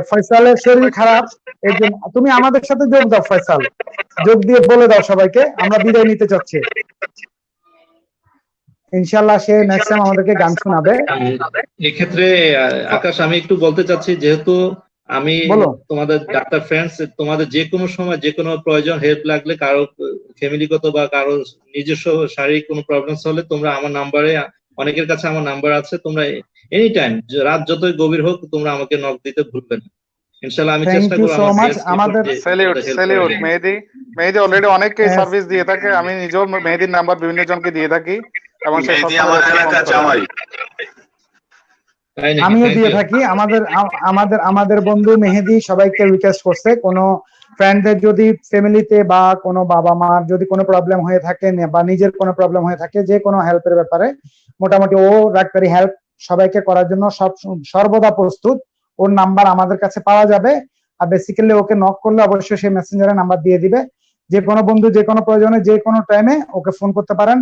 S1: ফয়সালের শরীর খারাপ, এর জন্য তুমি আমাদের সাথে যোগ দাও ফয়সাল, যোগ দিয়ে বলে দাও সবাইকে আমরা বিদায় নিতে চাচ্ছি। ইনশাআল্লাহ সে নেক্সট টাইম আমাদেরকে গান শোনাবে।
S2: এক্ষেত্রে আকাশ আমি একটু বলতে চাচ্ছি, যেহেতু আমি তোমাদের ডাক্তার ফ্রেন্ডস, তোমাদের যে কোনো সময় যে কোনো প্রয়োজন হেল্প লাগলে, কারো ফ্যামিলিগত বা কারো নিজস্ব শারীরিক কোনো প্রবলেমস হলে তোমরা আমার নাম্বারে, অনেকের কাছে আমার নাম্বার আছে, তোমরা এনি টাইম রাত যতই গভীর হোক তোমরা আমাকে নক দিতে ভুলবে না। ইনশাআল্লাহ আমি চেষ্টা করব।
S1: আমাদের
S6: স্যালিউট মেহেদি অলরেডি অনেককে সার্ভিস দিয়ে থাকে, আমি নিজেও মেহেদির নাম্বার বিভিন্ন জনকে দিয়ে থাকি এবং সে
S5: আমার এলাকা জামাই,
S1: আমিও দিয়ে থাকি। আমাদের বন্ধু মেহেদি সবাইকে রিকোয়েস্ট করছে, কোনো ফ্রেন্ডদের যদি ফ্যামিলিতে বা কোনো বাবা মার যদি কোনো প্রবলেম হয়ে থাকে বা নিজের কোনো প্রবলেম হয়ে থাকে, যে কোনো হেল্পের ব্যাপারে মোটামুটি ও ডাক্তারি হেল্প সবাইকে করার জন্য সর্বদা প্রস্তুত। ওর নাম্বার আমাদের কাছে পাওয়া যাবে, আর বেসিক্যালি ওকে নক করলে অবশ্যই সে মেসেঞ্জারে নাম্বার দিয়ে দিবে। যে কোনো বন্ধু যে কোনো প্রয়োজনে যে কোনো টাইমে ওকে ফোন করতে পারেন।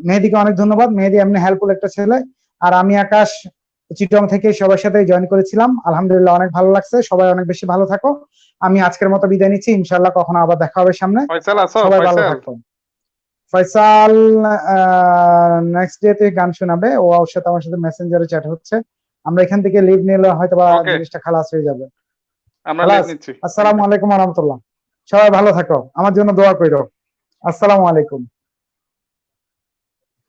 S1: মেহেদিকে অনেক ধন্যবাদ, মেহেদি এমনি হেল্পফুল একটা ছেলে। আর আমি আকাশ চিটং থেকে সবার সাথে জয়েন করেছিলাম, আলহামদুলিল্লাহ অনেক ভালো লাগছে। সবাই অনেক বেশি ভালো থাকো, আমি আজকের মতো বিদায় নিচ্ছি, ইনশাআল্লাহ কখনো আবার দেখা হবে সামনে। সবাই ভালো থাকো। ফয়সাল নেক্সট ডে তে গান শোনাবে, ওর সাথে আমার সাথে মেসেঞ্জারে চ্যাট হচ্ছে। আমরা এখান থেকে লিভ নিলে হয়তো বা
S6: Okay.
S1: জিনিসটা খালাস হয়ে যাবে।
S6: আমরা
S1: খালাস।
S6: লিভ নিচ্ছি।
S1: আসসালামু আলাইকুম ওয়া রাহমাতুল্লাহ। সবাই ভালো থাকো, আমার জন্য দোয়া কইরো। আসসালামু আলাইকুম।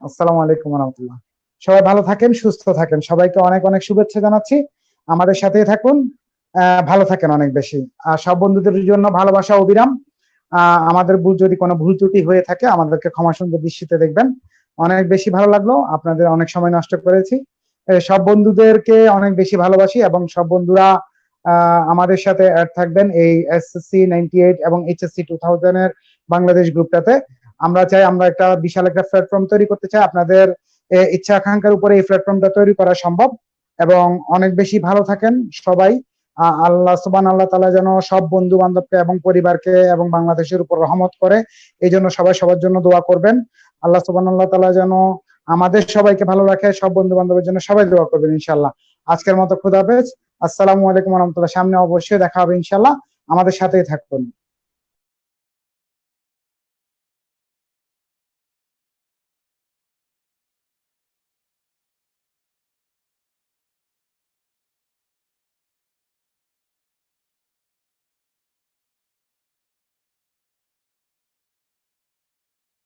S1: আসসালামু আলাইকুম ওয়া রাহমাতুল্লাহ। সবাই ভালো থাকেন, সুস্থ থাকেন, সবাইকে অনেক অনেক শুভেচ্ছা জানাচ্ছি। আমাদের সাথেই থাকুন, ভালো থাকেন অনেক বেশি। আর সব বন্ধুদের জন্য ভালোবাসা অবিরাম। আমাদের যদি কোনো ভুল ত্রুটি হয়ে থাকে আমাদেরকে ক্ষমা সুন্দর দৃষ্টিতে দেখবেন। অনেক বেশি ভালো লাগলো, আপনাদের অনেক সময় নষ্ট করেছি। সব বন্ধুদেরকে অনেক বেশি ভালোবাসি এবং সব বন্ধুরা আমাদের সাথে অ্যাড থাকবেন এই এসএসসি 98 এবং এইচএসসি 2000 এর বাংলাদেশ গ্রুপটাতে। আমরা চাই আমরা একটা বিশাল একটা প্ল্যাটফর্ম তৈরি করতে চাই। আপনাদের ইচ্ছা আকাঙ্ক্ষার উপরে এই প্ল্যাটফর্মটা তৈরি করা সম্ভব। এবং অনেক বেশি ভালো থাকেন সবাই। আল্লাহ সুবহানাহু তাআলা যেন সব বন্ধু বান্ধবকে এবং পরিবারকে এবং বাংলাদেশের উপর রহমত করে, এই জন্য সবাই সবার জন্য দোয়া করবেন। আল্লাহ সুবহানাহু তাআলা যেন আমাদের সবাইকে ভালো রাখে, সব বন্ধু বান্ধবের জন্য সবাই দোয়া করবেন ইনশাআল্লাহ। আজকের মতো খুদা হাফেজ। আসসালামু আলাইকুম ওয়া রাহমাতুল্লাহ। সামনে অবশ্যই দেখা হবে ইনশাআল্লাহ, আমাদের সাথেই থাকুন।